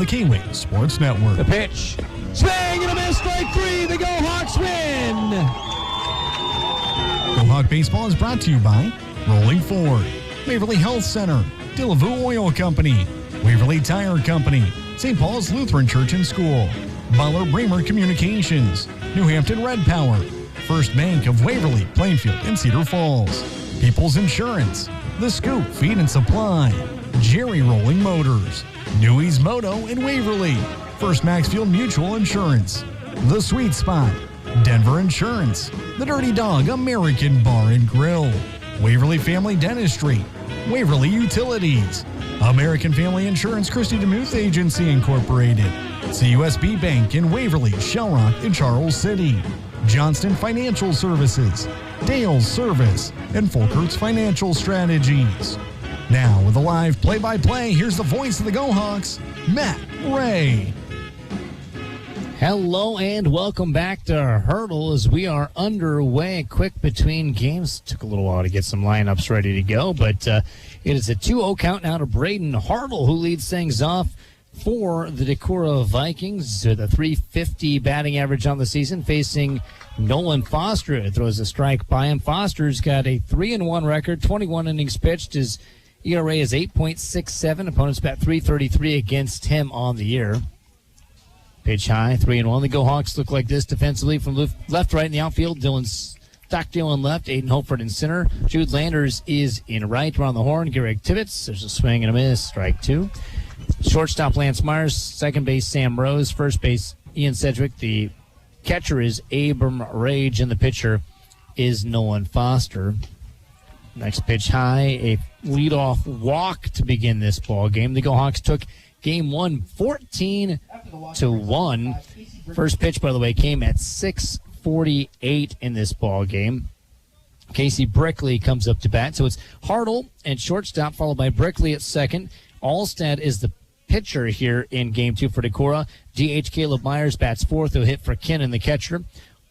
the K-Wing Sports Network. The pitch. Swing and a miss, strike three. The Go Hawks win. Go Hawk Baseball is brought to you by Rolling Ford, Waverly Health Center, Delavu Oil Company, Waverly Tire Company, St. Paul's Lutheran Church and School, Butler Bramer Communications, New Hampton Red Power, First Bank of Waverly, Plainfield, and Cedar Falls, People's Insurance, The Scoop Feed and Supply, Jerry Rolling Motors, Newey's Moto in Waverly, First Maxfield Mutual Insurance, The Sweet Spot, Denver Insurance, The Dirty Dog American Bar and Grill, Waverly Family Dentistry, Waverly Utilities, American Family Insurance Christie DeMuth Agency Incorporated, CUSB Bank in Waverly, Shell Rock, and Charles City, Johnston Financial Services, Dale's Service, and Folkert's Financial Strategies. Now with a live play-by-play, here's the voice of the Go Hawks, Matt Ray. Hello and welcome back to Hurdle as we are underway. Quick between games. Took a little while to get some lineups ready to go, but it is a 2-0 count now to Braden Hartle, who leads things off for the Decorah Vikings with a .350 batting average on the season, facing Nolan Foster. It throws a strike by him. Foster's got a 3-1 record, 21 innings pitched. His ERA is 8.67. Opponents bat .333 against him on the year. Pitch high, 3-1. The Go Hawks look like this defensively from left, right in the outfield. Dylan Stockdale in left, Aiden Holford in center. Jude Landers is in right. Around the horn, Garrick Tibbetts. There's a swing and a miss, strike two. Shortstop Lance Myers, second base Sam Rose, first base Ian Sedgwick. The catcher is Abram Rage, and the pitcher is Nolan Foster. Next pitch high, a leadoff walk to begin this ball game. The Go Hawks took Game 1, 14-1. First pitch, by the way, came at 6:48 in this ball game. Casey Brickley comes up to bat. So it's Hartle and shortstop, followed by Brickley at second. Alstad is the pitcher here in Game 2 for Decorah. DH Caleb Myers bats fourth, a hit for Kinnan, the catcher.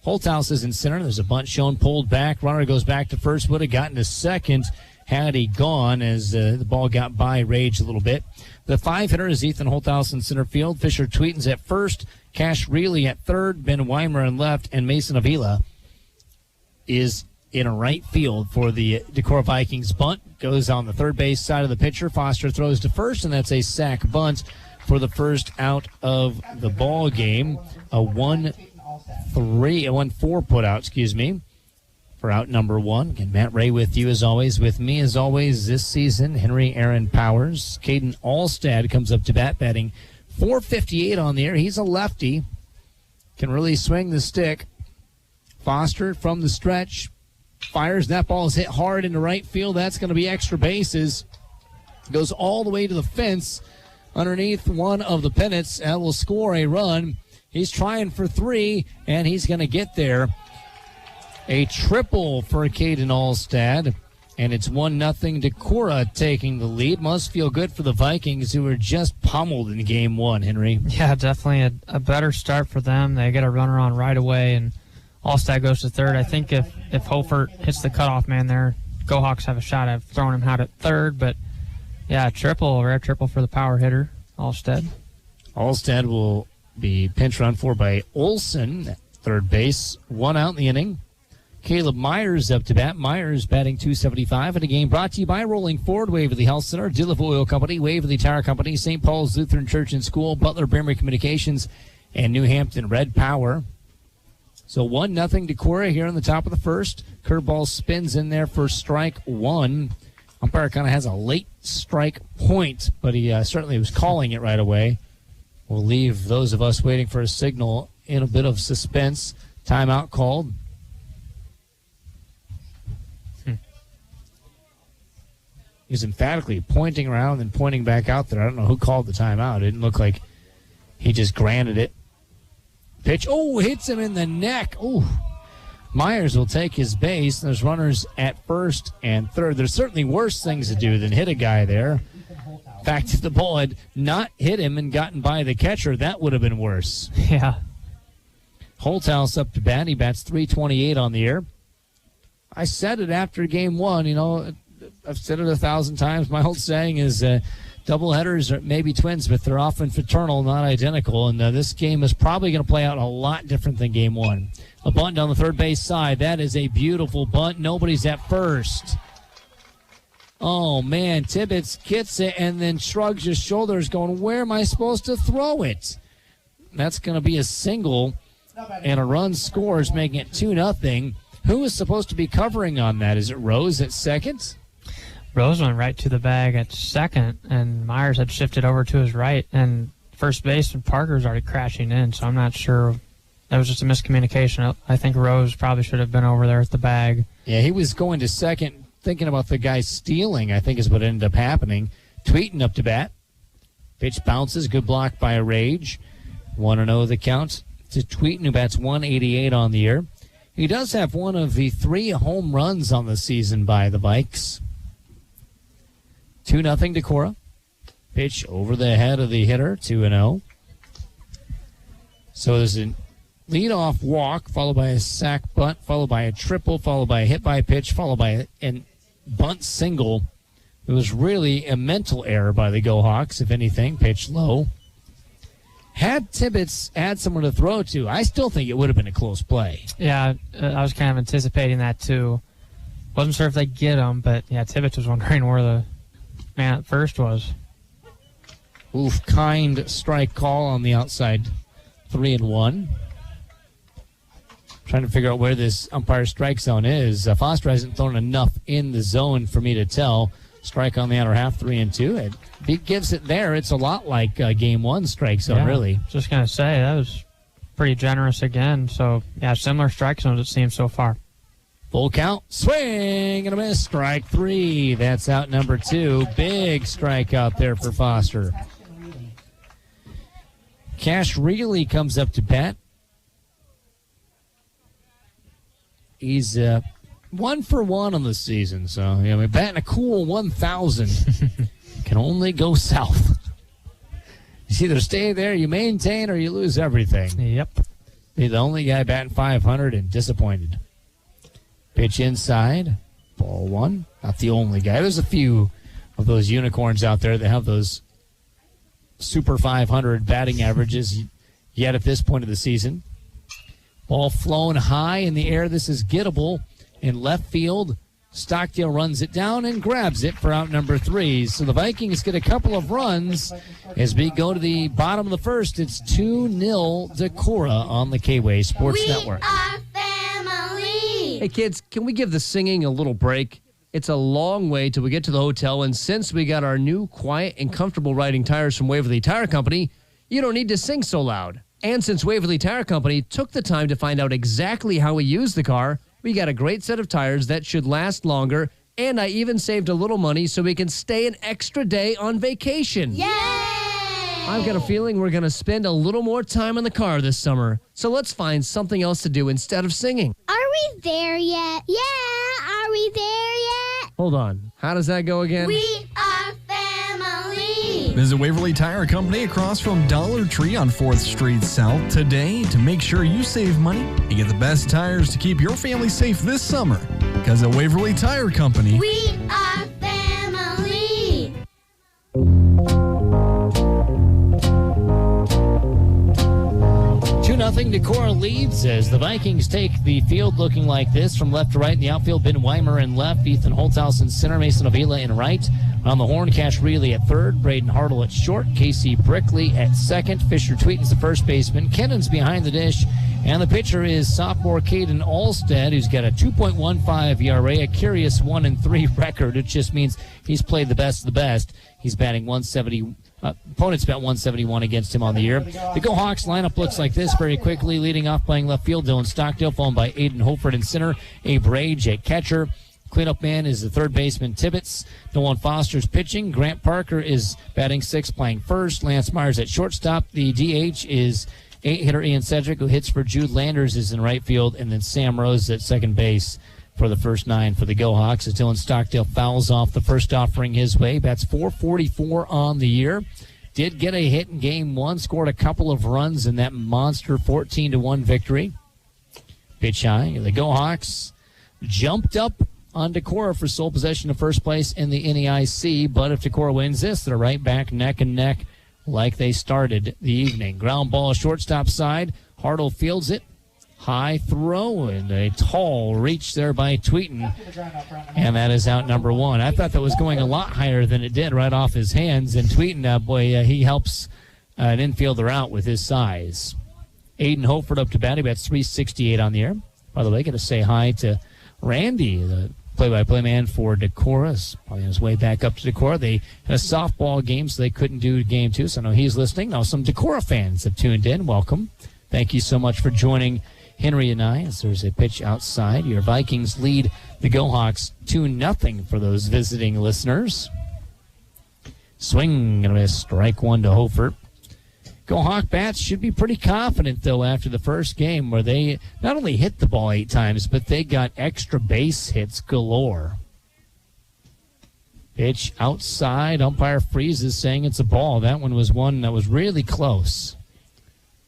Holthouse is in center. There's a bunt shown, pulled back. Runner goes back to first. Would have gotten to second had he gone, as the ball got by Rage a little bit. The five-hitter is Ethan Holthouse in center field. Fisher Tweetens at first. Cash Reilly at third. Ben Weimer in left. And Mason Avila is in right field for the Decorah Vikings. Bunt goes on the third base side of the pitcher. Foster throws to first, and that's a sack bunt for the first out of the ball game. A 1-4 put out, for out number one. Again, Matt Ray with you as always. With me as always this season, Henry Aaron Powers. Caden Alstad comes up to bat, batting .458 on the air. He's a lefty. Can really swing the stick. Foster from the stretch. Fires. That ball is hit hard into right field. That's going to be extra bases. Goes all the way to the fence underneath one of the pennants. That will score a run. He's trying for three, and he's going to get there. A triple for Caden Alstad, and it's 1-0 Decorah taking the lead. Must feel good for the Vikings, who were just pummeled in Game 1, Henry. Yeah, definitely a better start for them. They get a runner on right away, and Alstad goes to third. I think if Holford hits the cutoff man there, Go Hawks have a shot at throwing him out at third. But, yeah, rare triple for the power hitter, Alstad. Alstad will be pinch run for by Olson at third base. One out in the inning. Caleb Myers up to bat. Myers batting .275 in a game brought to you by Rolling Ford, Waverly Health Center, Delavu Oil Company, Waverly Tire Company, St. Paul's Lutheran Church and School, Butler Bramer Communications, and New Hampton Red Power. So 1-0 Decorah here on the top of the first. Curveball spins in there for strike one. Umpire kind of has a late strike point, but he certainly was calling it right away. We'll leave those of us waiting for a signal in a bit of suspense. Timeout called. He was emphatically pointing around and pointing back out there. I don't know who called the timeout. It didn't look like he just granted it. Pitch. Oh, hits him in the neck. Oh, Myers will take his base. There's runners at first and third. There's certainly worse things to do than hit a guy there. In fact, if the ball had not hit him and gotten by the catcher, that would have been worse. Yeah. Holthouse up to bat. He bats .328 on the air. I said it after Game 1, I've said it 1,000 times. My old saying is Doubleheaders are maybe twins, but they're often fraternal, not identical. And this game is probably going to play out a lot different than game one. A bunt down the third base side. That is a beautiful bunt. Nobody's at first. Oh, man. Tibbetts gets it and then shrugs his shoulders going, where am I supposed to throw it? That's going to be a single, and a run scores, making it 2-0. Who is supposed to be covering on that? Is it Rose at second? Rose went right to the bag at second, and Myers had shifted over to his right, and first baseman Parker's already crashing in, so I'm not sure. That was just a miscommunication. I think Rose probably should have been over there at the bag. Yeah, he was going to second, thinking about the guy stealing, I think is what ended up happening. Tweeting up to bat. Pitch bounces, good block by Rage. 1-0 the count to Tweeten, who bats 188 on the year. He does have one of the 3 home runs on the season by the Vikes. 2-0 Decorah. Pitch over the head of the hitter, 2-0. So there's a leadoff walk, followed by a sac bunt, followed by a triple, followed by a hit by pitch, followed by a bunt single. It was really a mental error by the Go Hawks, if anything. Pitch low. Had Tibbetts had someone to throw to, I still think it would have been a close play. Yeah, I was kind of anticipating that too. Wasn't sure if they get him, but yeah, Tibbetts was wondering where the man at first was. Oof, kind strike call on the outside. 3-1. Trying to figure out where this umpire strike zone is. Foster hasn't thrown enough in the zone for me to tell. Strike on the outer half, 3-2. If he gives it there, it's a lot like game one strike zone, really. Just going to say, that was pretty generous again. So, yeah, similar strike zones it seems so far. Full count, swing and a miss, strike 3. That's out number 2. Big strike out there for Foster. Cash Reilly comes up to bat. He's 1 for 1 on the season, so we're batting a cool 1,000. Can only go south. You either stay there, you maintain, or you lose everything. Yep. Be the only guy batting 500 and disappointed. Pitch inside, ball 1. Not the only guy. There's a few of those unicorns out there that have those super 500 batting averages yet at this point of the season. Ball flown high in the air. This is gettable in left field. Stockdale runs it down and grabs it for out number 3. So the Vikings get a couple of runs as we go to the bottom of the first. It's 2-0 Decorah on the K-Way Sports Network. Are family. Hey, kids, can we give the singing a little break? It's a long way till we get to the hotel, and since we got our new quiet and comfortable riding tires from Waverly Tire Company, you don't need to sing so loud. And since Waverly Tire Company took the time to find out exactly how we use the car, we got a great set of tires that should last longer, and I even saved a little money so we can stay an extra day on vacation. Yay! I've got a feeling we're going to spend a little more time in the car this summer, so let's find something else to do instead of singing. Are we there yet? Yeah, are we there yet? Hold on. How does that go again? We are family. Visit Waverly Tire Company across from Dollar Tree on 4th Street South today to make sure you save money and get the best tires to keep your family safe this summer. Because at Waverly Tire Company, We are family. 2-0 Decorah leads as the Vikings take the field looking like this from left to right. In the outfield, Ben Weimer in left, Ethan Holthouse in center, Mason Avila in right. On the horn, Cash Reilly at third, Braden Hartle at short, Casey Brickley at second, Fisher Tweeten's the first baseman, Kennon's behind the dish, and the pitcher is sophomore Caden Alstead, who's got a 2.15 ERA, a curious 1-3 record. It just means he's played the best of the best. He's batting 170. Opponents bat 171 against him on the year. The Go Hawks lineup looks like this very quickly. Leading off playing left field, Dylan Stockdale, followed by Aiden Holford in center, Abe Rage at catcher. Cleanup man is the third baseman Tibbetts. Nolan Foster's pitching. Grant Parker is batting 6th, playing first. Lance Myers at shortstop. The DH is 8-hitter Ian Cedric, who hits for Jude Landers, is in right field. And then Sam Rose at second base for the first 9 for the Go Hawks. As Dylan Stockdale fouls off the first offering his way. Bats .444 on the year. Did get a hit in game 1. Scored a couple of runs in that monster 14-1 victory. Pitch high. The Go Hawks jumped up on Decorah for sole possession of first place in the NEIC. But if Decorah wins this, they're right back neck and neck like they started the evening. Ground ball, shortstop side. Hartle fields it. High throw and a tall reach there by Tweeten. And that is out number one. I thought that was going a lot higher than it did right off his hands. And Tweeten, he helps an infielder out with his size. Aiden Holford up to bat. He bats .368 on the air. By the way, got to say hi to Randy, the play-by-play man for Decorah. Is probably on his way back up to Decorah. They had a softball game, so they couldn't do game 2. So I know he's listening. Now some Decorah fans have tuned in. Welcome. Thank you so much for joining Henry and I as there's a pitch outside. Your Vikings lead the Go-Hawks 2-0 for those visiting listeners. Swing and a miss. Strike one to Holford. Go-Hawk bats should be pretty confident, though, after the first game where they not only hit the ball 8 times, but they got extra base hits galore. Pitch outside. Umpire freezes, saying it's a ball. That one was one that was really close,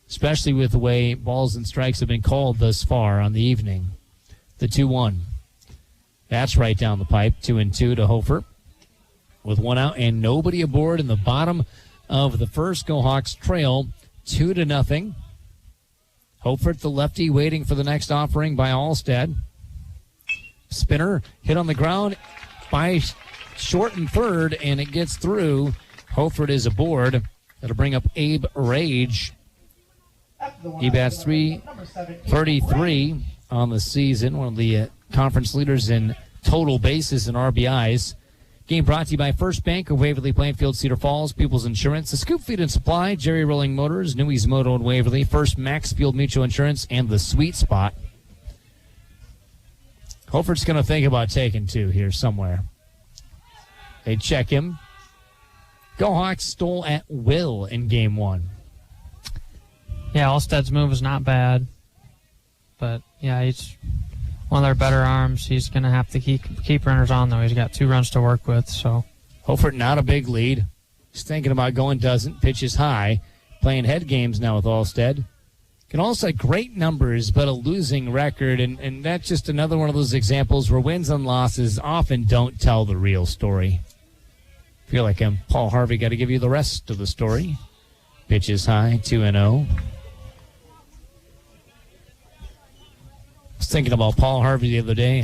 especially with the way balls and strikes have been called thus far on the evening. The 2-1. That's right down the pipe. 2-2 to Hofer with one out and nobody aboard in the bottom of the first. Go-Hawks trail 2-0. Hofert, the lefty, waiting for the next offering by Alstead. Spinner hit on the ground by short and third, and it gets through. Hofert is aboard. That'll bring up Abe Rage. He bats .333 on the season, one of the conference leaders in total bases and RBIs. Game brought to you by First Bank of Waverly, Plainfield, Cedar Falls, People's Insurance, The Scoop Feed and Supply, Jerry Rolling Motors, Newey's Moto and Waverly, First Maxfield Mutual Insurance, and The Sweet Spot. Hofert's going to think about taking 2 here somewhere. They check him. Go-Hawks stole at will in game 1. Yeah, Alstead's move is not bad. But, yeah, he's one of their better arms. He's going to have to keep runners on, though. He's got 2 runs to work with. So Hofert not a big lead. He's thinking about going, doesn't. Pitches high. Playing head games now with Alstead. Can also have great numbers, but a losing record. And that's just another one of those examples where wins and losses often don't tell the real story. I feel like Paul Harvey got to give you the rest of the story. Pitches high, 2-0. I was thinking about Paul Harvey the other day.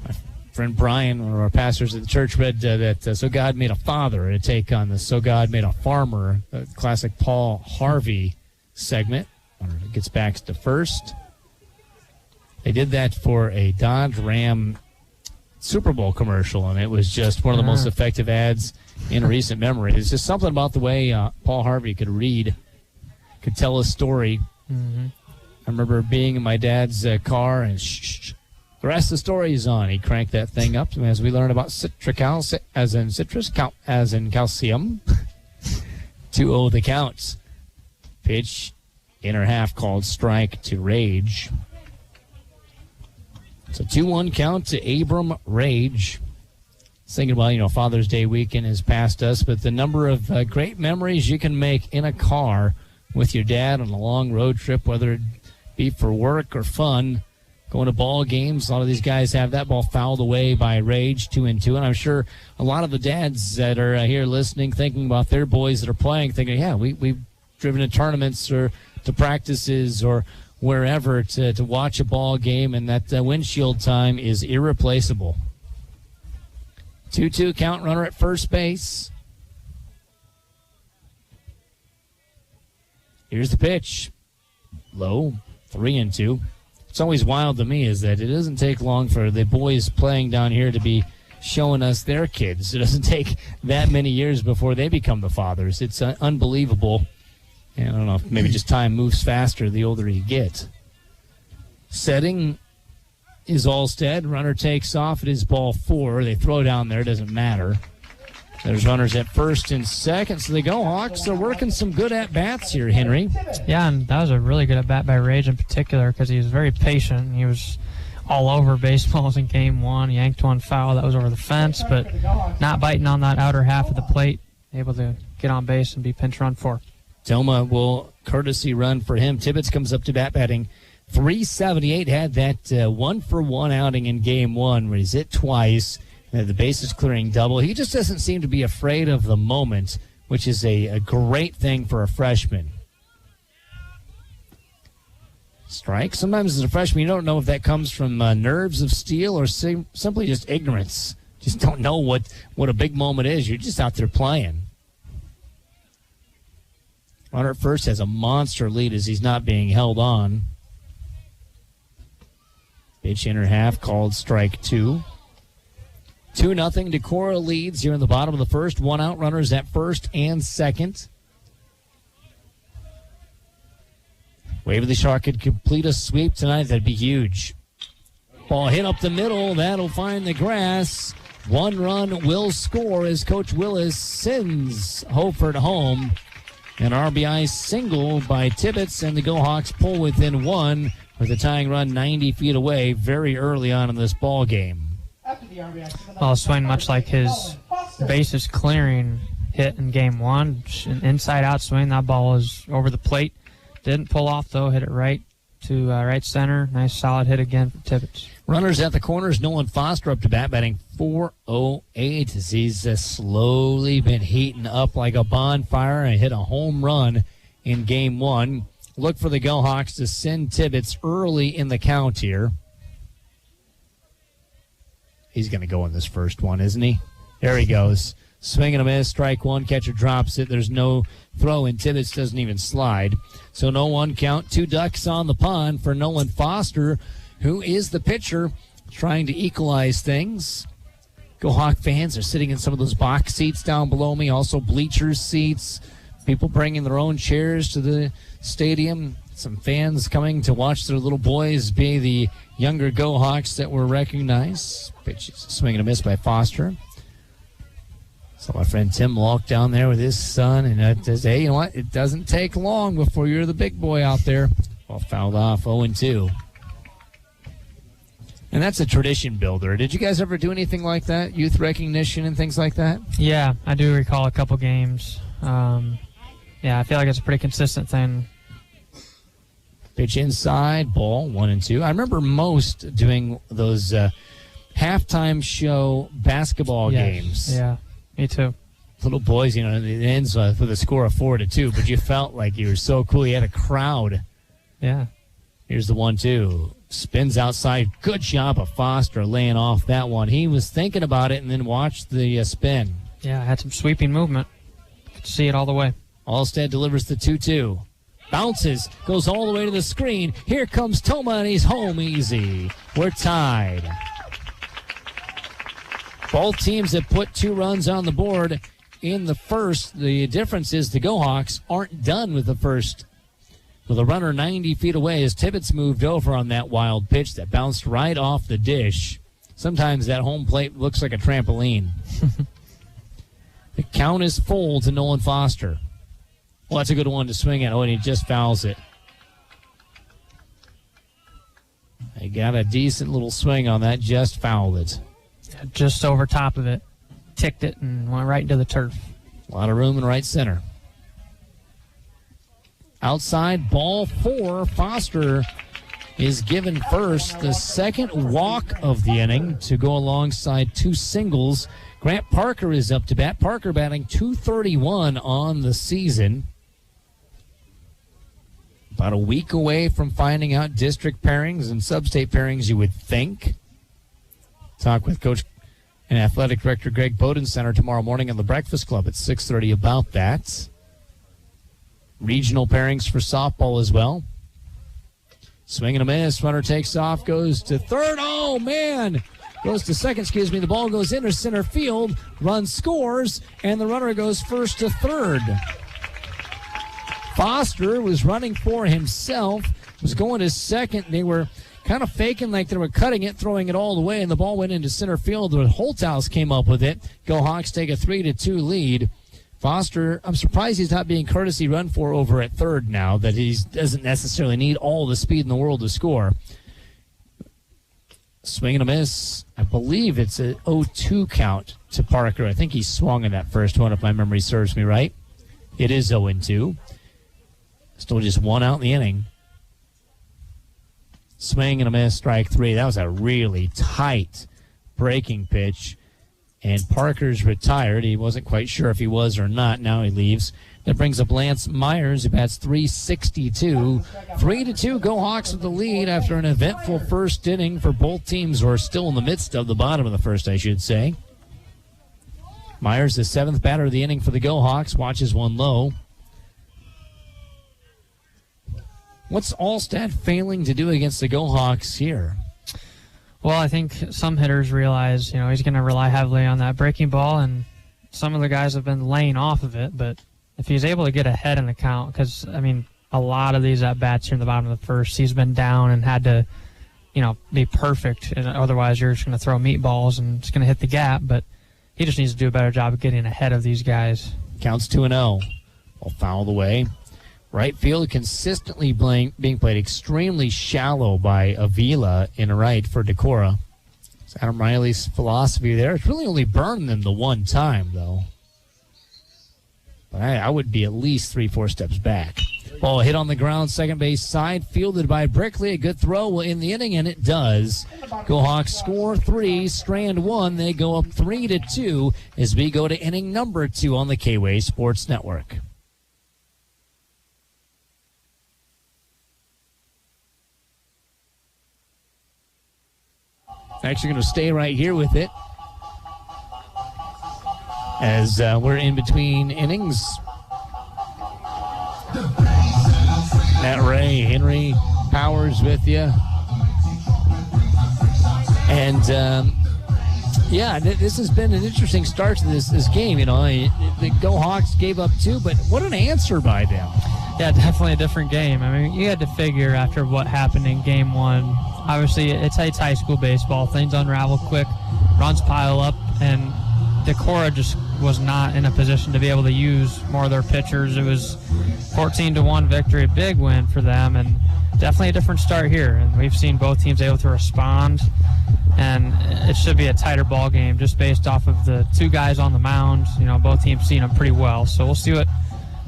My friend Brian, one of our pastors at the church, read that So God Made a Father, a take on the So God Made a Farmer, the classic Paul Harvey segment. I wonder if it gets back to first. They did that for a Dodge Ram Super Bowl commercial, and it was just one of the most effective ads in recent memory. It's just something about the way Paul Harvey could read, could tell a story. Mm-hmm. I remember being in my dad's car, and the rest of the story is on. He cranked that thing up as we learned about citric acid, as in citrus, as in calcium. 2-0 the counts. Pitch, inner half called strike to Rage. So 2-1 count to Abram Rage. Thinking about, Father's Day weekend has passed us, but the number of great memories you can make in a car with your dad on a long road trip, whether it be for work or fun, going to ball games. A lot of these guys have that ball fouled away by Rage, 2-2. And I'm sure a lot of the dads that are here listening, thinking about their boys that are playing, thinking, yeah, we've driven to tournaments or to practices or wherever to watch a ball game, and that windshield time is irreplaceable. 2-2 count, runner at first base. Here's the pitch. Low, 3-2. It's always wild to me is that it doesn't take long for the boys playing down here to be showing us their kids. It doesn't take that many years before they become the fathers. It's unbelievable. And I don't know if maybe just time moves faster the older you get. Setting is Alstead. Runner takes off. It is ball 4. They throw down there. It doesn't matter. There's runners at first and second. So they go Hawks. They're working some good at-bats here, Henry. Yeah, and that was a really good at-bat by Rage in particular because he was very patient. He was all over baseballs in game 1. He yanked one foul that was over the fence, but not biting on that outer half of the plate. Able to get on base and be pinch run 4. Toma will courtesy run for him. Tibbetts comes up to bat batting .378, had that 1-for-1 outing in game one where he's hit twice, and the bases clearing double. He just doesn't seem to be afraid of the moment, which is a great thing for a freshman. Strike. Sometimes as a freshman, you don't know if that comes from nerves of steel or simply just ignorance. Just don't know what a big moment is. You're just out there playing. Runner at first has a monster lead as he's not being held on. Pitch inner half called strike 2. 2-0. Decorah leads here in the bottom of the first. One out, runners at first and second. Waverly Shark could complete a sweep tonight. That'd be huge. Ball hit up the middle. That'll find the grass. 1 run will score as Coach Willis sends Hofert home. An RBI single by Tibbetts, and the Go Hawks pull within 1 with a tying run 90 feet away very early on in this ball game. Well, swing much like his bases clearing hit in game 1. An inside-out swing. That ball was over the plate. Didn't pull off, though. Hit it right to right center. Nice solid hit again for Tibbetts. Runners at the corners. Nolan Foster up to bat, batting .408 as he's slowly been heating up like a bonfire and hit a home run in game 1. Look for the Go Hawks to send Tibbetts early in the count here. He's going to go in this first one, isn't he? There he goes. Swing and a miss, strike 1, catcher drops it. There's no throw, and Tibbetts doesn't even slide. So no 1 count, 2 ducks on the pond for Nolan Foster, who is the pitcher trying to equalize things. Go Hawk fans are sitting in some of those box seats down below me, also bleachers seats. People bringing their own chairs to the stadium. Some fans coming to watch their little boys be the younger Go Hawks that were recognized. Pitch swing and a miss by Foster. So my friend Tim walked down there with his son, and says, hey, you know what? It doesn't take long before you're the big boy out there. Ball fouled off, 0-2. And that's a tradition builder. Did you guys ever do anything like that? Youth recognition and things like that? Yeah, I do recall a couple games. Yeah, I feel like it's a pretty consistent thing. Pitch inside, ball 1-2. I remember most doing those halftime show basketball games. Yeah, me too. Little boys, it ends with a score of 4-2, but you felt like you were so cool. You had a crowd. Yeah. Here's the 1-2. Spins outside. Good job of Foster laying off that one. He was thinking about it and then watched the spin. Yeah, I had some sweeping movement. Could see it all the way. Allstead delivers the 2-2. Bounces, goes all the way to the screen. Here comes Toma, and he's home easy. We're tied. Both teams have put 2 runs on the board in the first. The difference is the Go Hawks aren't done with the first. With a runner 90 feet away as Tibbetts moved over on that wild pitch that bounced right off the dish. Sometimes that home plate looks like a trampoline. The count is full to Nolan Foster. Well, that's a good one to swing at. Oh, and he just fouls it. He got a decent little swing on that, just fouled it. Yeah, just over top of it. Ticked it and went right into the turf. A lot of room in right center. Outside, ball 4. Foster is given first. The second walk of the inning to go alongside 2 singles. Grant Parker is up to bat. Parker batting .231 on the season. About a week away from finding out district pairings and sub-state pairings, you would think. Talk with Coach and Athletic Director Greg Bodencenter tomorrow morning on the Breakfast Club at 6:30 about that. Regional pairings for softball as well. Swing and a miss. Runner takes off, goes to third. Oh, man. Goes to second, The ball goes into center field. Run scores, and the runner goes first to third. Foster was running for himself, was going to second. They were kind of faking like they were cutting it, throwing it all the way, and the ball went into center field. The Holthouse came up with it. Go Hawks take a 3-2 lead. Foster, I'm surprised he's not being courtesy run for over at third now, that he doesn't necessarily need all the speed in the world to score. Swing and a miss. I believe it's a 0-2 count to Parker. I think he swung in that first one, if my memory serves me right. It is 0-2. Still just 1 out in the inning. Swing and a miss, strike 3. That was a really tight breaking pitch. And Parker's retired. He wasn't quite sure if he was or not. Now he leaves. That brings up Lance Myers, who bats .362. 3-2, Go Hawks with the lead after an eventful first inning for both teams, who are still in the midst of the bottom of the first, I should say. Myers, the 7th batter of the inning for the Go Hawks, watches one low. What's Allstat failing to do against the Go Hawks here? Well, I think some hitters realize, he's going to rely heavily on that breaking ball, and some of the guys have been laying off of it. But if he's able to get ahead in the count, because, a lot of these at-bats here in the bottom of the first, he's been down and had to, be perfect. And otherwise, you're just going to throw meatballs and it's going to hit the gap. But he just needs to do a better job of getting ahead of these guys. Counts 2-0. All fouled away. Right field consistently being played extremely shallow by Avila in right for Decorah. It's Adam Riley's philosophy there. It's really only burned them the one time, though. But I would be at least 3-4 steps back. Ball hit on the ground, second base side, fielded by Brickley. A good throw will end the inning, and it does. Go Hawks score 3, strand 1. They go up 3-2 as we go to inning number 2 on the K-Way Sports Network. Actually going to stay right here with it as we're in between innings. Matt Ray, Henry Powers with you. And, this has been an interesting start to this game. The Go Hawks gave up 2, but what an answer by them. Yeah, definitely a different game. You had to figure after what happened in Game 1. Obviously, it's high school baseball. Things unravel quick, runs pile up, and Decorah just was not in a position to be able to use more of their pitchers. It was 14-1 victory, a big win for them, and definitely a different start here. And we've seen both teams able to respond, and it should be a tighter ball game just based off of the 2 guys on the mound. Both teams seen them pretty well. So we'll see what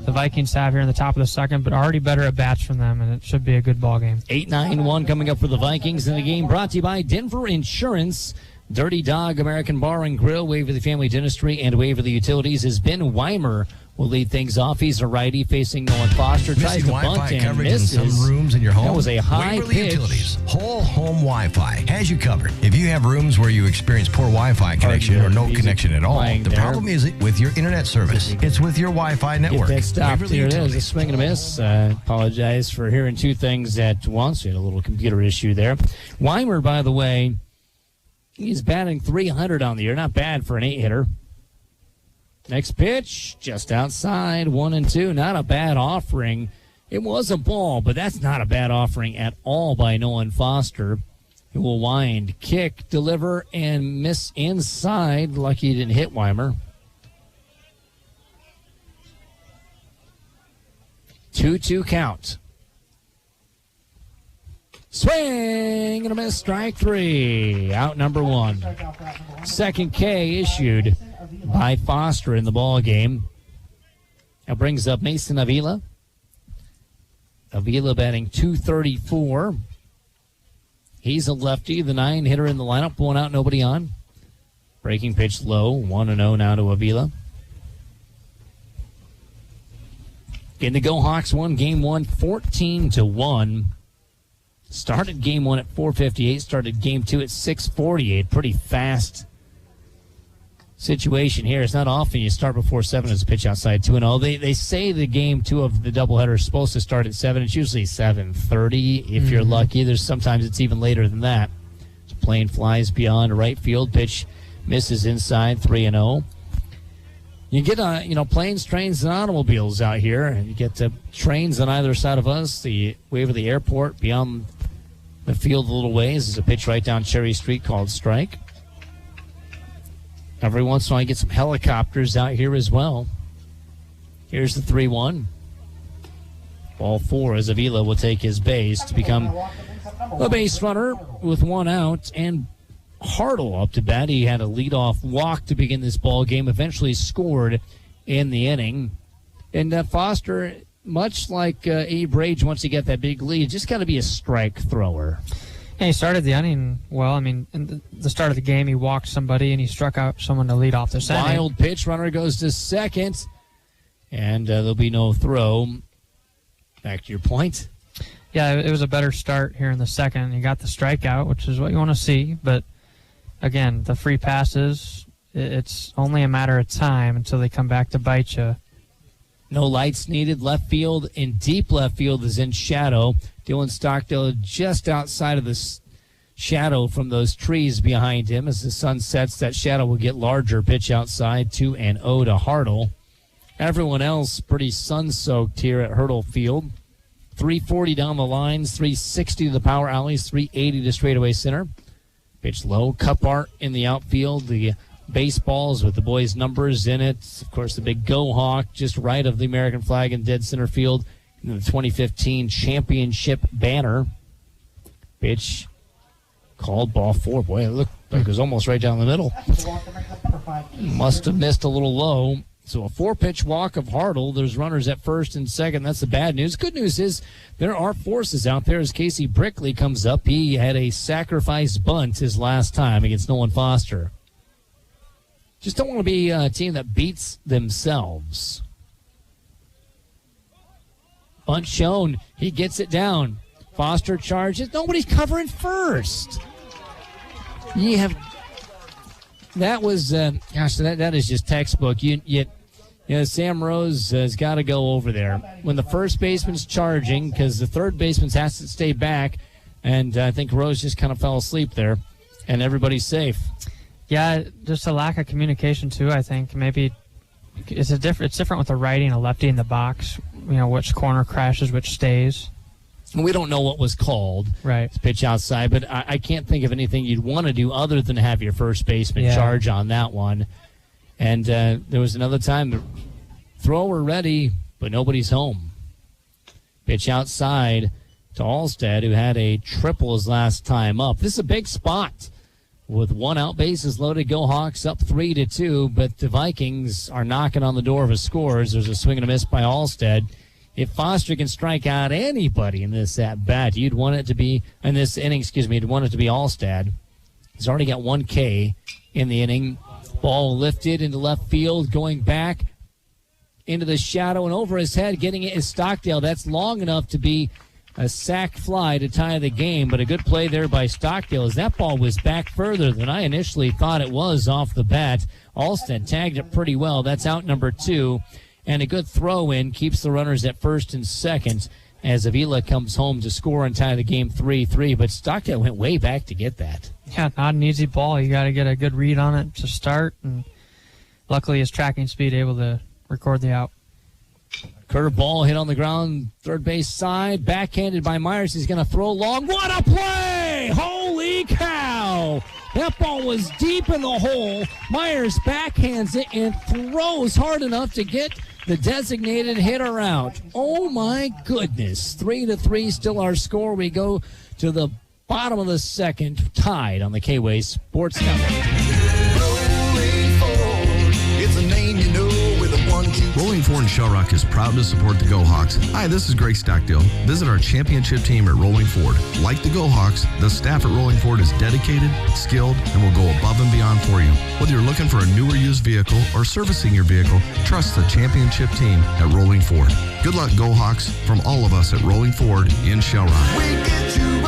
the Vikings have here in the top of the second, but already better at bats from them, and it should be a good ball game. 8-9-1 coming up for the Vikings in the game, brought to you by Denver Insurance, Dirty Dog, American Bar and Grill, Waverly Family Dentistry, and Waverly Utilities. As Ben Weimer will lead things off. He's a righty facing Nolan Foster. Tries to bunt and misses. In some rooms in your home. That was a high Waverly pitch. Utilities, whole home Wi-Fi has you covered. If you have rooms where you experience poor Wi-Fi connection or no connection at all, the problem isn't with your internet service. It's with your Wi-Fi network. Get that stopped. Waverly Here it is. Utilities. A swing and a miss. Apologize for hearing 2 things at once. We had a little computer issue there. Weimer, by the way, he's batting .300 on the year. Not bad for an 8-hitter. Next pitch, just outside, 1-2. Not a bad offering. It was a ball, but that's not a bad offering at all by Nolan Foster, who will wind, kick, deliver, and miss inside. Lucky he didn't hit Weimer. 2-2 count. Swing and a miss, strike 3. Out number 1. Second K issued by Foster in the ball game. That brings up Mason Avila. Avila batting .234. He's a lefty, the 9-hitter in the lineup. One out, nobody on. Breaking pitch low. 1-0 now to Avila. In the Go Hawks won Game 1 14-1. Started Game 1 at 4:58. Started Game 2 at 6:48. Pretty fast situation here. It's not often you start before 7 as a pitch outside 2-0. They say the Game 2 of the doubleheader is supposed to start at 7. It's usually 7:30 if you're lucky. There's sometimes it's even later than that. So plane flies beyond right field. Pitch misses inside 3-0. You get planes, trains, and automobiles out here, and you get trains on either side of us. The Waverly Airport beyond the field a little ways is a pitch right down Cherry Street called strike. Every once in a while, you get some helicopters out here as well. Here's the 3-1. Ball 4 as Avila will take his base to become a base runner with 1 out. And Hartle up to bat. He had a leadoff walk to begin this ball game. Eventually scored in the inning. And Foster, much like Abe Rage, once he got that big lead, just got to be a strike thrower. And he started the inning well. I mean, in the start of the game, he walked somebody and he struck out someone to lead off the second. Wild pitch, runner goes to second, and there'll be no throw. Back to your point. Yeah, it was a better start here in the second. You got the strikeout, which is what you want to see. But, again, the free passes, it's only a matter of time until they come back to bite you. No lights needed. Left field and deep left field is in shadow. Dylan Stockdale just outside of the shadow from those trees behind him. As the sun sets, that shadow will get larger. Pitch outside, 2-0 to Hartle. Everyone else pretty sun-soaked here at Hurdle Field. 340 down the lines, 360 to the power alleys, 380 to straightaway center. Pitch low. Cup art in the outfield. The baseballs with the boys' numbers in it. Of course, the big Go Hawk just right of the American flag in dead center field. In the 2015 championship banner. Pitch called ball 4. Boy, it looked like it was almost right down the middle. Must have missed a little low. So a 4-pitch walk of Hartle. There's runners at first and second. That's the bad news. Good news is there are forces out there as Casey Brickley comes up. He had a sacrifice bunt his last time against Nolan Foster. Just don't want to be a team that beats themselves. Bunt shown. He gets it down. Foster charges. Nobody's covering first. You have... That was, that is just textbook. Sam Rose has got to go over there. When the first baseman's charging, because the third baseman has to stay back, and I think Rose just kind of fell asleep there, and everybody's safe. Yeah, just a lack of communication, too, I think. Maybe it's different with the righty and a lefty in the box, which corner crashes, which stays. We don't know what was called. Right. Pitch outside, but I can't think of anything you'd want to do other than have your first baseman charge on that one. And there was another time the thrower ready, but nobody's home. Pitch outside to Alstead, who had a triple his last time up. This is a big spot. With one out, bases loaded, Go Hawks up 3-2, but the Vikings are knocking on the door of a score. There's a swing and a miss by Alstead. If Foster can strike out anybody in this at-bat, you'd want it to be, in this inning, you'd want it to be Alstead. He's already got 1 K in the inning. Ball lifted into left field, going back into the shadow and over his head. Getting it is Stockdale. That's long enough to be a sac fly to tie the game, but a good play there by Stockdale as that ball was back further than I initially thought it was off the bat. Alstead tagged it pretty well. That's out number 2. And a good throw-in keeps the runners at first and second as Avila comes home to score and tie the game 3-3. But Stockdale went way back to get that. Yeah, not an easy ball. You got to get a good read on it to start. And luckily his tracking speed able to record the out. Curve ball hit on the ground, third base side. Backhanded by Myers. He's going to throw long. What a play! Holy cow! That ball was deep in the hole. Myers backhands it and throws hard enough to get the designated hitter out. Oh, my goodness. 3-3, still our score. We go to the bottom of the second, tied on the K-Way Sports Network. Rolling Forward in Shell Rock is proud to support the Go Hawks. Hi, this is Greg Stockdale. Visit our championship team at Rolling Forward. Like the Go Hawks, the staff at Rolling Forward is dedicated, skilled, and will go above and beyond for you. Whether you're looking for a new or used vehicle or servicing your vehicle, trust the championship team at Rolling Forward. Good luck, Go Hawks, from all of us at Rolling Forward in Shell Rock. We get you rolling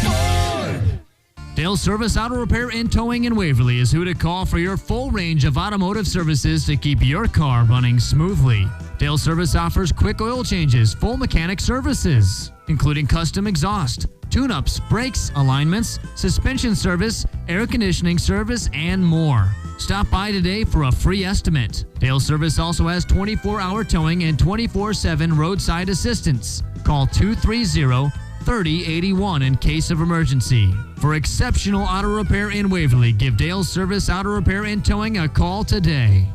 Forward. Dale Service Auto Repair and Towing in Waverly is who to call for your full range of automotive services to keep your car running smoothly. Dale Service offers quick oil changes, full mechanic services, including custom exhaust, tune-ups, brakes, alignments, suspension service, air conditioning service, and more. Stop by today for a free estimate. Dale Service also has 24-hour towing and 24/7 roadside assistance. Call 230-3081 in case of emergency. For exceptional auto repair in Waverly, give Dale Service Auto Repair and Towing a call today.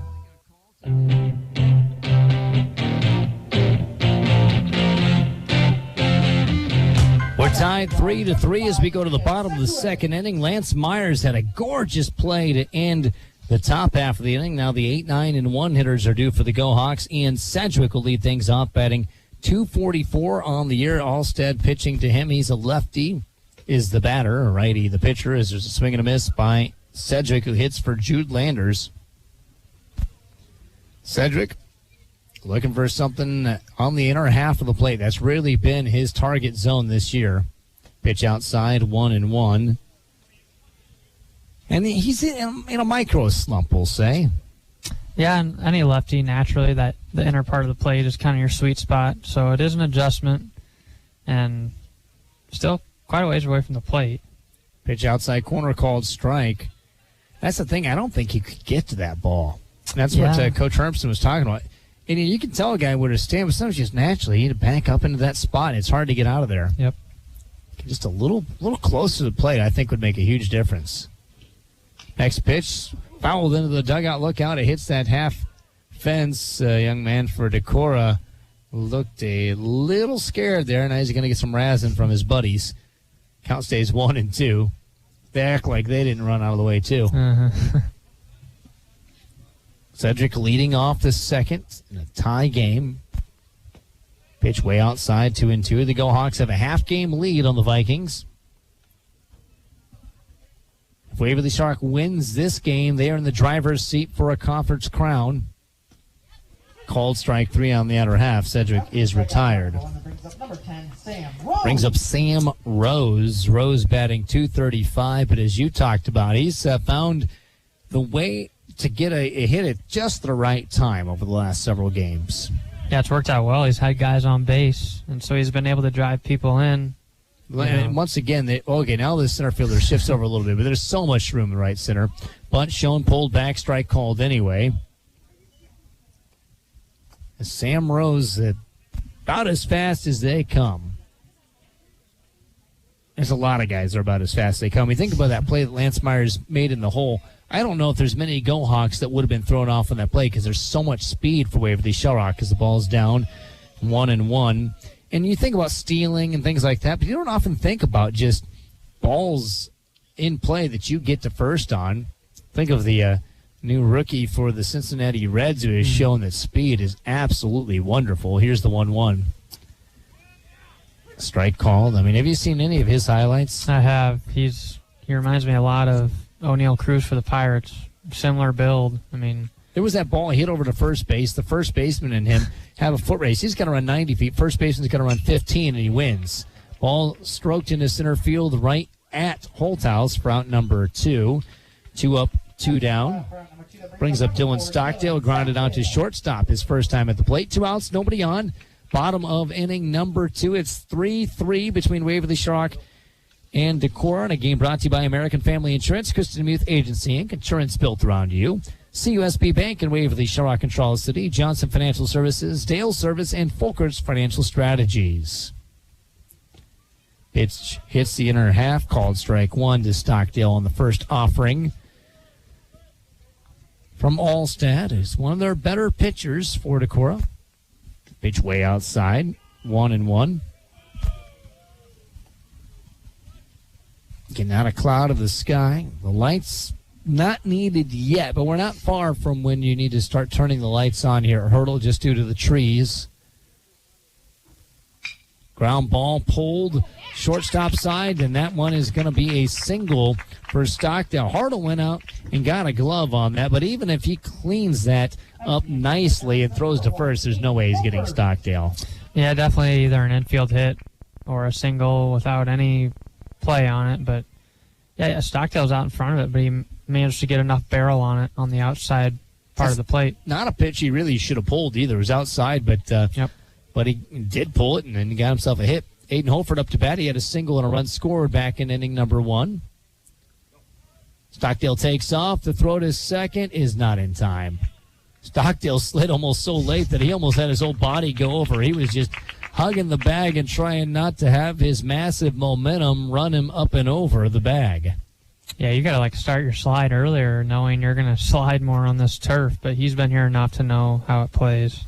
We're tied 3-3 as we go to the bottom of the second inning. Lance Myers had a gorgeous play to end the top half of the inning. Now the 8, 9, and 1 hitters are due for the Go Hawks. Ian Sedgwick will lead things off, batting 244 on the year. Alstead pitching to him. He's a lefty, is the batter. A righty, the pitcher. As there's a swing and a miss by Cedric, who hits for Jude Landers. Cedric looking for something on the inner half of the plate. That's really been his target zone this year. Pitch outside, 1-1. And he's in a micro slump, we'll say. Yeah, and any lefty, naturally, that the inner part of the plate is kind of your sweet spot. So it is an adjustment, and still quite a ways away from the plate. Pitch outside corner called strike. That's the thing. I don't think he could get to that ball. That's what Coach Hermson was talking about. And you can tell a guy where to stand, but sometimes just naturally you need to back up into that spot. It's hard to get out of there. Yep. Just a little closer to the plate, I think, would make a huge difference. Next pitch, fouled into the dugout. Look out. It hits that half fence. Young man for Decorah looked a little scared there. Now he's going to get some razzing from his buddies. Count stays 1-2. They act like they didn't run out of the way, too. Uh-huh. Cedric leading off the second in a tie game. Pitch way outside, 2-2. The Go Hawks have a half-game lead on the Vikings. If Waverly Shark wins this game, they are in the driver's seat for a conference crown. Called strike 3 on the outer half. Cedric is retired. Brings up Sam Rose. Rose batting .235, but as you talked about, he's found the way to get a hit at just the right time over the last several games. Yeah, it's worked out well. He's had guys on base, and so he's been able to drive people in. And once again, now the center fielder shifts over a little bit, but there's so much room in right center. Bunt shown, pulled back, strike called anyway. Sam Rose, about as fast as they come. There's a lot of guys that are about as fast as they come. You think about that play that Lance Myers made in the hole. I don't know if there's many Go Hawks that would have been thrown off on that play because there's so much speed for Waverly Shellrock because the ball's down 1-1. And you think about stealing and things like that, but you don't often think about just balls in play that you get to first on. Think of the new rookie for the Cincinnati Reds who has shown that speed is absolutely wonderful. Here's the 1-1. Strike called. I mean, have you seen any of his highlights? I have. He reminds me a lot of O'Neal Cruz for the Pirates. Similar build. I mean, there was that ball hit over to first base. The first baseman and him have a foot race. He's going to run 90 feet. First baseman's going to run 15, and he wins. Ball stroked into center field right at Holthouse for out number 2. 2 up, 2 down. Brings up Dylan Stockdale, grounded out to shortstop his first time at the plate. 2 outs, nobody on. Bottom of inning number 2. It's 3-3 between Waverly Shark and Decorah, in a game brought to you by American Family Insurance, Christian Muth Agency, Inc., insurance built around you. CUSB Bank in Waverly, Shellrock and Charles City, Johnson Financial Services, Dale Service, and Folkerts Financial Strategies. Pitch hits the inner half, called strike 1 to Stockdale on the first offering. From Allstat is one of their better pitchers for Decorah. Pitch way outside, 1-1. Getting out a cloud of the sky. The lights not needed yet, but we're not far from when you need to start turning the lights on here at Hurdle just due to the trees. Ground ball pulled shortstop side, and that one is going to be a single for Stockdale. Hurdle went out and got a glove on that, but even if he cleans that up nicely and throws to first, there's no way he's getting Stockdale. Yeah, definitely either an infield hit or a single without any play on it. But yeah, Stockdale's out in front of it, but he managed to get enough barrel on it on the outside part of the plate. Not a pitch he really should have pulled either. It was outside, but he did pull it and then he got himself a hit. Aiden Holford up to bat. He had a single and a run scored back in inning number 1. Stockdale takes off. The throw to second is not in time. Stockdale slid almost so late that he almost had his whole body go over. He was just hugging the bag and trying not to have his massive momentum run him up and over the bag. Yeah, you got to start your slide earlier knowing you're going to slide more on this turf, but he's been here enough to know how it plays.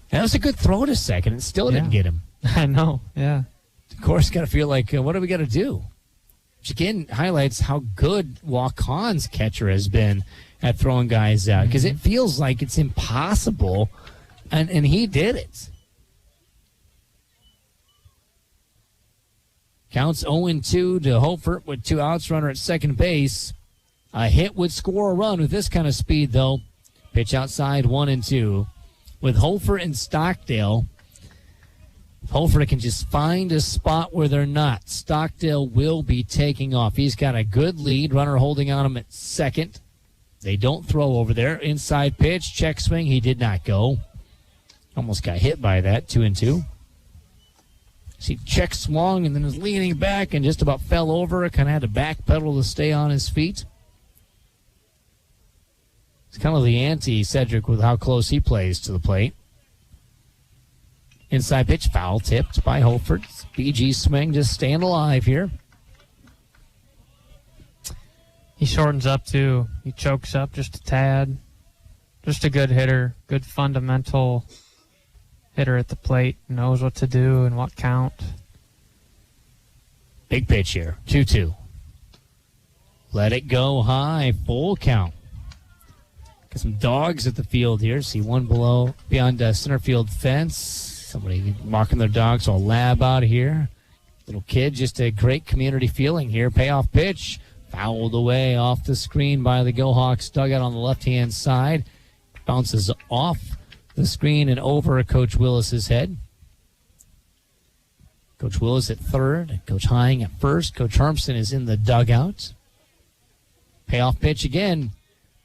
That was a good throw to second. It still didn't get him. I know, yeah. Of course, got to feel like, what do we got to do? Which again highlights how good Wacon's catcher has been at throwing guys out, because it feels like it's impossible, and he did it. Counts 0-2 to Hofert with 2 outs, runner at second base. A hit would score a run with this kind of speed, though. Pitch outside, 1-2. With Hofert and Stockdale, if Hofert can just find a spot where they're not, Stockdale will be taking off. He's got a good lead, runner holding on him at second. They don't throw over there. Inside pitch, check swing, he did not go. Almost got hit by that, 2-2. He check swung and then was leaning back and just about fell over. Kind of had to backpedal to stay on his feet. It's kind of the anti-Cedric with how close he plays to the plate. Inside pitch, foul tipped by Hofert. BG swing just staying alive here. He shortens up too. He chokes up just a tad. Just a good hitter. Good fundamental hitter at the plate. Knows what to do and what count. Big pitch here. 2-2. Let it go high. Full count. Got some dogs at the field here. See one below beyond center field fence. Somebody marking their dogs all lab out here. Little kid, just a great community feeling here. Payoff pitch. Fouled away off the screen by the Go Hawks dugout on the left-hand side. Bounces off the screen and over Coach Willis's head. Coach Willis at third. Coach Hying at first. Coach Hermson is in the dugout. Payoff pitch again.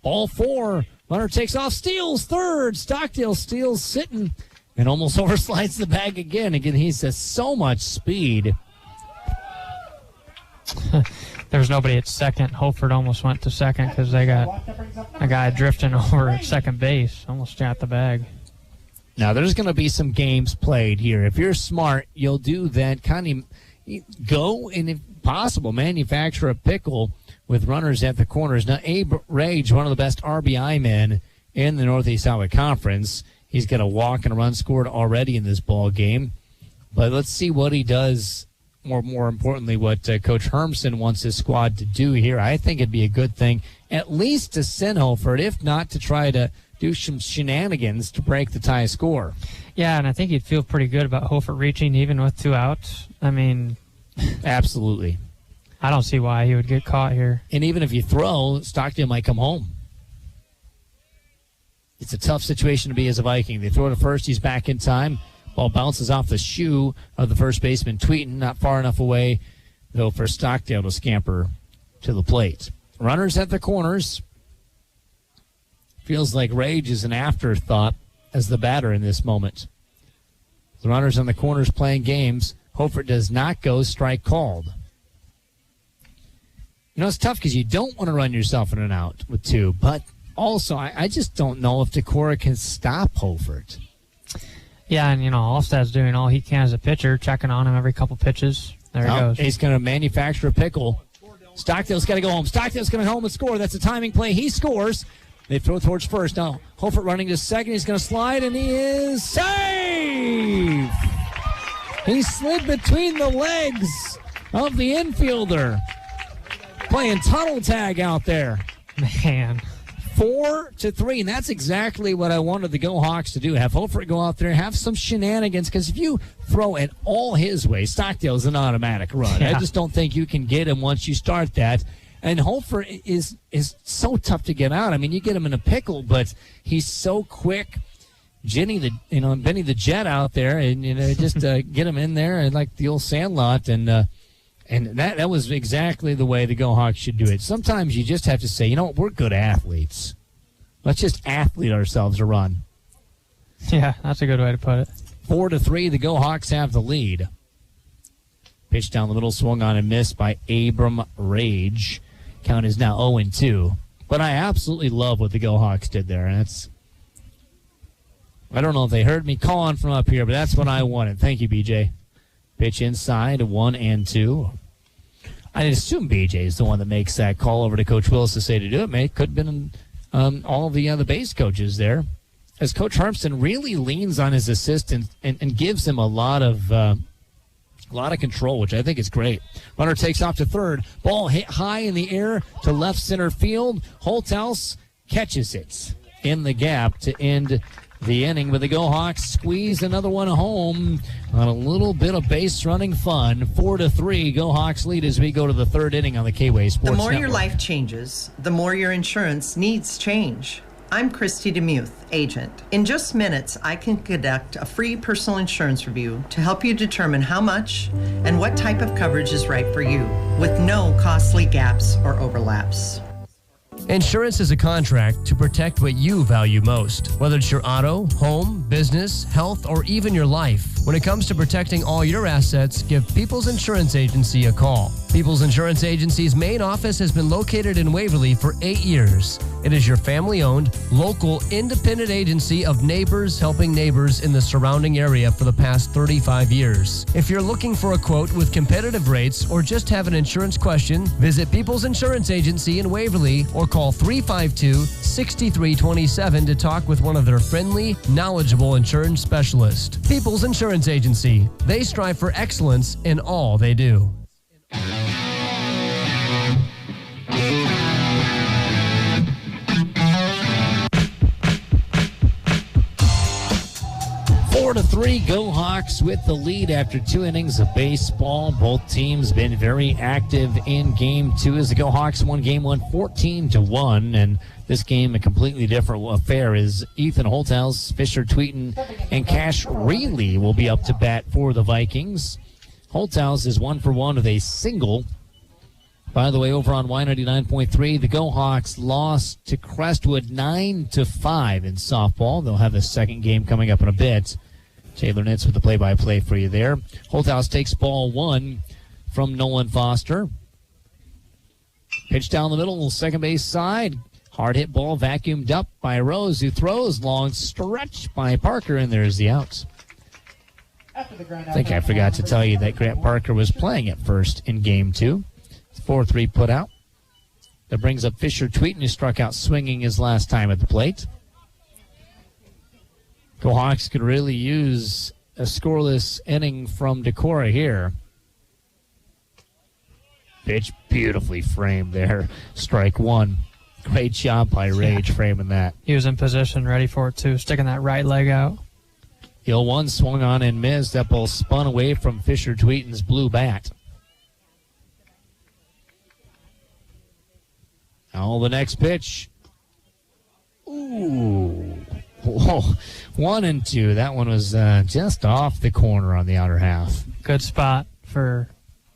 Ball 4. Runner takes off, steals third. Stockdale steals sitting and almost overslides the bag again. Again, he's has so much speed. There was nobody at second. Hofert almost went to second because they got a guy drifting over at second base. Almost got the bag. Now, there's going to be some games played here. If you're smart, you'll do that. Kind of go and, if possible, manufacture a pickle with runners at the corners. Now, Abe Rage, one of the best RBI men in the Northeast Iowa Conference. He's got a walk and a run scored already in this ball game. But let's see what he does. More importantly, what Coach Hermson wants his squad to do here. I think it'd be a good thing, at least to send Hofert, if not to try to do some shenanigans to break the tie score. Yeah, and I think he'd feel pretty good about Hofert reaching even with 2 outs. I mean, absolutely. I don't see why he would get caught here. And even if you throw, Stockdale might come home. It's a tough situation to be as a Viking. They throw to first, he's back in time. Ball bounces off the shoe of the first baseman, Tweeten, not far enough away, though, for Stockdale to scamper to the plate. Runners at the corners. Feels like Rage is an afterthought as the batter in this moment. The runners on the corners playing games. Hofert does not go, strike called. You know, it's tough because you don't want to run yourself in and out with 2, but also I just don't know if Decorah can stop Hofert. Yeah, and, Alstad's doing all he can as a pitcher, checking on him every couple pitches. There he goes. He's going to manufacture a pickle. Stockdale's got to go home. Stockdale's going to go home and score. That's a timing play. He scores. They throw towards first. Now, Hofert running to second. He's going to slide, and he is safe! He slid between the legs of the infielder. Playing tunnel tag out there. Man. 4-3, and that's exactly what I wanted the Go Hawks to do. Have Hofert go out there, have some shenanigans, because if you throw it all his way, Stockdale's an automatic run. Yeah. I just don't think you can get him once you start that. And Hofert is so tough to get out. I mean, you get him in a pickle, but he's so quick. Benny the Jet out there, and just get him in there and like the old Sandlot, and that was exactly the way the Go Hawks should do it. Sometimes you just have to say, we're good athletes. Let's just athlete ourselves a run. Yeah, that's a good way to put it. 4-3, the Go Hawks have the lead. Pitch down the middle, swung on and missed by Abram Rage. Count is now 0-2. But I absolutely love what the Go Hawks did there. And I don't know if they heard me calling from up here, but that's what I wanted. Thank you, BJ. Pitch inside, 1-2. I assume BJ is the one that makes that call over to Coach Willis to say to do it. It could have been all of the other base coaches there. As Coach Hermson really leans on his assistant and gives him a lot of control, which I think is great. Runner takes off to third. Ball hit high in the air to left center field. Holthouse catches it in the gap to end the inning, but the Go Hawks squeeze another one home on a little bit of base running fun. 4-3, Go Hawks lead as we go to the third inning on the K-Way Sports The more Network. your life changes, the more your insurance needs change. I'm Christy DeMuth, agent. In just minutes, I can conduct a free personal insurance review to help you determine how much and what type of coverage is right for you, with no costly gaps or overlaps. Insurance is a contract to protect what you value most, whether it's your auto, home, business, health, or even your life. When it comes to protecting all your assets, give People's Insurance Agency a call. People's Insurance Agency's main office has been located in Waverly for 8 years. It is your family-owned, local, independent agency of neighbors helping neighbors in the surrounding area for the past 35 years. If you're looking for a quote with competitive rates or just have an insurance question, visit People's Insurance Agency in Waverly or call 352-6327 to talk with one of their friendly, knowledgeable insurance specialists. People's Insurance Agency. They strive for excellence in all they do. 4-3, Go Hawks with the lead after 2 innings of baseball. Both teams been very active in Game 2 as the Go Hawks won Game 1 14-1, and this game a completely different affair as Ethan Holthouse, Fisher Tweeten, and Cash Reilly will be up to bat for the Vikings. Holthouse is 1 for 1 with a single. By the way, over on Y99.3, the Go Hawks lost to Crestwood 9-5 in softball. They'll have a second game coming up in a bit. Taylor Nitz with the play-by-play for you there. Holthouse takes ball 1 from Nolan Foster. Pitch down the middle, second base side. Hard hit ball vacuumed up by Rose, who throws. Long stretch by Parker, and there's the out. I think I forgot to tell you that Grant Parker was playing at first in Game 2. 4-3 put out. That brings up Fisher Tweeten, who struck out swinging his last time at the plate. Go Hawks could really use a scoreless inning from Decorah here. Pitch beautifully framed there. Strike 1. Great job by Rage framing that. He was in position, ready for it too, sticking that right leg out. The 0-1 swung on and missed. That ball spun away from Fisher Tweeten's blue bat. Now the next pitch. Ooh. Whoa. 1-2. That one was just off the corner on the outer half. Good spot for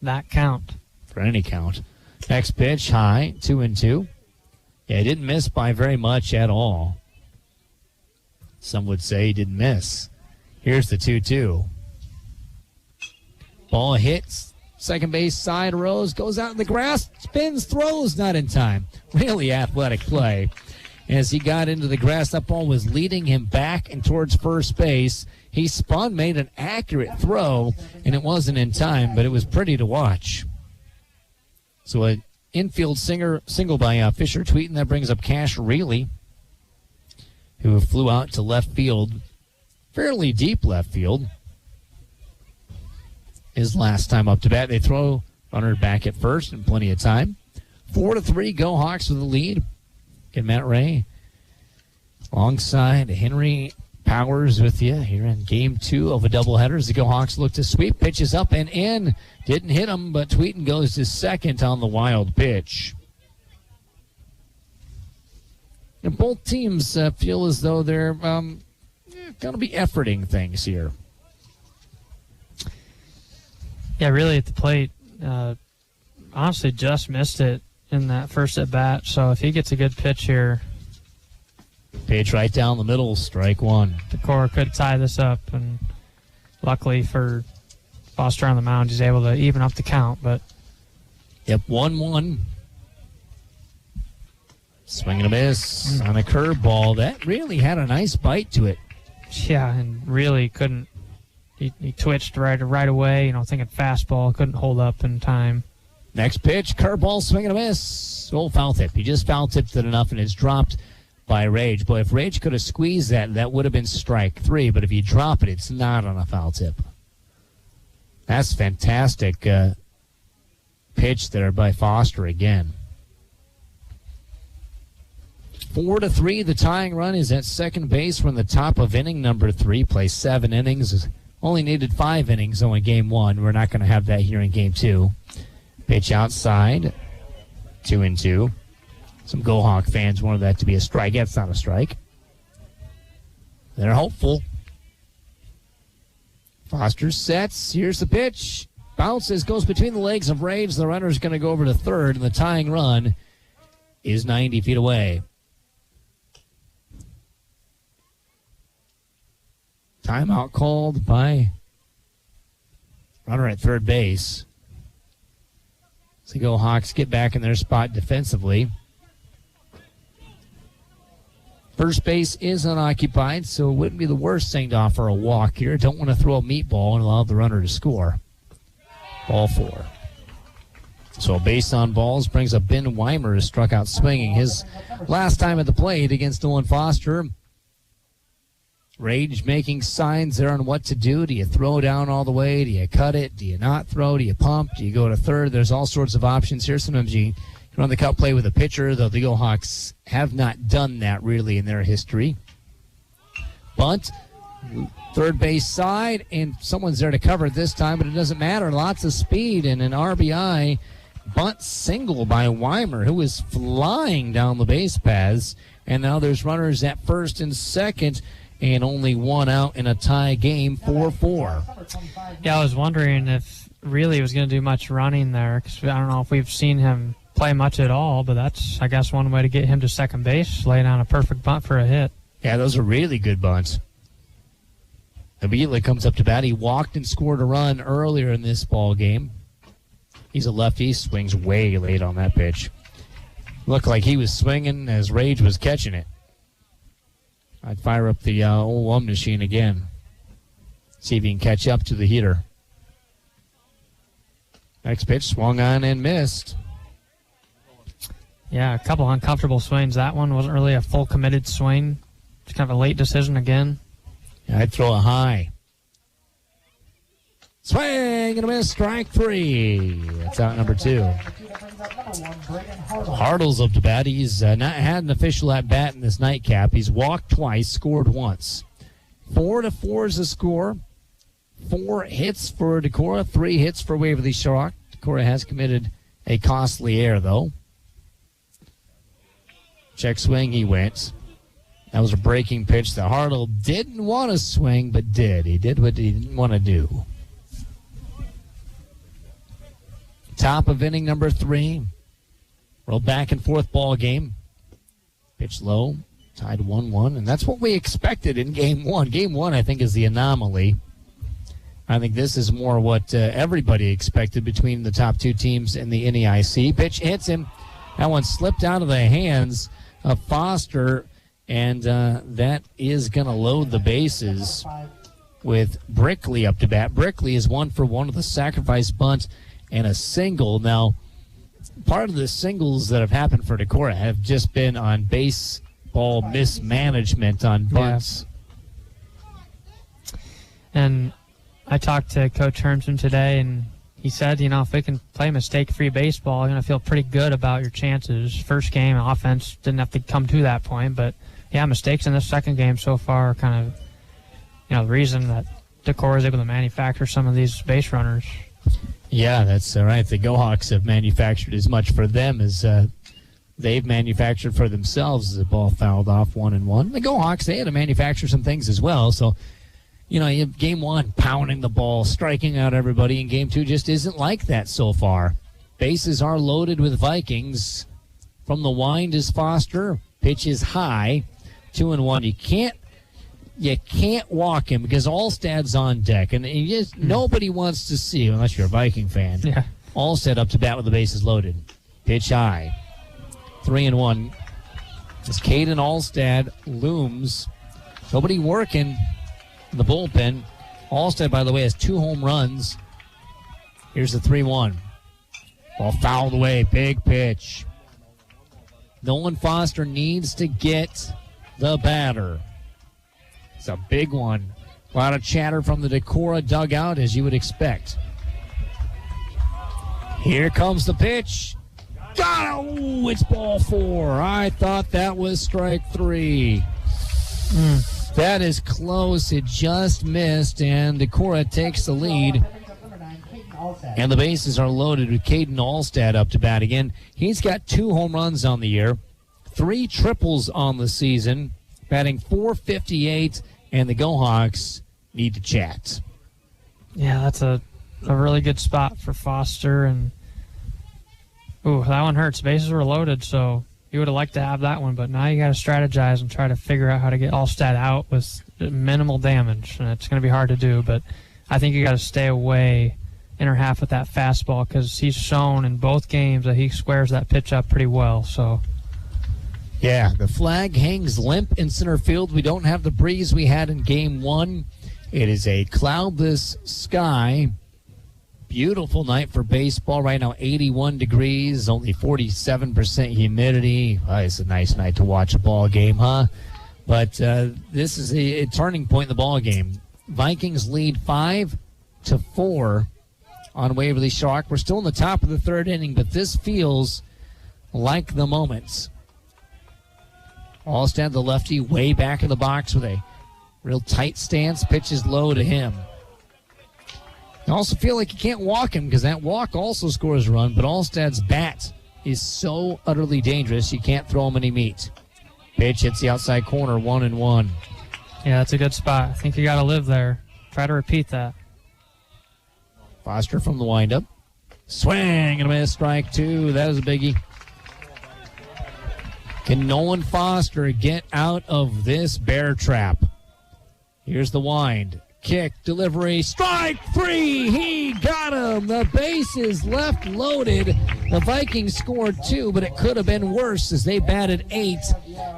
that count. For any count. Next pitch, high, 2-2. Yeah, he didn't miss by very much at all. Some would say he didn't miss. Here's the 2-2. Ball hits. Second base side, Rose goes out in the grass, spins, throws, not in time. Really athletic play. As he got into the grass, that ball was leading him back and towards first base. He spun, made an accurate throw, and it wasn't in time, but it was pretty to watch. So an infield single by Fisher Tweeten. That brings up Cash Reilly, who flew out to left field, fairly deep left field. His last time up to bat. They throw runner back at first in plenty of time. 4-3, Go Hawks with the lead. Get Matt Ray alongside Henry Powers with you here in Game 2 of a doubleheader as the Go Hawks look to sweep. Pitches up and in. Didn't hit him, but Tweeten goes to second on the wild pitch. And both teams feel as though they're going to be efforting things here. Yeah, really at the plate. Honestly, just missed it in that first at bat. So if he gets a good pitch here, pitch right down the middle, strike 1. Decorah could tie this up, and luckily for Foster on the mound, he's able to even up the count. But yep, 1-1. Swing and a miss on a curveball that really had a nice bite to it. Yeah, and really couldn't. He twitched right away, thinking fastball, couldn't hold up in time. Next pitch, curveball, swing and a miss. Oh, foul tip. He just foul tipped it enough, and it's dropped by Rage. Boy, if Rage could have squeezed that would have been strike 3. But if you drop it, it's not on a foul tip. That's fantastic pitch there by Foster again. 4-3. The tying run is at second base from the top of inning number 3. Play 7 innings. Only needed 5 innings though in game 1. We're not going to have that here in game 2. Pitch outside. 2-2. Some Go Hawk fans wanted that to be a strike. That's not a strike. They're hopeful. Foster sets. Here's the pitch. Bounces, goes between the legs of Rage. The runner's going to go over to third, and the tying run is 90 feet away. Timeout called by runner at third base. So Go Hawks get back in their spot defensively. First base is unoccupied, so it wouldn't be the worst thing to offer a walk here. Don't want to throw a meatball and allow the runner to score. Ball 4. So base on balls brings up Ben Weimer, who struck out swinging his last time at the plate against Dylan Foster. Rage making signs there on what to do. Do you throw down all the way? Do you cut it? Do you not throw? Do you pump? Do you go to third? There's all sorts of options here. Sometimes you run the cut play with a pitcher, though the Go Hawks have not done that really in their history. Bunt. Third base side, and someone's there to cover it this time, but it doesn't matter. Lots of speed and an RBI bunt single by Weimer, who is flying down the base paths. And now there's runners at first and second, and only one out in a tie game, 4-4. Yeah, I was wondering if really he was going to do much running there, because I don't know if we've seen him play much at all, but that's, I guess, one way to get him to second base, lay down a perfect bunt for a hit. Yeah, those are really good bunts. Immediately comes up to bat. He walked and scored a run earlier in this ball game. He's a lefty. Swings way late on that pitch. Looked like he was swinging as Rage was catching it. I'd fire up the old one machine again. See if he can catch up to the heater. Next pitch swung on and missed. Yeah, a couple uncomfortable swings. That one wasn't really a full committed swing. It's kind of a late decision again. I'd throw a high. Swing and a miss, strike 3. That's out number 2. Hartle's up to bat. He's not had an official at bat in this nightcap. He's walked twice, scored once. 4-4 is the score. 4 hits for Decorah, 3 hits for Waverly Sharrock. Decorah has committed a costly error, though. Check swing, he went. That was a breaking pitch that Hartle didn't want to swing, but did. He did what he didn't want to do. Top of inning number 3. Roll back and forth ball game. Pitch low, tied 1-1, and that's what we expected in game 1. Game 1, I think, is the anomaly. I think this is more what everybody expected between the top 2 teams in the NEIC. Pitch hits him. That one slipped out of the hands of Foster. And that is going to load the bases with Brickley up to bat. Brickley is 1 for 1 with a sacrifice bunt and a single. Now, part of the singles that have happened for Decorah have just been on baseball mismanagement on bunts. Yeah. And I talked to Coach Hermsen today, and he said, you know, if we can play mistake-free baseball, you're going to feel pretty good about your chances. First game, offense didn't have to come to that point, but yeah, mistakes in this second game so far are kind of, you know, the reason that Decorah is able to manufacture some of these base runners. Yeah, that's right. The Go Hawks have manufactured as much for them as they've manufactured for themselves as the ball fouled off 1-1. The Go Hawks, they had to manufacture some things as well. So, you know, you have game 1 pounding the ball, striking out everybody, and game 2 just isn't like that so far. Bases are loaded with Vikings. From the wind is Foster. Pitch is high. 2-1. You can't walk him because Allstad's on deck, and nobody wants to see, unless you're a Viking fan. Yeah. Allstad up to bat with the bases loaded. Pitch high. 3-1. As Caden Allstad looms. Nobody working in the bullpen. Allstad, by the way, has 2 home runs. Here's the 3-1. Ball fouled away. Big pitch. Nolan Foster needs to get the batter. It's a big one. A lot of chatter from the Decorah dugout, as you would expect. Here comes the pitch. Got it! Ooh, it's ball 4. I thought that was strike 3. That is close. It just missed, and Decorah takes the lead. And the bases are loaded with Caden Allstad up to bat again. He's got 2 home runs on the year, 3 triples on the season, batting .458, and the Go-Hawks need to chat. Yeah, that's a really good spot for Foster. And ooh, that one hurts. Bases were loaded, so you would have liked to have that one, but now you got to strategize and try to figure out how to get Allstat out with minimal damage. And it's going to be hard to do, but I think you got to stay away inner half with that fastball because he's shown in both games that he squares that pitch up pretty well. So, yeah, the flag hangs limp in center field. We don't have the breeze we had in Game 1. It is a cloudless sky. Beautiful night for baseball. Right now, 81 degrees, only 47% humidity. Oh, it's a nice night to watch a ball game, huh? But this is a turning point in the ball game. Vikings lead 5-4 on Waverly Shark. We're still in the top of the 3rd inning, but this feels like the moment. Allstat, the lefty, way back in the box with a real tight stance. Pitches low to him. I also feel like you can't walk him because that walk also scores a run, but Allstad's bat is so utterly dangerous you can't throw him any meat. Pitch hits the outside corner, 1-1. Yeah, that's a good spot. I think you got to live there. Try to repeat that. Foster from the windup. Swing and a miss, strike 2. That is a biggie. Can Nolan Foster get out of this bear trap? Here's the wind. Kick, delivery, strike 3. He got him. The base is left loaded. The Vikings scored 2, but it could have been worse as they batted 8.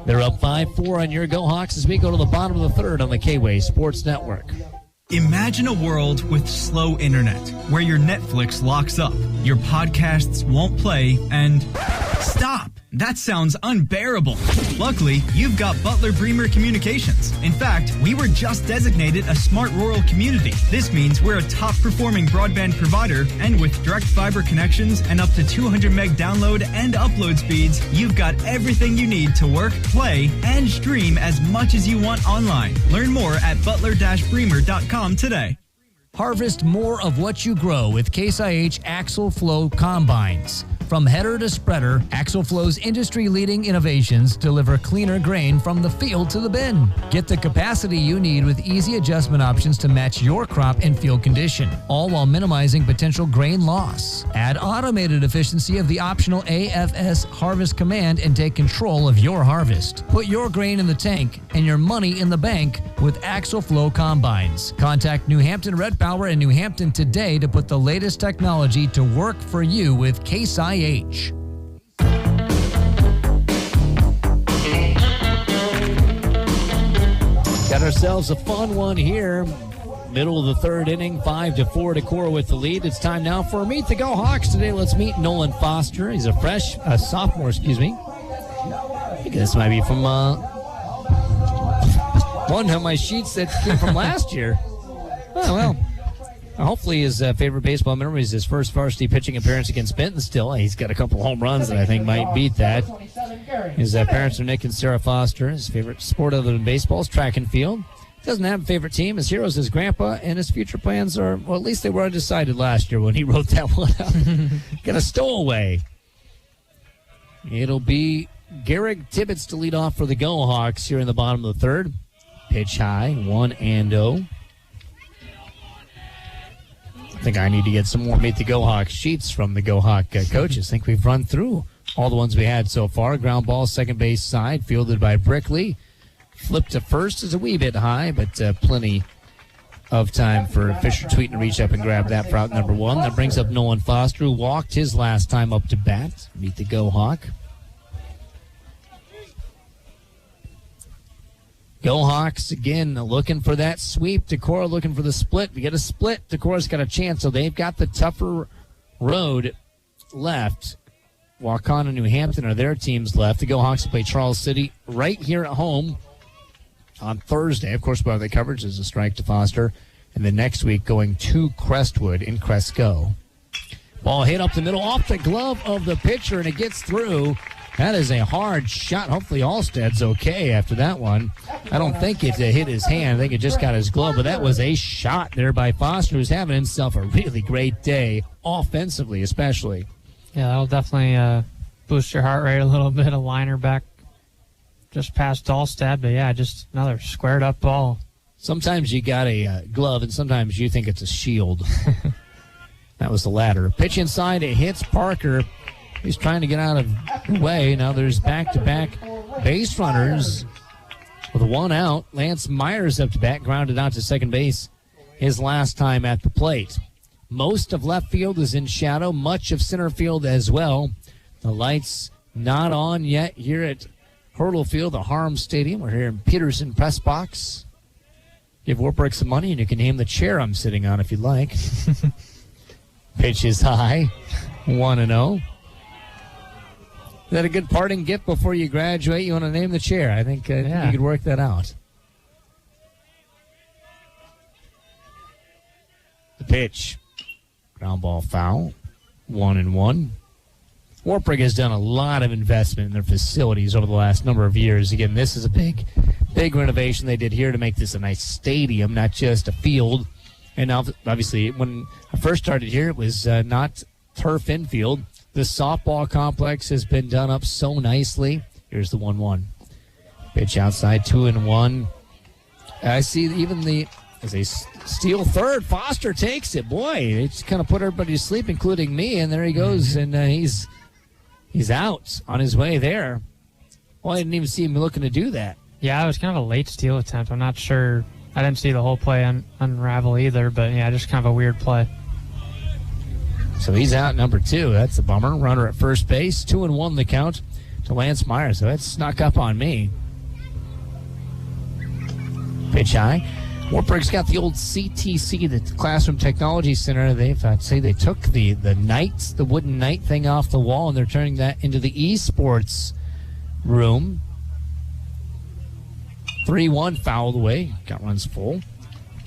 They're up 5-4 on your Go Hawks as we go to the bottom of the 3rd on the K-Way Sports Network. Imagine a world with slow internet where your Netflix locks up, your podcasts won't play, and stop. That sounds unbearable. Luckily, you've got Butler Bremer Communications. In fact, we were just designated a smart rural community. This means we're a top-performing broadband provider, and with direct fiber connections and up to 200 meg download and upload speeds, you've got everything you need to work, play, and stream as much as you want online. Learn more at butler-bremer.com today. Harvest more of what you grow with Case IH Axle Flow Combines. From header to spreader, Axle Flow's industry-leading innovations deliver cleaner grain from the field to the bin. Get the capacity you need with easy adjustment options to match your crop and field condition, all while minimizing potential grain loss. Add automated efficiency of the optional AFS Harvest command and take control of your harvest. Put your grain in the tank and your money in the bank with Axle Flow Combines. Contact New Hampton Red Power in New Hampton today to put the latest technology to work for you with Case IH. Got ourselves a fun one here. Middle of the 3rd inning, 5-4 Decorah with the lead. It's time now for Meet the Go Hawks. Today, let's meet Nolan Foster. He's a sophomore, excuse me. I think this might be from one of my sheets that came from last year. Oh, well. Hopefully his favorite baseball memory is his first varsity pitching appearance against Benton still. He's got a couple home runs that I think might beat that. His parents are Nick and Sarah Foster. His favorite sport other than baseball is track and field. Doesn't have a favorite team. His hero is his grandpa, and his future plans are, well, at least they were undecided last year when he wrote that one out. Got a stowaway. It'll be Garrick Tibbetts to lead off for the Go Hawks here in the bottom of the 3rd. Pitch high, 1-0. I think I need to get some more Meet the Go Hawk sheets from the Go Hawk coaches. I think we've run through all the ones we had so far. Ground ball, second base side, fielded by Brickley. Flip to first is a wee bit high, but plenty of time for Fisher Tweeten to reach up and grab that for out number 1. That brings up Nolan Foster, who walked his last time up to bat. Meet the Go Hawk. Go Hawks, again, looking for that sweep. Decorah looking for the split. We get a split. Decorah's got a chance, so they've got the tougher road left. Waukon and New Hampton are their teams left. The Go Hawks play Charles City right here at home on Thursday. Of course, the coverage is a strike to Foster. And then next week going to Crestwood in Cresco. Ball hit up the middle off the glove of the pitcher, and it gets through. That is a hard shot. Hopefully Alsted's okay after that one. I don't think it hit his hand. I think it just got his glove, but that was a shot there by Foster, who's having himself a really great day, offensively especially. Yeah, that'll definitely boost your heart rate a little bit. A liner back just past Alstad, but yeah, just another squared up ball. Sometimes you got a glove, and sometimes you think it's a shield. That was the latter. Pitch inside, it hits Parker. He's trying to get out of the way. Now there's back-to-back base runners with one out. Lance Myers up to bat, grounded out to second base his last time at the plate. Most of left field is in shadow, much of center field as well. The lights not on yet here at Hurdle Field, the Harms Stadium. We're here in Peterson Press Box. Give Wartburg some money, and you can name the chair I'm sitting on if you'd like. Pitch is high, 1-0. Is that a good parting gift before you graduate? You want to name the chair? I think you could work that out. The pitch. Ground ball foul. 1-1. Wartburg has done a lot of investment in their facilities over the last number of years. Again, this is a big renovation they did here to make this a nice stadium, not just a field. And obviously, when I first started here, it was not turf infield. The softball complex has been done up so nicely. Here's the 1-1. Pitch outside, 2-1. I see even as they steal third, Foster takes it. Boy, it just kind of put everybody to sleep, including me, and there he goes, and he's out on his way there. Well, I didn't even see him looking to do that. Yeah, it was kind of a late steal attempt. I'm not sure. I didn't see the whole play unravel either, but yeah, just kind of a weird play. So he's out number 2. That's a bummer. Runner at first base. 2-1 the count to Lance Myers. So that snuck up on me. Pitch high. Wartburg's got the old CTC, the Classroom Technology Center. I'd say they took the wooden knight thing off the wall, and they're turning that into the esports room. 3-1 fouled away. Got runs full.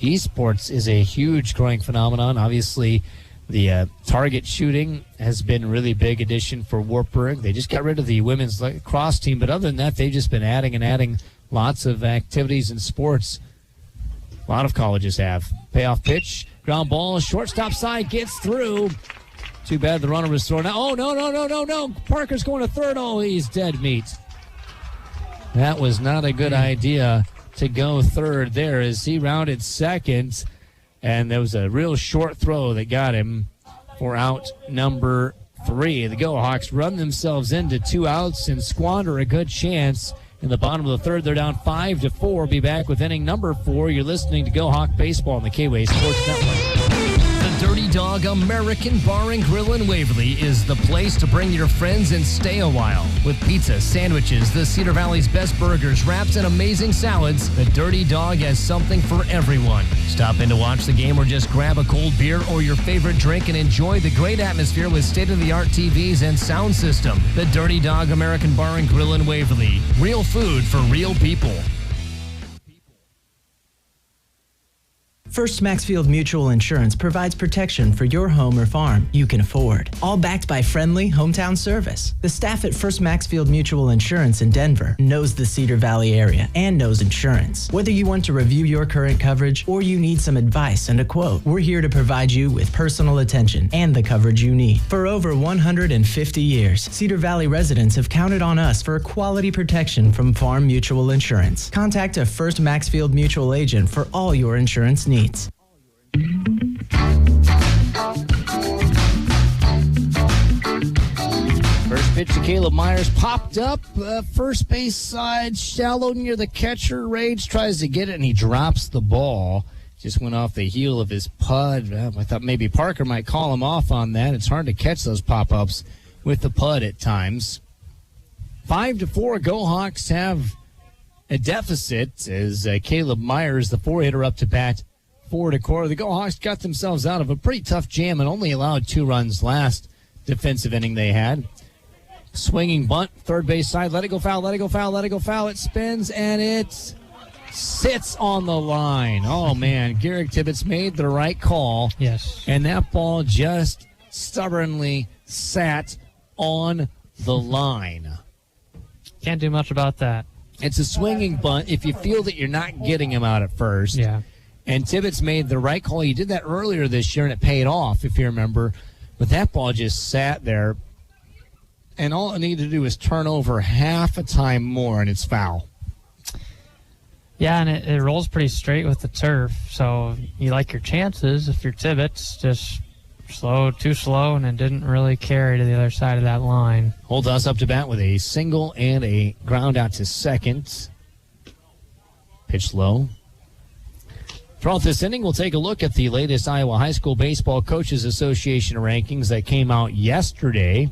Esports is a huge growing phenomenon. Obviously, the target shooting has been a really big addition for Wartburg. They just got rid of the women's lacrosse team, but other than that, they've just been adding lots of activities in sports. A lot of colleges have. Payoff pitch, ground ball, shortstop side, gets through. Too bad the runner was thrown out. Oh, no. Parker's going to third. Oh, he's dead meat. That was not a good idea to go third there as he rounded second. And there was a real short throw that got him for out number 3. The Go-Hawks run themselves into 2 outs and squander a good chance. In the bottom of the third, they're down 5-4. Be back with inning number 4. You're listening to Go Hawk Baseball on the K-Way Sports Network. The Dirty Dog American Bar and Grill in Waverly is the place to bring your friends and stay a while. With pizza, sandwiches, the Cedar Valley's best burgers, wraps, and amazing salads, the Dirty Dog has something for everyone. Stop in to watch the game or just grab a cold beer or your favorite drink and enjoy the great atmosphere with state-of-the-art TVs and sound system. The Dirty Dog American Bar and Grill in Waverly. Real food for real people. First Maxfield Mutual Insurance provides protection for your home or farm you can afford, all backed by friendly hometown service. The staff at First Maxfield Mutual Insurance in Denver knows the Cedar Valley area and knows insurance. Whether you want to review your current coverage or you need some advice and a quote, we're here to provide you with personal attention and the coverage you need. For over 150 years, Cedar Valley residents have counted on us for quality protection from Farm Mutual Insurance. Contact a First Maxfield Mutual agent for all your insurance needs. First pitch to Caleb Myers popped up, first base side, shallow near the catcher. Rage tries to get it, and he drops the ball. Just went off the heel of his pud. I thought maybe Parker might call him off on that. It's hard to catch those pop-ups with the pud at times. 5-4, Go Hawks have a deficit as Caleb Myers, the 4-hitter, up to bat for Decorah. The Go Hawks got themselves out of a pretty tough jam and only allowed 2 runs last defensive inning they had. Swinging bunt, third base side, let it go foul. It spins, and it sits on the line. Oh, man, Garrick Tibbetts made the right call. Yes. And that ball just stubbornly sat on the line. Can't do much about that. It's a swinging bunt if you feel that you're not getting him out at first. Yeah. And Tibbetts made the right call. He did that earlier this year, and it paid off, if you remember. But that ball just sat there, and all it needed to do was turn over half a time more, and it's foul. Yeah, and it rolls pretty straight with the turf, so you like your chances. If you're Tibbetts, just too slow, and it didn't really carry to the other side of that line. Holthouse up to bat with a single and a ground out to second. Pitch low. Throughout this inning, we'll take a look at the latest Iowa High School Baseball Coaches Association rankings that came out yesterday.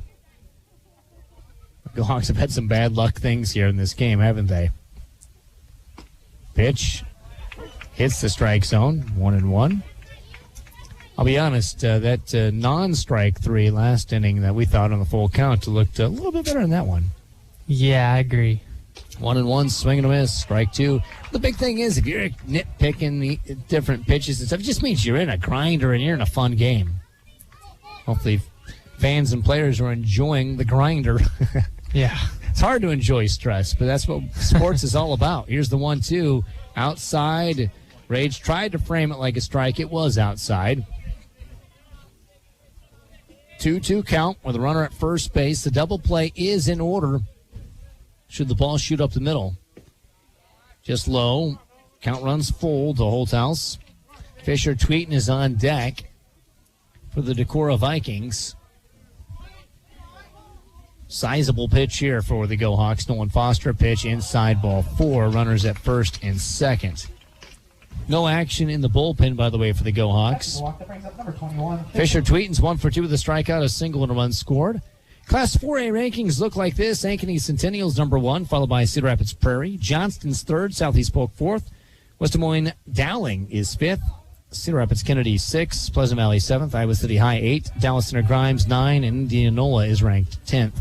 The Hawks have had some bad luck things here in this game, haven't they? Pitch hits the strike zone, 1-1. I'll be honest, that non-strike 3 last inning that we thought on the full count looked a little bit better than that one. Yeah, I agree. 1-1, swing and a miss, strike 2. The big thing is, if you're nitpicking the different pitches and stuff, it just means you're in a grinder and you're in a fun game. Hopefully fans and players are enjoying the grinder. Yeah. It's hard to enjoy stress, but that's what sports is all about. Here's the 1-2 outside. Rage tried to frame it like a strike. It was outside. 2-2 count with a runner at first base. The double play is in order. Should the ball shoot up the middle? Just low. Count runs full to Holthouse. Fisher Tweeten is on deck for the Decorah Vikings. Sizable pitch here for the Go Hawks. Nolan Foster pitch inside, ball 4. Runners at first and second. No action in the bullpen, by the way, for the Go Hawks. Fisher Tweeten's 1 for 2 with a strikeout, a single, and a run scored. Class 4A rankings look like this. Ankeny Centennial's number 1, followed by Cedar Rapids Prairie. Johnston's 3rd, Southeast Polk 4th. West Des Moines Dowling is 5th. Cedar Rapids Kennedy 6th. Pleasant Valley 7th. Iowa City High 8th. Dallas Center Grimes 9. And Indianola is ranked 10th.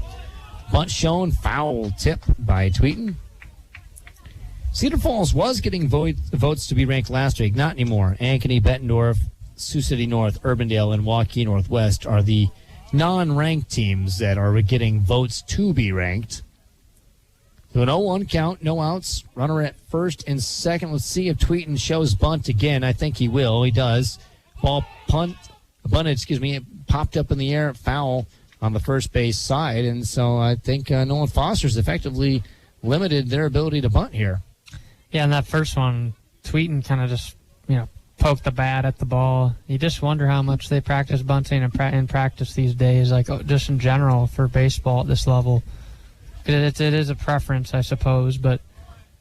Bunt shown, foul tip by Tweeten. Cedar Falls was getting votes to be ranked last week. Not anymore. Ankeny, Bettendorf, Sioux City North, Urbandale, and Waukee Northwest are the non-ranked teams that are getting votes to be ranked. So an 0-1 count, no outs. Runner at first and second. Let's see if Tweeten shows bunt again. I think he will. He does. Ball bunted, it popped up in the air, foul on the first base side. And so I think Nolan Foster's effectively limited their ability to bunt here. Yeah, and that first one, Tweeten kind of just, poked the bat at the ball. You just wonder how much they practice bunting in practice these days, just in general for baseball at this level. It is a preference, I suppose, but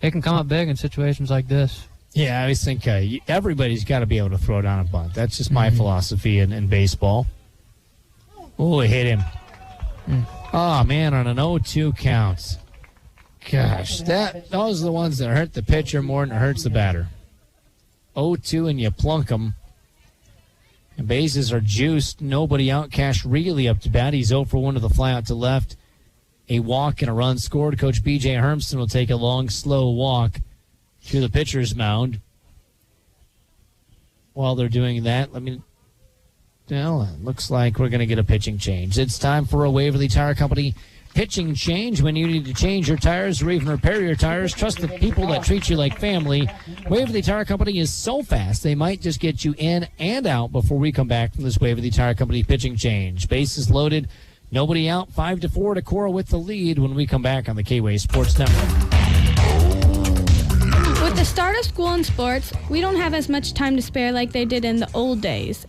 it can come up big in situations like this. Yeah, I always think everybody's got to be able to throw down a bunt. That's just my philosophy in baseball. Oh, it hit him. Oh, man, on an 0-2 count. Gosh, those are the ones that hurt the pitcher more than it hurts the batter. 0-2 and you plunk them. And bases are juiced. Nobody out. Cash really up to bat. He's 0 for 1 to the fly out to left. A walk and a run scored. Coach B.J. Hermston will take a long, slow walk to the pitcher's mound. While they're doing that, it looks like we're going to get a pitching change. It's time for a Waverly Tire Company pitching change. When you need to change your tires or even repair your tires, trust the people that treat you like family. Waverly Tire Company is so fast, they might just get you in and out before we come back from this Waverly Tire Company pitching change. Bases loaded, nobody out, 5-4, Decorah with the lead when we come back on the K-Way Sports Network. With the start of school and sports, we don't have as much time to spare like they did in the old days.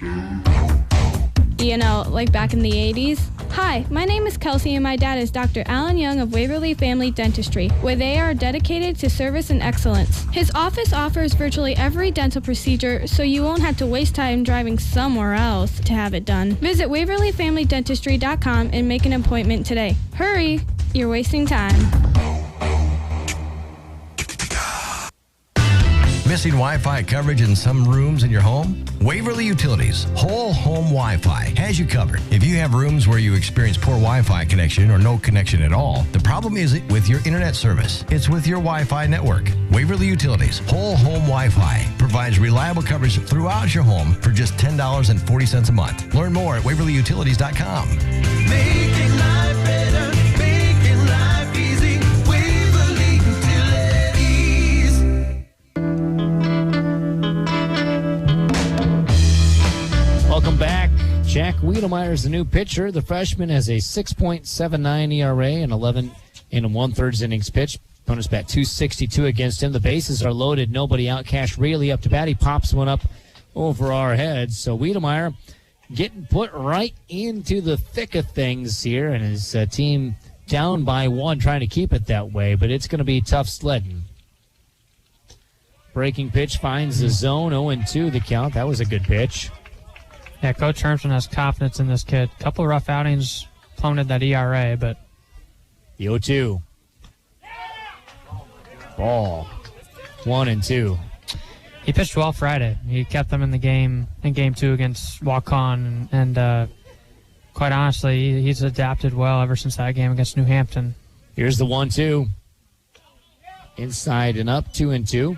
Like back in the 80s. Hi, my name is Kelsey and my dad is Dr. Alan Young of Waverly Family Dentistry, where they are dedicated to service and excellence. His office offers virtually every dental procedure, so you won't have to waste time driving somewhere else to have it done. Visit WaverlyFamilyDentistry.com and make an appointment today. Hurry, you're wasting time. Missing Wi-Fi coverage in some rooms in your home? Waverly Utilities Whole Home Wi-Fi has you covered. If you have rooms where you experience poor Wi-Fi connection or no connection at all, the problem isn't with your internet service. It's with your Wi-Fi network. Waverly Utilities Whole Home Wi-Fi provides reliable coverage throughout your home for just $10.40 a month. Learn more at waverlyutilities.com. Making life better, making life easy. Waverly Utilities. Welcome back. Jack Wiedemeyer's the new pitcher. The freshman has a 6.79 ERA and 11 and 1/3 innings pitched. Opponents bat .262 against him. The bases are loaded. Nobody out. Cash really up to bat. He pops one up over our heads. So Wiedemeyer getting put right into the thick of things here, and his team down by 1, trying to keep it that way, but it's going to be tough sledding. Breaking pitch finds the zone. 0-2 the count. That was a good pitch. Yeah, Coach Hermson has confidence in this kid. Couple of rough outings, plummeted that ERA, but... The 0-2. Ball. 1-2. He pitched well Friday. He kept them in the game, in Game 2 against Waukon, and quite honestly, he's adapted well ever since that game against New Hampton. Here's the 1-2. Inside and up, 2-2.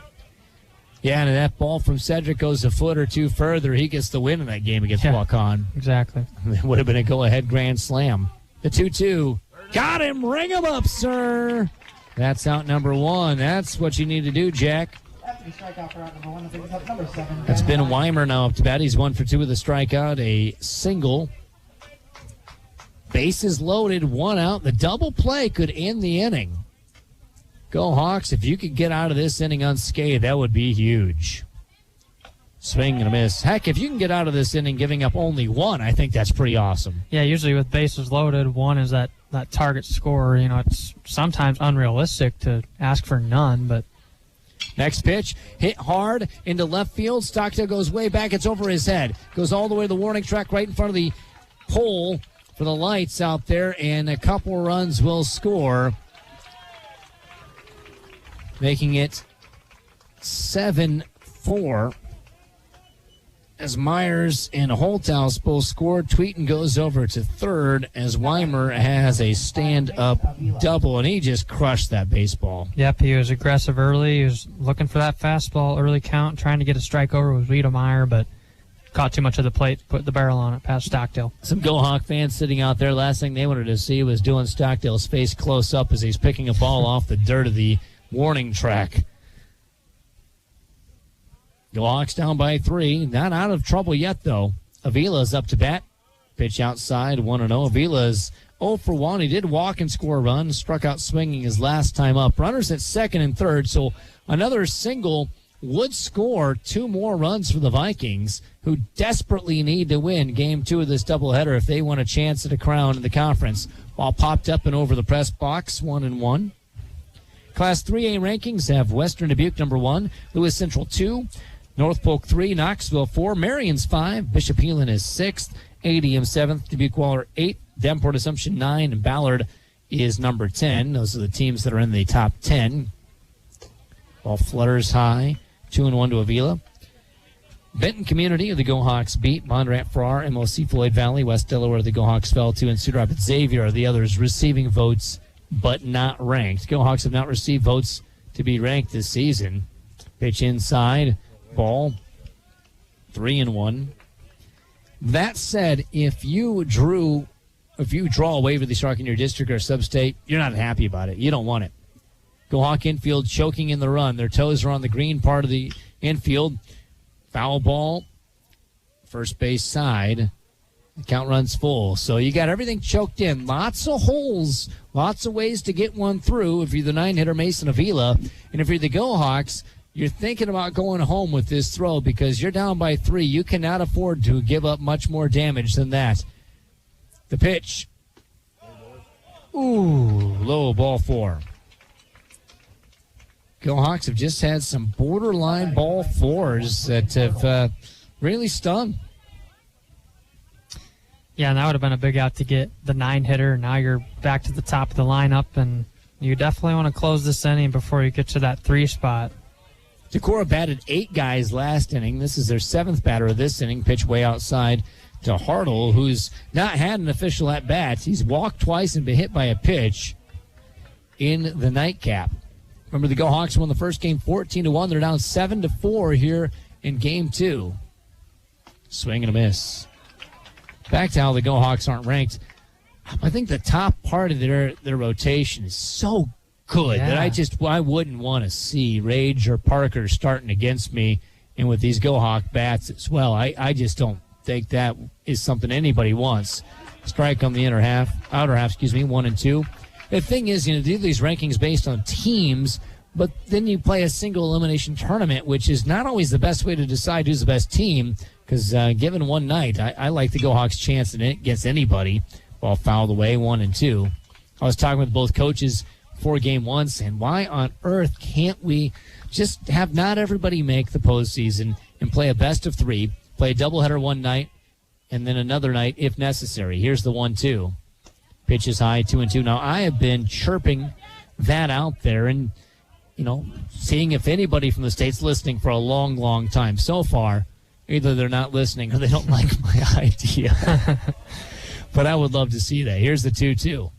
Yeah, and that ball from Cedric goes a foot or two further. He gets the win in that game against Waukon. Exactly. It would have been a go-ahead grand slam. The 2-2. Got him. Ring him up, sir. That's out number 1. That's what you need to do, Jack. That's Ben Weimer now up to bat. He's 1 for 2 with a strikeout, a single. Bases loaded, 1 out. The double play could end the inning. Go Hawks. If you could get out of this inning unscathed, that would be huge. Swing and a miss. Heck, if you can get out of this inning giving up only 1, I think that's pretty awesome. Yeah, usually with bases loaded, 1 is that target score. You know, it's sometimes unrealistic to ask for none, but... Next pitch, hit hard into left field. Stockdale goes way back. It's over his head. Goes all the way to the warning track right in front of the pole for the lights out there, and a couple runs will score, making it 7-4. As Myers and Holthouse both scored, Tweeten goes over to third as Weimer has a stand-up double, and he just crushed that baseball. Yep, he was aggressive early. He was looking for that fastball early count, trying to get a strike over with Wiedemeyer, but caught too much of the plate, put the barrel on it past Stockdale. Some Go Hawk fans sitting out there, last thing they wanted to see was doing Stockdale's face close up as he's picking a ball off the dirt of the warning track. Go Hawks down by 3. Not out of trouble yet, though. Avila's up to bat. Pitch outside, 1-0. Avila's 0 for 1. He did walk and score a run. Struck out swinging his last time up. Runners at second and third, so another single would score 2 more runs for the Vikings, who desperately need to win Game 2 of this doubleheader if they want a chance at a crown in the conference. Ball popped up and over the press box, 1-1. Class 3A rankings have Western Dubuque number 1, Lewis Central 2, North Polk 3, Knoxville 4, Marion's 5, Bishop Heelan is 6th, ADM 7th, Dubuque Waller 8, Davenport Assumption 9, and Ballard is number 10. Those are the teams that are in the top 10. Ball flutters high, 2-1 to Avila. Benton Community, the Go Hawks beat. Bondurant Farrar, MOC Floyd Valley, West Delaware, the Go Hawks fell to, and Cedar Rapids Xavier are the others receiving votes but not ranked. Go Hawks have not received votes to be ranked this season. Pitch inside. Ball 3-1. That said, if you draw a Waverly Shark in your district or sub-state, you're not happy about it. You don't want it. Go Hawk infield choking in the run. Their toes are on the green part of the infield. Foul ball, first base side. The count runs full. So you got everything choked in. Lots of holes, lots of ways to get one through if you're the 9-hitter Mason Avila. And if you're the Go Hawks, you're thinking about going home with this throw because you're down by 3. You cannot afford to give up much more damage than that. The pitch. Ooh, low, ball 4. Go Hawks have just had some borderline ball 4s that have really stung. Yeah, and that would have been a big out to get the 9-hitter. Now you're back to the top of the lineup, and you definitely want to close this inning before you get to that 3 spot. Decorah batted 8 guys last inning. This is their 7th batter of this inning. Pitch way outside to Hartle, who's not had an official at-bat. He's walked twice and been hit by a pitch in the nightcap. Remember, the Go Hawks won the first game 14-1. They're down 7-4 here in game 2. Swing and a miss. Back to how the Go Hawks aren't ranked. I think the top part of their rotation is so good that I wouldn't want to see Rage or Parker starting against me and with these Go Hawk bats as well. I just don't think that is something anybody wants. Strike on the outer half, 1 and 2. The thing is, do these rankings based on teams, but then you play a single elimination tournament, which is not always the best way to decide who's the best team, because given one night, I like the Go Hawks' chance against anybody. Ball fouled away, 1 and 2. I was talking with both coaches before game 1, saying, why on earth can't we just have not everybody make the postseason and play a best of 3, play a doubleheader one night, and then another night if necessary? Here's the 1-2. Pitch is high, 2 and 2. Now, I have been chirping that out there and, seeing if anybody from the state's listening for a long, long time. So far, either they're not listening or they don't like my idea. But I would love to see that. Here's the 2-2.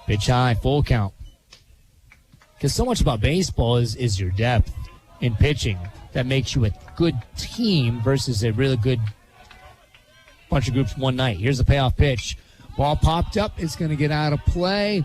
Pitch high, full count. Because so much about baseball is your depth in pitching that makes you a good team versus a really good bunch of groups one night. Here's the payoff pitch. Ball popped up. It's going to get out of play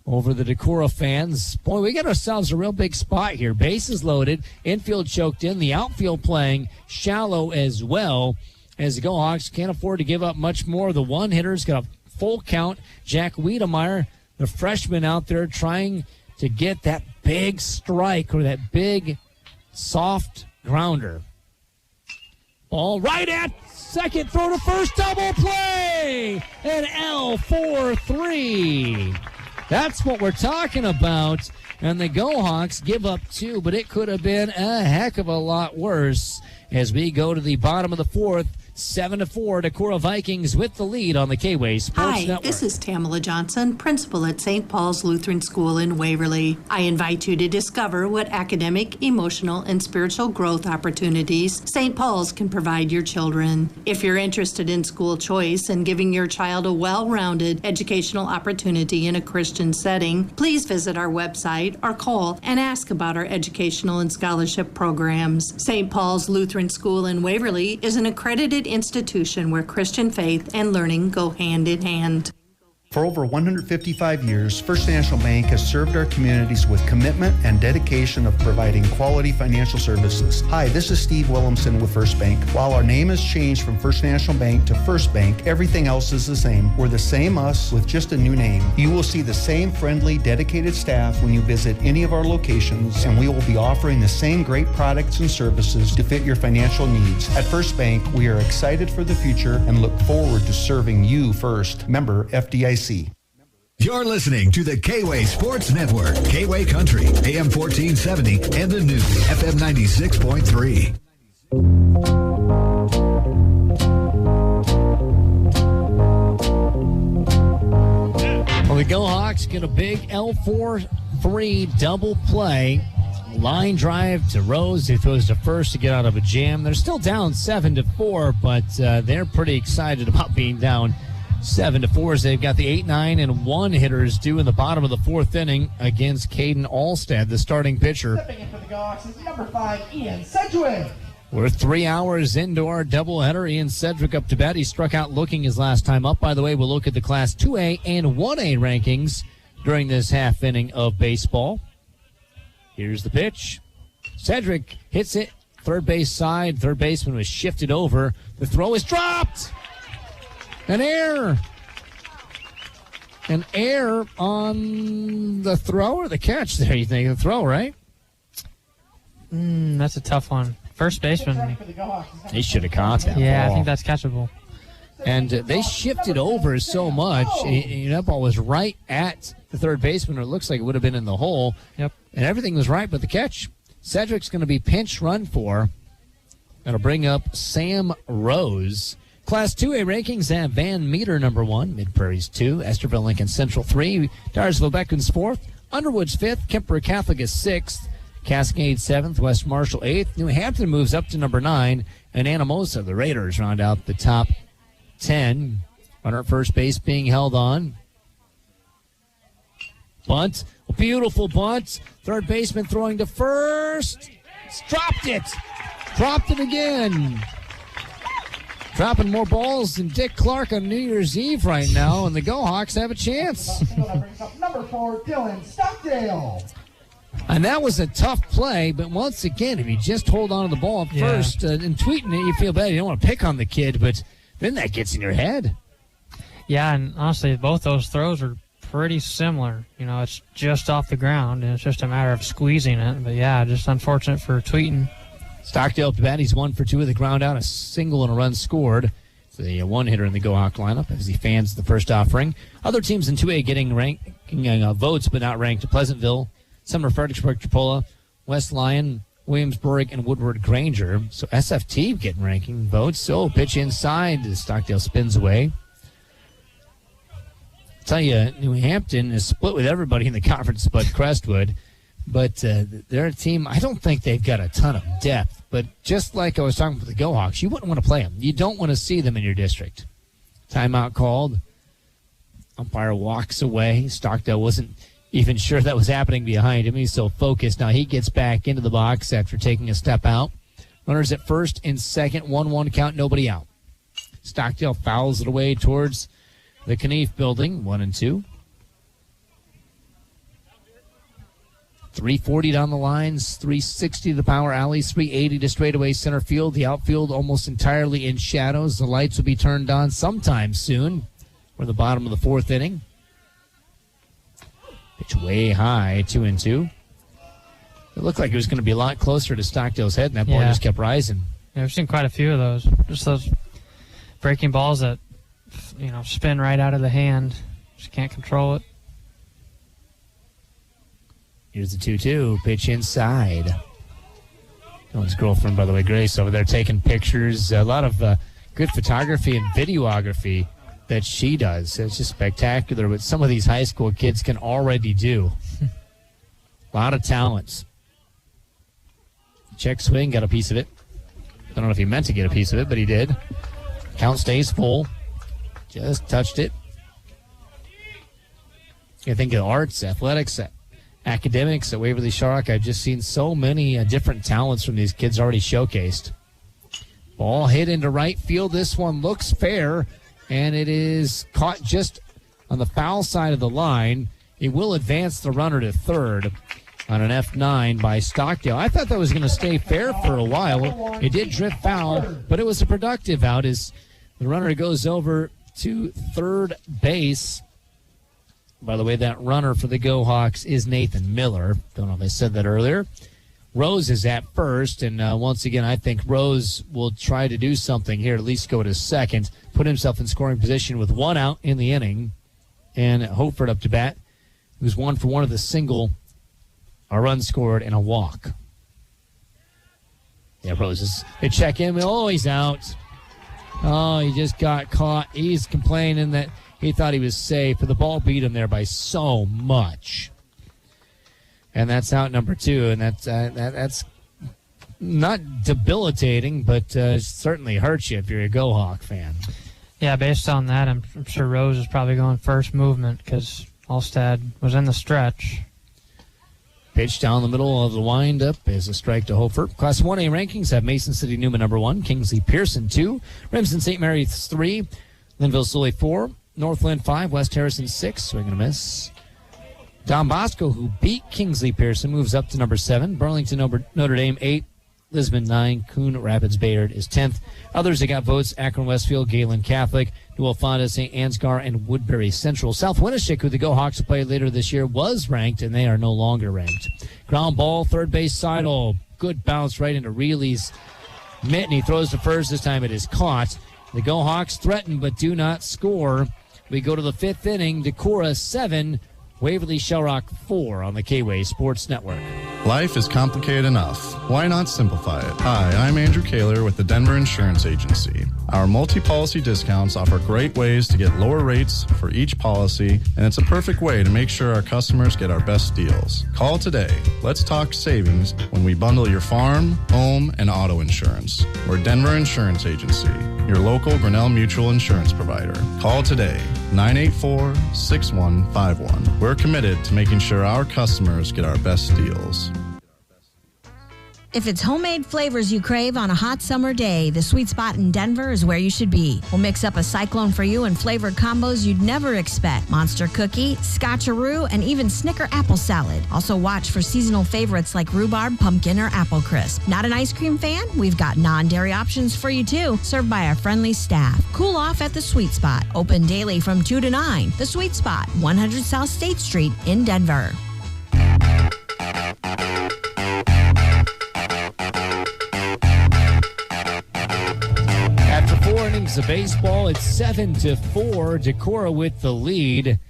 over the Decorah fans. Boy, we got ourselves a real big spot here. Bases loaded, infield choked in, the outfield playing shallow as well, as the Go Hawks can't afford to give up much more. The one-hitter's got a full count. Jack Wiedemeyer, the freshman out there, trying to get that big strike or that big soft grounder. Ball right at second, throw to first, double play! An L4-3. That's what we're talking about. And the Go Hawks give up 2, but it could have been a heck of a lot worse as we go to the bottom of the 4th. 7-4, Decorah Vikings with the lead on the K-Way Sports Network. Hi, this is Tamala Johnson, principal at St. Paul's Lutheran School in Waverly. I invite you to discover what academic, emotional, and spiritual growth opportunities St. Paul's can provide your children. If you're interested in school choice and giving your child a well-rounded educational opportunity in a Christian setting, please visit our website or call and ask about our educational and scholarship programs. St. Paul's Lutheran School in Waverly is an accredited institution where Christian faith and learning go hand in hand. For over 155 years, First National Bank has served our communities with commitment and dedication of providing quality financial services. Hi, this is Steve Williamson with First Bank. While our name has changed from First National Bank to First Bank, everything else is the same. We're the same us with just a new name. You will see the same friendly, dedicated staff when you visit any of our locations, and we will be offering the same great products and services to fit your financial needs. At First Bank, we are excited for the future and look forward to serving you first. Member FDIC. You're listening to the K-Way Sports Network, K-Way Country, AM 1470, and the new FM 96.3. Well, the Go Hawks get a big L4-3 double play. Line drive to Rose, who throws to first to get out of a jam. They're still down 7-4, but they're pretty excited about being down 7-4 as they've got the 8, 9, and 1 hitters due in the bottom of the 4th inning against Caden Alstad, the starting pitcher. Stepping in for the Go Hawks is number 5, Ian Sedgwick. We're 3 hours into our doubleheader. Ian Sedgwick up to bat. He struck out looking his last time up. By the way, we'll look at the Class 2A and 1A rankings during this half inning of baseball. Here's the pitch. Sedgwick hits it. Third base side. Third baseman was shifted over. The throw is dropped. An error. An error on the throw or the catch there, you think? The throw, right? That's a tough one. First baseman. They should have caught that Yeah, ball. I think that's catchable. And they shifted over so much. That ball was right at the third baseman, or it looks like it would have been in the hole. Yep. And everything was right but the catch. Cedric's going to be pinch run for. That'll bring up Sam Rose. Class 2A rankings have Van Meter number 1, Mid Prairie's 2, Esterville Lincoln Central 3, Dyersville Beckman's 4th, Underwood's 5th, Kemper Catholic is 6th, Cascade 7th, West Marshall 8th. New Hampton moves up to number 9, and Anamosa, the Raiders, round out the top 10. Runner at first base being held on. Bunt. A beautiful bunt. Third baseman throwing to first. Dropped it. Dropped it again. Dropping more balls than Dick Clark on New Year's Eve right now, and the Go Hawks have a chance. Number 4, Dylan Stockdale. And that was a tough play, but once again, if you just hold on to the ball at first, and tweeting it, you feel bad. You don't want to pick on the kid, but then that gets in your head. Yeah, and honestly, both those throws are pretty similar. You know, it's just off the ground, and it's just a matter of squeezing it. But, yeah, just unfortunate for Tweeton. Stockdale up to bat. He's 1 for 2 with the ground out, a single and a run scored. It's the one-hitter in the Go Hawk lineup as he fans the first offering. Other teams in 2A getting ranking votes, but not ranked. Pleasantville, Sumner, Fredericksburg, Chipola, West Lyon, Williamsburg, and Woodward Granger. So SFT getting ranking votes. So pitch inside. Stockdale spins away. I'll tell you, New Hampton is split with everybody in the conference but Crestwood. But they're a team, I don't think they've got a ton of depth. But just like I was talking about the Go Hawks, you wouldn't want to play them. You don't want to see them in your district. Timeout called. Umpire walks away. Stockdale wasn't even sure that was happening behind him. He's so focused. Now he gets back into the box after taking a step out. Runners at first and second. 1-1 count, nobody out. Stockdale fouls it away towards the Knief building. 1-2. 340 down the lines, 360 to the power alleys, 380 to straightaway center field. The outfield almost entirely in shadows. The lights will be turned on sometime soon. We're at the bottom of the 4th inning. Pitch way high, 2-2. It looked like it was going to be a lot closer to Stockdale's head, and that ball just kept rising. Yeah, we've seen quite a few of those. Just those breaking balls that, you know, spin right out of the hand. Just can't control it. Here's the 2-2. Pitch inside. His girlfriend, by the way, Grace, over there taking pictures. A lot of good photography and videography that she does. It's just spectacular what some of these high school kids can already do. A lot of talents. Check swing, got a piece of it. I don't know if he meant to get a piece of it, but he did. Count stays full. Just touched it. I think of arts, athletics, academics at Waverly Sharrock. I've just seen so many different talents from these kids already showcased. Ball hit into right field. This one looks fair, and it is caught just on the foul side of the line. It will advance the runner to third on an F9 by Stockdale. I thought that was going to stay fair for a while. It did drift foul, but it was a productive out as the runner goes over to third base. By the way, that runner for the Go Hawks is Nathan Miller. Don't know if I said that earlier. Rose is at first, and once again, I think Rose will try to do something here, at least go to second, put himself in scoring position with 1 out in the inning. And Hofer up to bat, who's 1 for 1 of the single, a run scored, and a walk. Yeah, Rose they check him. Oh, he's out. Oh, he just got caught. He's complaining that he thought he was safe, but the ball beat him there by so much. And that's out number 2, and that's not debilitating, but certainly hurts you if you're a Go Hawk fan. Yeah, based on that, I'm sure Rose is probably going first movement because Alstad was in the stretch. Pitch down the middle of the windup is a strike to Hofer. Class 1A rankings have Mason City Newman number 1, Kingsley Pearson 2, Remsen St. Mary's 3, Linville Sully 4, Northland 5, West Harrison 6, swing and a miss. Don Bosco, who beat Kingsley Pearson, moves up to number 7. Burlington Notre Dame 8, Lisbon 9, Coon Rapids Bayard is 10th. Others that got votes: Akron Westfield, Galen Catholic, New Fonda, St. Ansgar, and Woodbury Central. South Winneshiek, who the Go Hawks will play later this year, was ranked, and they are no longer ranked. Ground ball, third base side. Oh, good bounce right into Reilly's mitt, and he throws to first. This time it is caught. The Go Hawks threaten but do not score. We go to the 5th inning. Decorah 7, Waverly Shellrock 4 on the K-Way Sports Network. Life is complicated enough. Why not simplify it? Hi, I'm Andrew Kaler with the Denver Insurance Agency. Our multi-policy discounts offer great ways to get lower rates for each policy, and it's a perfect way to make sure our customers get our best deals. Call today. Let's talk savings when we bundle your farm, home, and auto insurance. We're Denver Insurance Agency, your local Grinnell Mutual Insurance provider. Call today, 984-6151. We're committed to making sure our customers get our best deals. If it's homemade flavors you crave on a hot summer day, the Sweet Spot in Denver is where you should be. We'll mix up a cyclone for you and flavored combos you'd never expect. Monster cookie, scotcheroo, and even Snicker apple salad. Also watch for seasonal favorites like rhubarb, pumpkin, or apple crisp. Not an ice cream fan? We've got non-dairy options for you too, served by our friendly staff. Cool off at the Sweet Spot. Open daily from 2 to 9. The Sweet Spot, 100 South State Street in Denver. After 4 innings of baseball, it's 7-4. Decorah with the lead.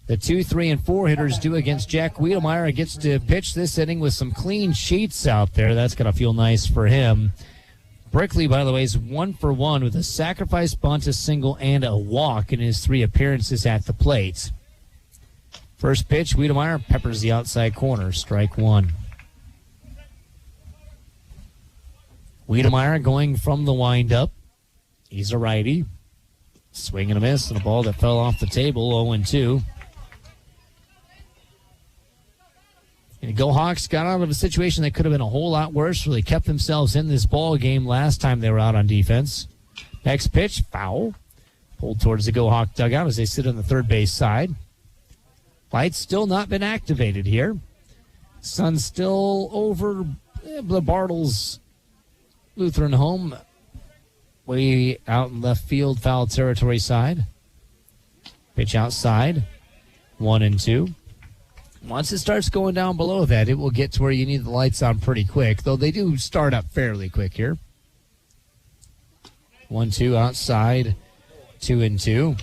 The 2, 3, and 4 hitters due against Jack Wiedemeyer gets to pitch this inning with some clean sheets out there. That's going to feel nice for him. Brickley, by the way, is 1 for 1 with a sacrifice bunt, a single, and a walk in his 3 appearances at the plate. First pitch, Wiedemeyer peppers the outside corner. Strike 1. Wiedemeyer going from the windup. He's a righty. Swing and a miss, and a ball that fell off the table, 0-2. And Go Hawks got out of a situation that could have been a whole lot worse. Really kept themselves in this ball game last time they were out on defense. Next pitch, foul. Pulled towards the Go Hawk dugout as they sit on the third base side. Lights still not been activated here. Sun still over the Bartles Lutheran home. Way out in left field, foul territory side. Pitch outside. 1-2. Once it starts going down below that, it will get to where you need the lights on pretty quick, though they do start up fairly quick here. 1-2 outside. 2-2.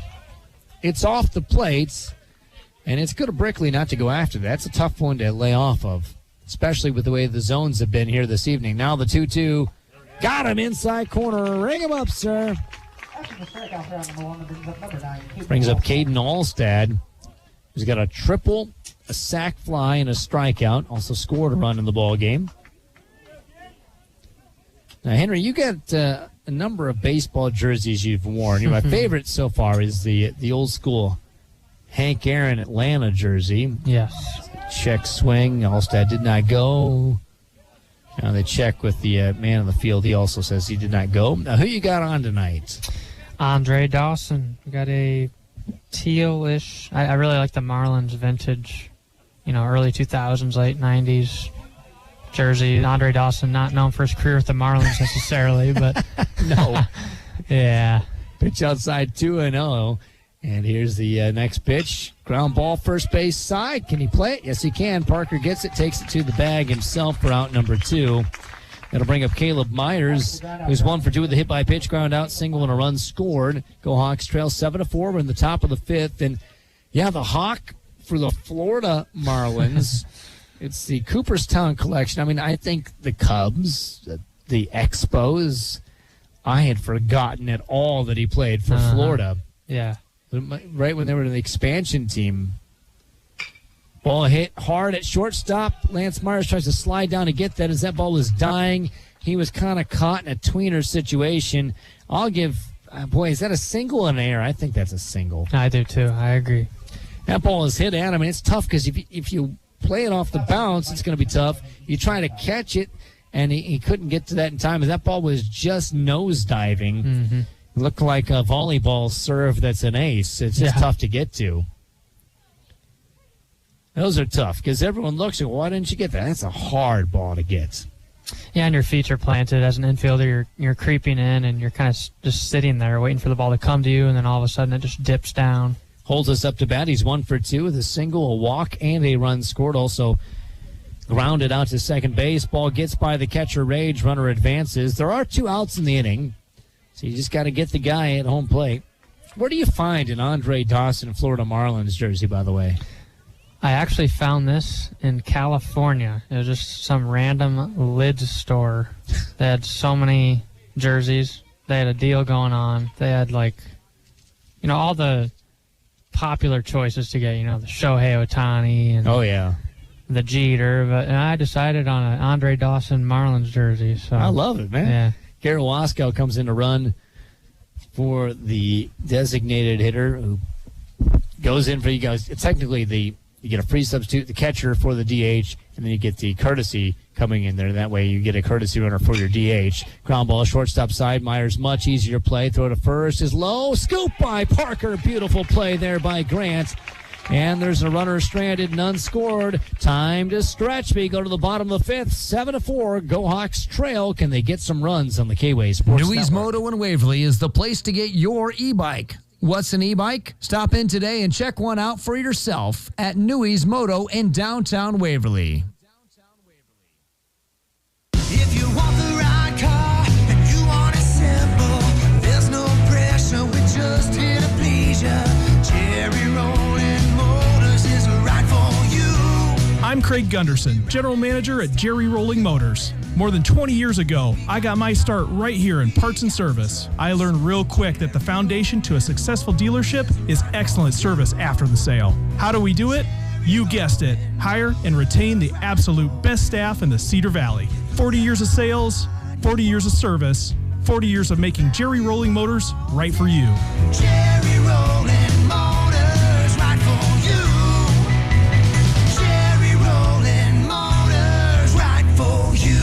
It's off the plates, and it's good of Brickley not to go after that. That's a tough one to lay off of, especially with the way the zones have been here this evening. Now the 2-2. Got him inside corner. Ring him up, sir. Brings up Caden Alstad, who's got a triple, a sac fly, and a strikeout. Also scored a run in the ball game. Now, Henry, you got a number of baseball jerseys you've worn. My favorite so far is the old school Hank Aaron Atlanta jersey. Yes. Check swing. Alstad did not go. Now they check with the man on the field. He also says he did not go. Now, who you got on tonight? Andre Dawson. We got a tealish. I really like the Marlins vintage, early 2000s, late 90s jersey. Andre Dawson, not known for his career with the Marlins necessarily, but no. Yeah. Pitch outside 2-0. And here's the next pitch. Ground ball, first base side. Can he play it? Yes, he can. Parker gets it, takes it to the bag himself for out number 2. That'll bring up Caleb Myers, who's 1 for 2 with a hit by pitch, ground out, single, and a run scored. Go Hawks trail 7-4. We're in the top of the 5th. And, yeah, the Hawk for the Florida Marlins, it's the Cooperstown collection. I mean, I think the Cubs, the Expos, I had forgotten at all that he played for Florida. Yeah. Right when they were in the expansion team. Ball hit hard at shortstop. Lance Myers tries to slide down to get that. As that ball was dying, he was kind of caught in a tweener situation. I'll give, is that a single in air? I think that's a single. I do too. I agree. That ball is hit at him, and it's tough because if you play it off the bounce, it's going to be tough. You try to catch it, and he couldn't get to that in time. As that ball was just nose diving. Mm-hmm. Looked like a volleyball serve that's an ace. It's just tough to get to. Those are tough because everyone looks at, why didn't you get that? That's a hard ball to get. Yeah, and your feet are planted as an infielder. You're creeping in, and you're kind of just sitting there waiting for the ball to come to you, and then all of a sudden it just dips down. Holds us up to bat. He's 1 for 2 with a single, a walk, and a run scored. Also grounded out to second base. Ball gets by the catcher, Rage. Runner advances. There are 2 outs in the inning. So you just got to get the guy at home plate. Where do you find an Andre Dawson Florida Marlins jersey, by the way? I actually found this in California. It was just some random lids store. They had so many jerseys. They had a deal going on. They had, like, you know, all the popular choices to get, you know, the Shohei Ohtani and the Jeter. But and I decided on an Andre Dawson Marlins jersey. So I love it, man. Yeah. Garrett Waskow comes in to run for the designated hitter who goes in for you guys. It's technically you get a free substitute, the catcher for the DH, and then you get the courtesy coming in there. That way you get a courtesy runner for your DH. Ground ball, shortstop side. Myers, much easier play. Throw to first is low. Scoop by Parker. Beautiful play there by Grant. And there's a runner stranded, none scored. Time to stretch. We go to the bottom of the fifth. 7-4. Go Hawks trail. Can they get some runs on the K-Way Sports Newy's Network? Moto in Waverly is the place to get your e-bike. What's an e-bike? Stop in today and check one out for yourself at Newy's Moto in downtown Waverly. If you want the right car and you want it simple, there's no pressure, we just here to please ya. Jerry Rolling Motors is right for you. I'm Craig Gunderson, General Manager at Jerry Rolling Motors. More than 20 years ago, I got my start right here in parts and service. I learned real quick that the foundation to a successful dealership is excellent service after the sale. How do we do it? You guessed it. Hire and retain the absolute best staff in the Cedar Valley. 40 years of sales, 40 years of service, 40 years of making Jerry Rolling Motors right for you. Jerry Rolling Motors, right for you. Jerry Rolling Motors, right for you.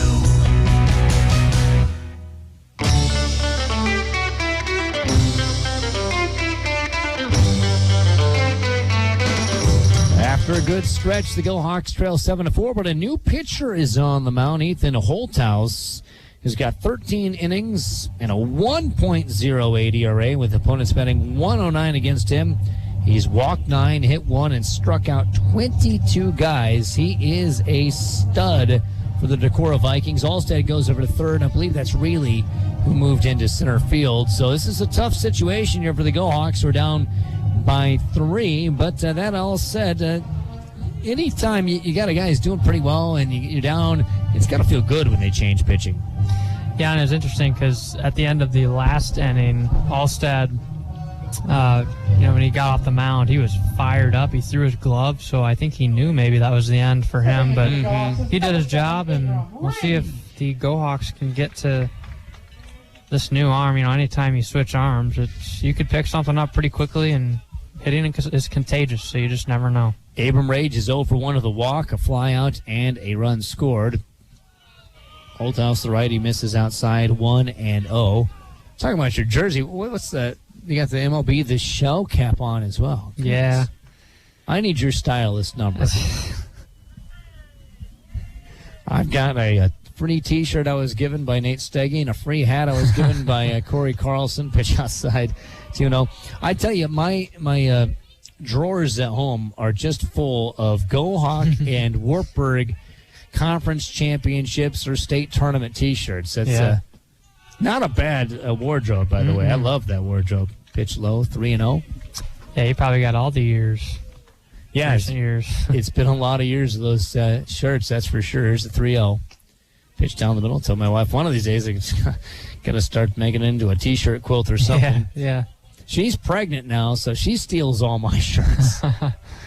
After a good stretch, the Go Hawks trail 7-4, but a new pitcher is on the mound. Ethan Holthaus has got 13 innings and a 1.08 ERA with opponents batting 109 against him. He's walked 9, hit 1, and struck out 22 guys. He is a stud for the Decorah Vikings. Alstead goes over to third. I believe that's Reilly who moved into center field. So this is a tough situation here for the Go Hawks. We're down by 3, but that all said, anytime you got a guy who's doing pretty well and you're down, it's got to feel good when they change pitching. Yeah, and it's interesting because at the end of the last inning, Alstead, when he got off the mound, he was fired up. He threw his glove, so I think he knew maybe that was the end for him. But he did his job, and we'll see if the Go Hawks can get to this new arm. You know, anytime you switch arms, you could pick something up pretty quickly, and hitting is contagious, so you just never know. Abram Rage is 0 for 1 with a walk, a fly out, and a run scored. Holthaus, the righty, misses outside 1-0. Talking about your jersey, what's that? You got the MLB, the shell cap on as well. Yeah. I need your stylist number. I've got a free T-shirt I was given by Nate Steggy and a free hat I was given by Corey Carlson, pitch outside. So, I tell you, my drawers at home are just full of Go Hawk and Wartburg conference championships or state tournament T-shirts. That's not a bad wardrobe, by the way. I love that wardrobe. Pitch low, 3-0. Yeah, you probably got all the years. Yeah, years. It's been a lot of years of those shirts, that's for sure. Here's the 3-0. Pitch down the middle. Tell my wife one of these days I'm going to start making it into a T-shirt quilt or something. Yeah. She's pregnant now, so she steals all my shirts.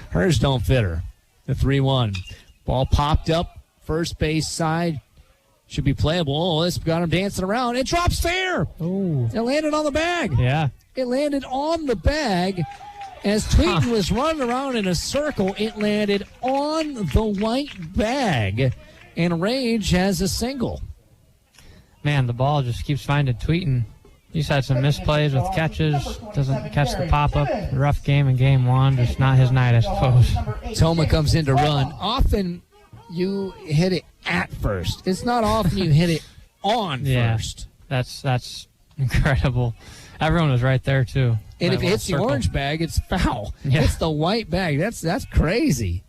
Hers don't fit her. The 3-1. Ball popped up, first base side. Should be playable. Oh, this got him dancing around. It drops fair. Oh. It landed on the bag. Yeah. It landed on the bag. As Tweeten was running around in a circle, it landed on the white bag. And Rage has a single. Man, the ball just keeps finding Tweeten. He's had some misplays with catches. Doesn't catch the pop-up. Rough game in game 1. Just not his night, I suppose. Toma comes in to run. Often you hit it at first. It's not often you hit it on first. That's incredible. Everyone was right there, too. And if it hits the orange bag, it's foul. Yeah. It's the white bag. That's crazy.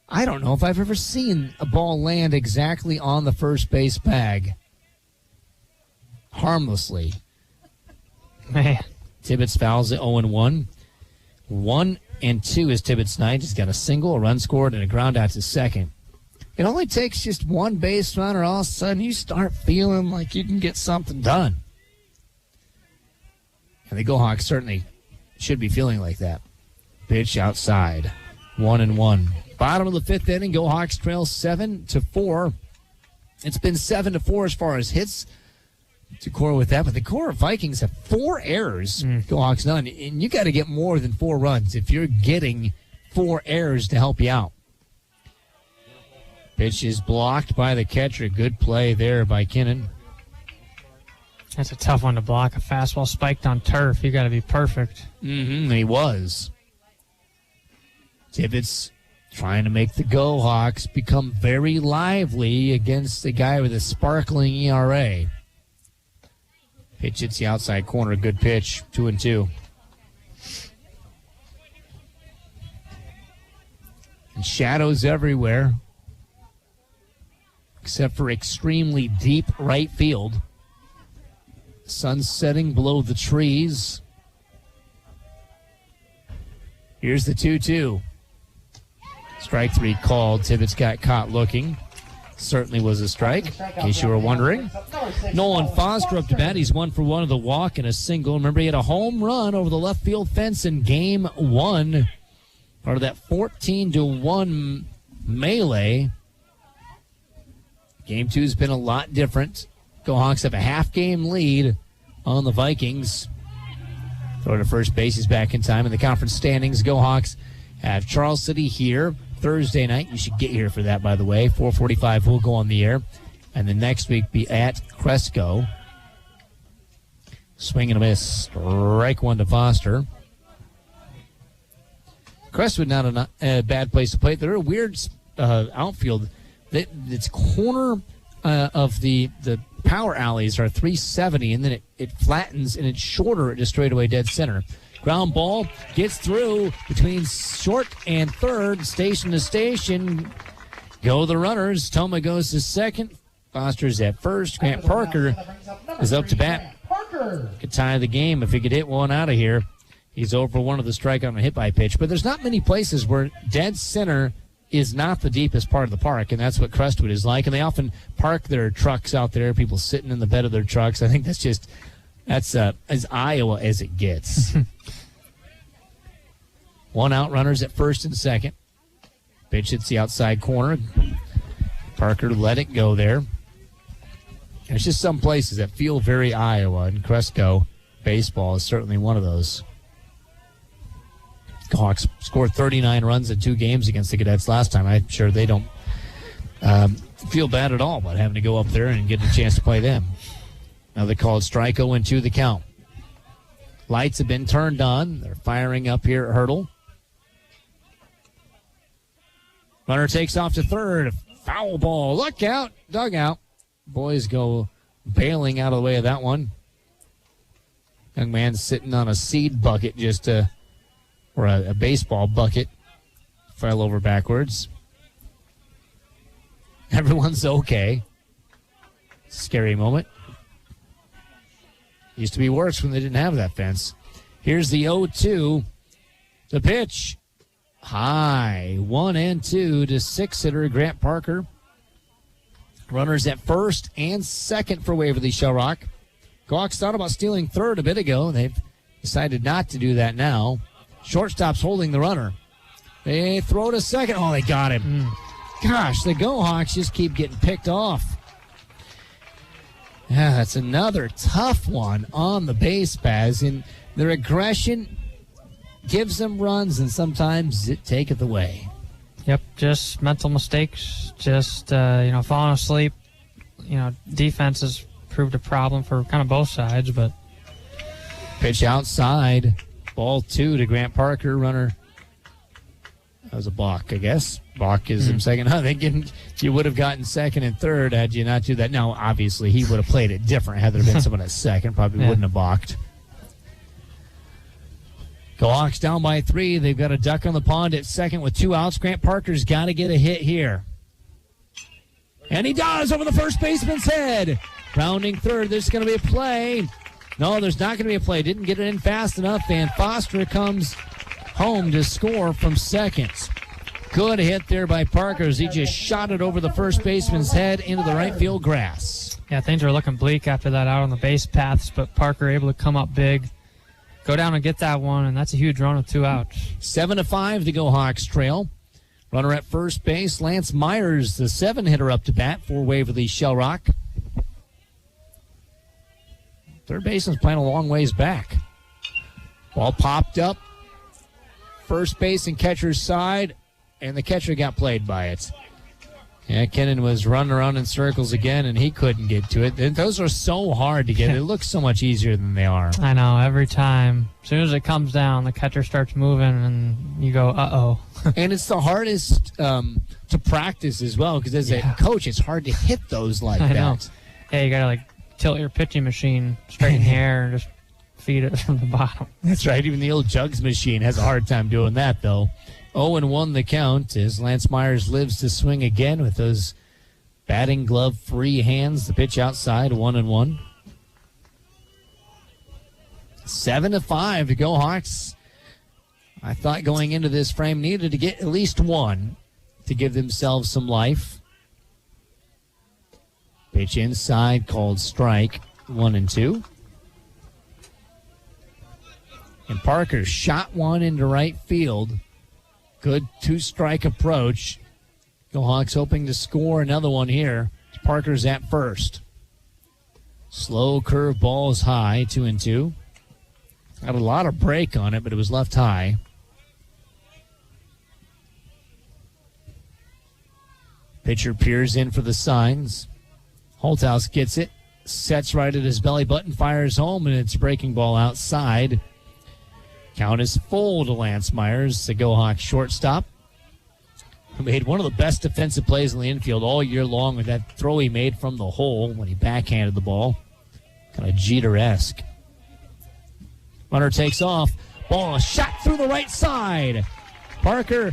I don't know if I've ever seen a ball land exactly on the first base bag. Harmlessly. Man. Tibbetts fouls it 0-1. One and 2 is Tibbetts Knight. He's got a single, a run scored, and a ground out to second. It only takes just one base runner. All of a sudden, you start feeling like you can get something done. And the Go-Hawks certainly should be feeling like that. Pitch outside. 1-1. Bottom of the 5th inning, Go-Hawks trail 7-4. It's been 7-4 as far as hits. Decorah with that, but the Decorah Vikings have 4 errors. Go-Hawks none. And you got to get more than 4 runs if you're getting 4 errors to help you out. Pitch is blocked by the catcher. Good play there by Kinnan. That's a tough one to block. A fastball spiked on turf. You got to be perfect. He was. Tibbetts trying to make the Go-Hawks become very lively against a guy with a sparkling ERA. Pitch hits the outside corner. Good pitch. 2-2. And shadows everywhere, except for extremely deep right field. Sun setting below the trees. Here's the 2-2. Strike 3 called. Tibbetts got caught looking. Certainly was a strike, in case you were wondering. Nolan Foster up to bat. He's 1 for 1 of the walk and a single. Remember, he had a home run over the left field fence in Game 1. Part of that 14-1 melee. Game 2 has been a lot different. Go-Hawks have a half-game lead on the Vikings. Throw to first base. He's back in time in the conference standings. Go-Hawks have Charles City here Thursday night. You should get here for that, by the way. 4:45 will go on the air. And then next week be at Cresco. Swing and a miss. Strike 1 to Foster. Crestwood not a bad place to play. They're a weird outfield. It's corner of the power alleys are 370, and then it flattens, and it's shorter at just straightaway dead center. Ground ball gets through between short and third, station to station. Go the runners. Toma goes to second. Foster's at first. Grant Parker is up to bat. Could tie the game if he could hit one out of here. He's over 1 of the strikeout on a hit by pitch. But there's not many places where dead center is not the deepest part of the park, and that's what Crestwood is like. And they often park their trucks out there, people sitting in the bed of their trucks. I think that's as Iowa as it gets. 1 out, runners at first and second. Pitch hits the outside corner. Parker let it go there. There's just some places that feel very Iowa, and Cresco baseball is certainly one of those. Hawks scored 39 runs in 2 games against the Cadets last time. I'm sure they don't feel bad at all about having to go up there and get a chance to play them. Now they call it strike 0-2 the count. Lights have been turned on. They're firing up here at Hurdle. Runner takes off to third. Foul ball. Look out. Dugout. Boys go bailing out of the way of that one. Young man sitting on a seed bucket or a baseball bucket. Fell over backwards. Everyone's okay. Scary moment. Used to be worse when they didn't have that fence. Here's the 0-2. The pitch. High. 1-2 to 6-hitter Grant Parker. Runners at first and second for Waverly Shellrock. Hawks thought about stealing third a bit ago. They've decided not to do that now. Shortstop's holding the runner. They throw to second. Oh, they got him. Gosh, the Go-Hawks just keep getting picked off. Yeah, that's another tough one on the base paths. And their aggression gives them runs, and sometimes it taketh away. Yep, just mental mistakes, just, falling asleep. Defense has proved a problem for kind of both sides, but. Pitch outside. Ball 2 to Grant Parker. Runner. That was a balk, I guess. Balk is in second. I think you would have gotten second and third had you not do that. Now, obviously, he would have played it different had there been someone at second. Probably wouldn't have balked. Go-Hawks down by 3. They've got a duck on the pond at second with 2 outs. Grant Parker's got to get a hit here. And he does over the first baseman's head. Rounding third. There's going to be a play. No, there's not going to be a play. Didn't get it in fast enough, and Foster comes home to score from second. Good hit there by Parker as he just shot it over the first baseman's head into the right field grass. Yeah, things are looking bleak after that out on the base paths, but Parker able to come up big, go down and get that one, and that's a huge run with 2 outs. 7-5 to go Hawks trail. Runner at first base, Lance Myers, the 7-hitter up to bat for Waverly Shell Rock. Third baseman's playing a long ways back. Ball popped up. First base and catcher's side, and the catcher got played by it. Yeah, Kennan was running around in circles again, and he couldn't get to it. And those are so hard to get. It looks so much easier than they are. I know, every time. As soon as it comes down, the catcher starts moving, and you go, uh-oh. And it's the hardest to practice as well, because as a coach, it's hard to hit those like I that. know. Yeah, you got to, tilt your pitching machine straight in the air and just feed it from the bottom. That's right. Even the old Jugs machine has a hard time doing that, though. 0-1 the count as Lance Myers lives to swing again with those batting glove-free hands. The pitch outside, 1-1. 7-5 to go Hawks. I thought going into this frame needed to get at least one to give themselves some life. Pitch inside, called strike, 1-2. And Parker shot one into right field. Good 2-strike approach. Go Hawks hoping to score another one here. Parker's at first. Slow curve ball is high, 2-2. Got a lot of break on it, but it was left high. Pitcher peers in for the signs. Holthouse gets it, sets right at his belly button, fires home, and it's a breaking ball outside. Count is full to Lance Myers, the Go Hawks shortstop, who made one of the best defensive plays in the infield all year long with that throw he made from the hole when he backhanded the ball. Kind of Jeter-esque. Runner takes off. Ball shot through the right side. Parker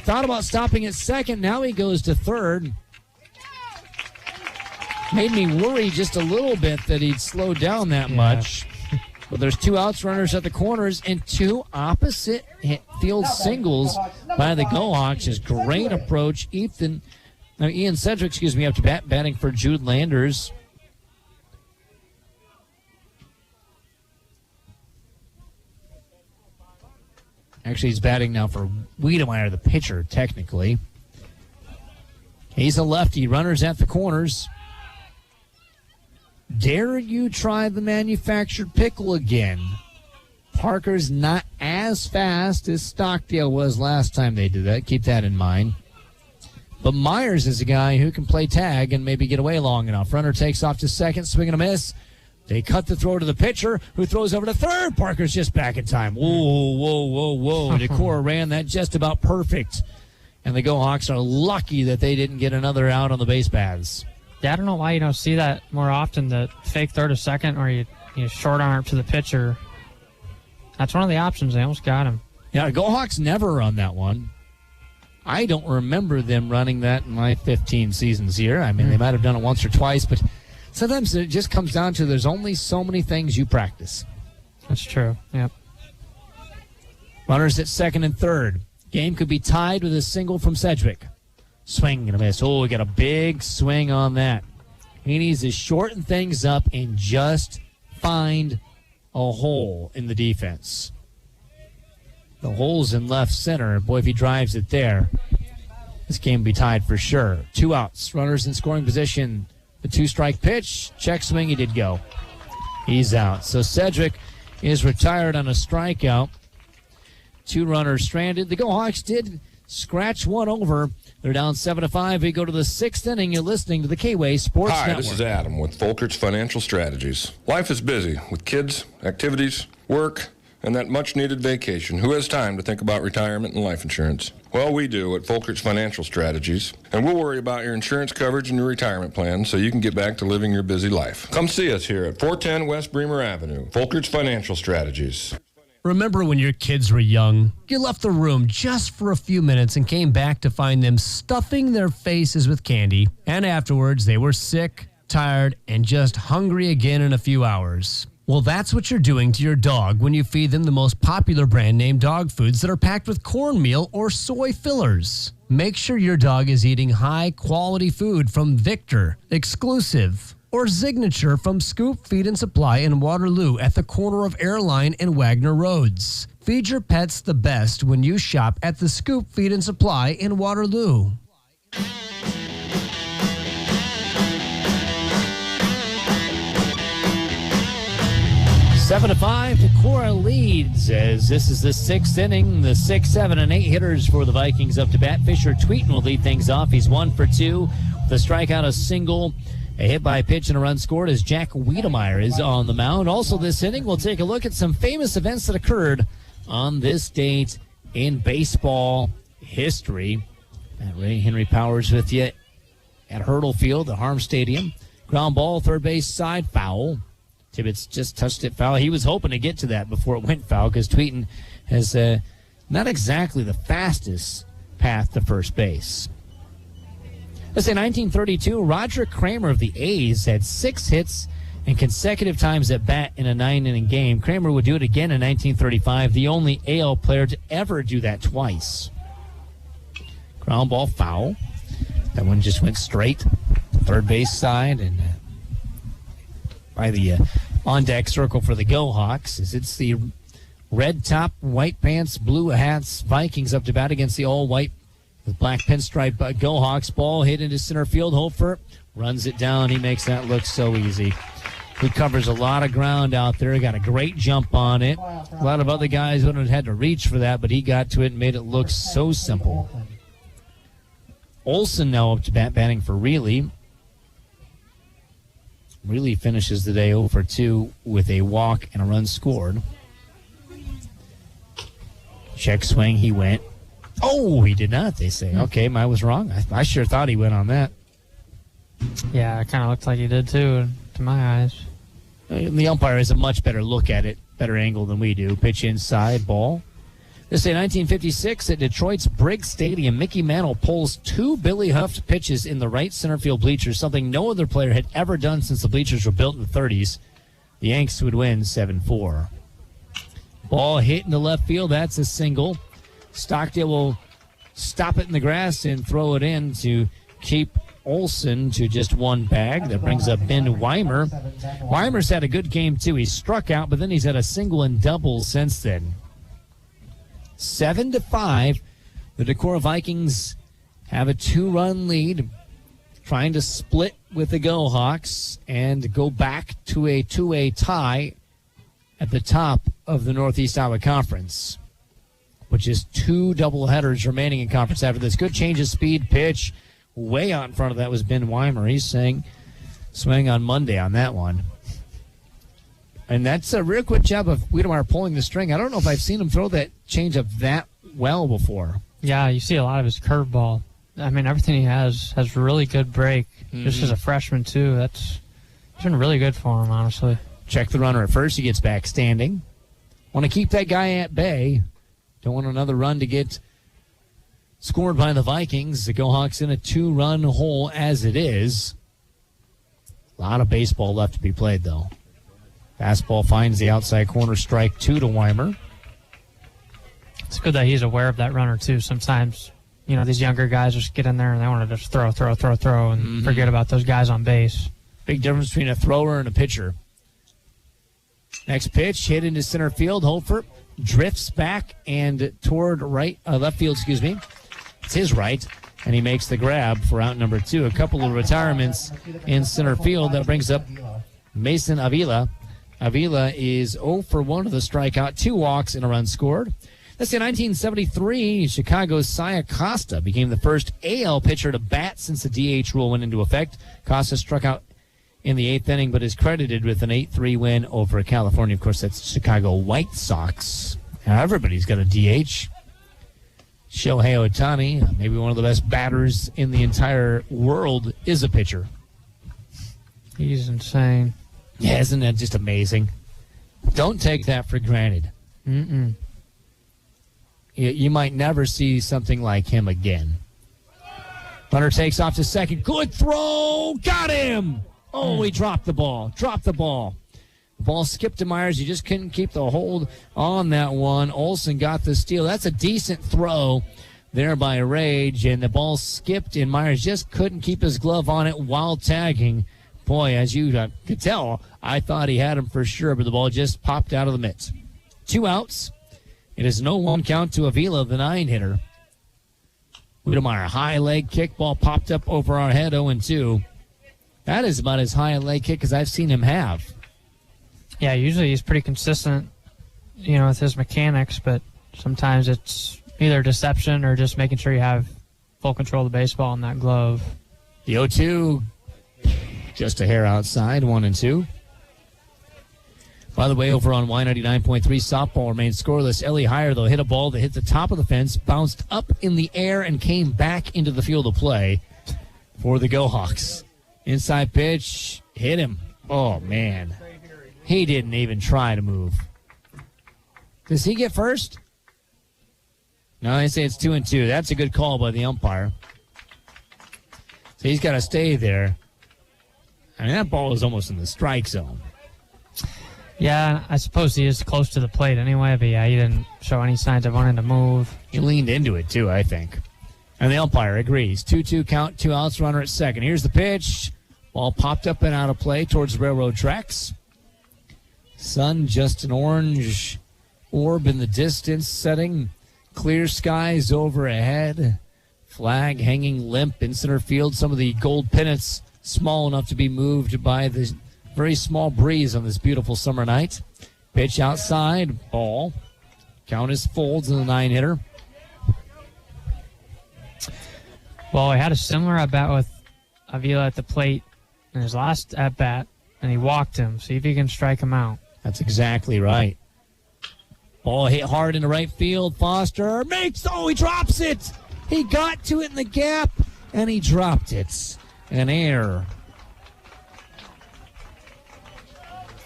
thought about stopping at second. Now he goes to third. Made me worry just a little bit that he'd slow down that much. But there's 2 outs, runners at the corners, and 2 opposite field singles by the Go Hawks. His great approach. Ian Sedgwick, up to bat, batting for Jude Landers. Actually, he's batting now for Wiedemeyer, the pitcher, technically. He's a lefty. Runners at the corners. Dare you try the manufactured pickle again? Parker's not as fast as Stockdale was last time they did that. Keep that in mind. But Myers is a guy who can play tag and maybe get away long enough. Runner takes off to second, swing and a miss. They cut the throw to the pitcher, who throws over to third. Parker's just back in time. Whoa. Decorah ran that just about perfect. And the Go Hawks are lucky that they didn't get another out on the base paths. Yeah, I don't know why you don't see that more often, the fake throw to second or you short arm to the pitcher. That's one of the options. They almost got him. Yeah, Go Hawks never run that one. I don't remember them running that in my 15 seasons here. I mean, they might have done it once or twice, but sometimes it just comes down to there's only so many things you practice. That's true, yep. Runners at second and third. Game could be tied with a single from Sedgwick. Swing and a miss. Oh, we got a big swing on that. He needs to shorten things up and just find a hole in the defense. The hole's in left center. Boy, if he drives it there, this game will be tied for sure. 2 outs. Runners in scoring position. The 2-strike pitch. Check swing. He did go. He's out. So Sedgwick is retired on a strikeout. 2 runners stranded. The Go Hawks did scratch one over. They're down 7-5. We go to the 6th inning. You're listening to the K-Way Sports Network. Network. This is Adam with Folkert's Financial Strategies. Life is busy with kids, activities, work, and that much-needed vacation. Who has time to think about retirement and life insurance? Well, we do at Folkert's Financial Strategies, and we'll worry about your insurance coverage and your retirement plan so you can get back to living your busy life. Come see us here at 410 West Bremer Avenue. Folkert's Financial Strategies. Remember when your kids were young? You left the room just for a few minutes and came back to find them stuffing their faces with candy, and afterwards they were sick, tired, and just hungry again in a few hours. Well, that's what you're doing to your dog when you feed them the most popular brand name dog foods that are packed with cornmeal or soy fillers. Make sure your dog is eating high quality food from Victor, Exclusive, or Signature from Scoop Feed and Supply in Waterloo at the corner of Airline and Wagner Roads. Feed your pets the best when you shop at the Scoop Feed and Supply in Waterloo. 7-5, Decorah leads as this is the 6th inning. The 6, 7, and 8 hitters for the Vikings up to bat. Fisher Tweeten will lead things off. He's 1 for 2 with a strikeout, a single, a hit by pitch, and a run scored as Jack Wiedemeyer is on the mound. Also this inning, we'll take a look at some famous events that occurred on this date in baseball history. Ray Henry Powers with you at Hurdle Field at Harm Stadium. Ground ball, third base side, foul. Tibbetts just touched it foul. He was hoping to get to that before it went foul because Tweeten has not exactly the fastest path to first base. Let's say 1932, Roger Kramer of the A's had 6 hits and consecutive times at bat in a 9-inning game. Kramer would do it again in 1935, the only AL player to ever do that twice. Ground ball, foul. That one just went straight third base side and by the on-deck circle for the Go Hawks as it's the red top, white pants, blue hats Vikings up to bat against the all-white with black pinstripe Go Hawks. Ball hit into center field. Hofer runs it down. He makes that look so easy. He covers a lot of ground out there. Got a great jump on it. A lot of other guys would have had to reach for that, but he got to it and made it look so simple. Olsen now up to bat, batting for Reilly. Reilly finishes the day 0 for 2 with a walk and a run scored. Check swing, he went. Oh, he did not, they say. Okay, I was wrong. I sure thought he went on that. Yeah, it kind of looked like he did too, to my eyes. The umpire has a much better look at it, better angle than we do. Pitch inside, ball. This day, 1956, at Detroit's Briggs Stadium, Mickey Mantle pulls 2 Billy Huff pitches in the right center field bleachers, something no other player had ever done since the bleachers were built in the 30s. The Yanks would win 7-4. Ball hit into left field. That's a single. Stockdale will stop it in the grass and throw it in to keep Olsen to just 1 bag. That brings up Ben Weimer. Weimer's had a good game, too. He struck out, but then he's had a single and double since then. 7-5, the Decorah Vikings have a 2-run lead, trying to split with the Go Hawks and go back to a 2-way tie at the top of the Northeast Iowa Conference, which is 2 doubleheaders remaining in conference after this. Good change of speed, pitch. Way out in front of that was Ben Weimer. He's saying swing on Monday on that one. And that's a real good job of Wiedemeyer pulling the string. I don't know if I've seen him throw that changeup that well before. Yeah, you see a lot of his curveball. I mean, everything he has really good break. Just as a freshman, too. It's been really good for him, honestly. Check the runner at first. He gets back standing. Want to keep that guy at bay. Don't want another run to get scored by the Vikings. The Go Hawks in a 2-run hole as it is. A lot of baseball left to be played, though. Fastball finds the outside corner, strike 2 to Weimer. It's good that he's aware of that runner, too. Sometimes, these younger guys just get in there and they want to just throw and forget about those guys on base. Big difference between a thrower and a pitcher. Next pitch, hit into center field. Hofer drifts back and toward left field, It's his right, and he makes the grab for out number 2. A couple of retirements in center field. That brings up Mason Avila. Avila is 0 for 1 with a strikeout, 2 walks, and a run scored. Let's say 1973, Chicago's Sia Costa became the first AL pitcher to bat since the DH rule went into effect. Costa struck out in the 8th inning, but is credited with an 8-3 win over California. Of course, that's Chicago White Sox. Now everybody's got a DH. Shohei Ohtani, maybe one of the best batters in the entire world, is a pitcher. He's insane. Yeah, isn't that just amazing? Don't take that for granted. You might never see something like him again. Runner takes off to second. Good throw. Got him. Oh, he dropped the ball. The ball skipped to Myers. He just couldn't keep the hold on that one. Olsen got the steal. That's a decent throw there by Rage, and the ball skipped, and Myers just couldn't keep his glove on it while tagging. Boy, as you could tell, I thought he had him for sure, but the ball just popped out of the mitts. 2 outs. It is no 1 count to Avila, the 9-hitter. Wiedemeyer, high leg kick, ball popped up over our head, 0-2. That is about as high a leg kick as I've seen him have. Yeah, usually he's pretty consistent, with his mechanics, but sometimes it's either deception or just making sure you have full control of the baseball in that glove. The 0-2, just a hair outside, 1-2. By the way, over on Y99.3, softball remains scoreless. Ellie Heyer, though, hit a ball that hit the top of the fence, bounced up in the air, and came back into the field of play for the Go Hawks. Inside pitch, hit him. Oh, man. He didn't even try to move. Does he get first? No, they say it's 2-2. That's a good call by the umpire. So he's got to stay there. I mean, that ball is almost in the strike zone. Yeah, I suppose he is close to the plate anyway, but yeah, he didn't show any signs of wanting to move. He leaned into it, too, I think. And the umpire agrees. 2-2 count, 2 outs, runner at second. Here's the pitch. Ball popped up and out of play towards railroad tracks. Sun, just an orange orb in the distance, setting clear skies overhead. Flag hanging limp in center field. Some of the gold pennants small enough to be moved by the very small breeze on this beautiful summer night. Pitch outside, ball. Count is folds in the 9-hitter. Well, he had a similar at-bat with Avila at the plate in his last at-bat, and he walked him. See if he can strike him out. That's exactly right. Ball hit hard into right field. Foster makes, he drops it. He got to it in the gap, and he dropped it. An error.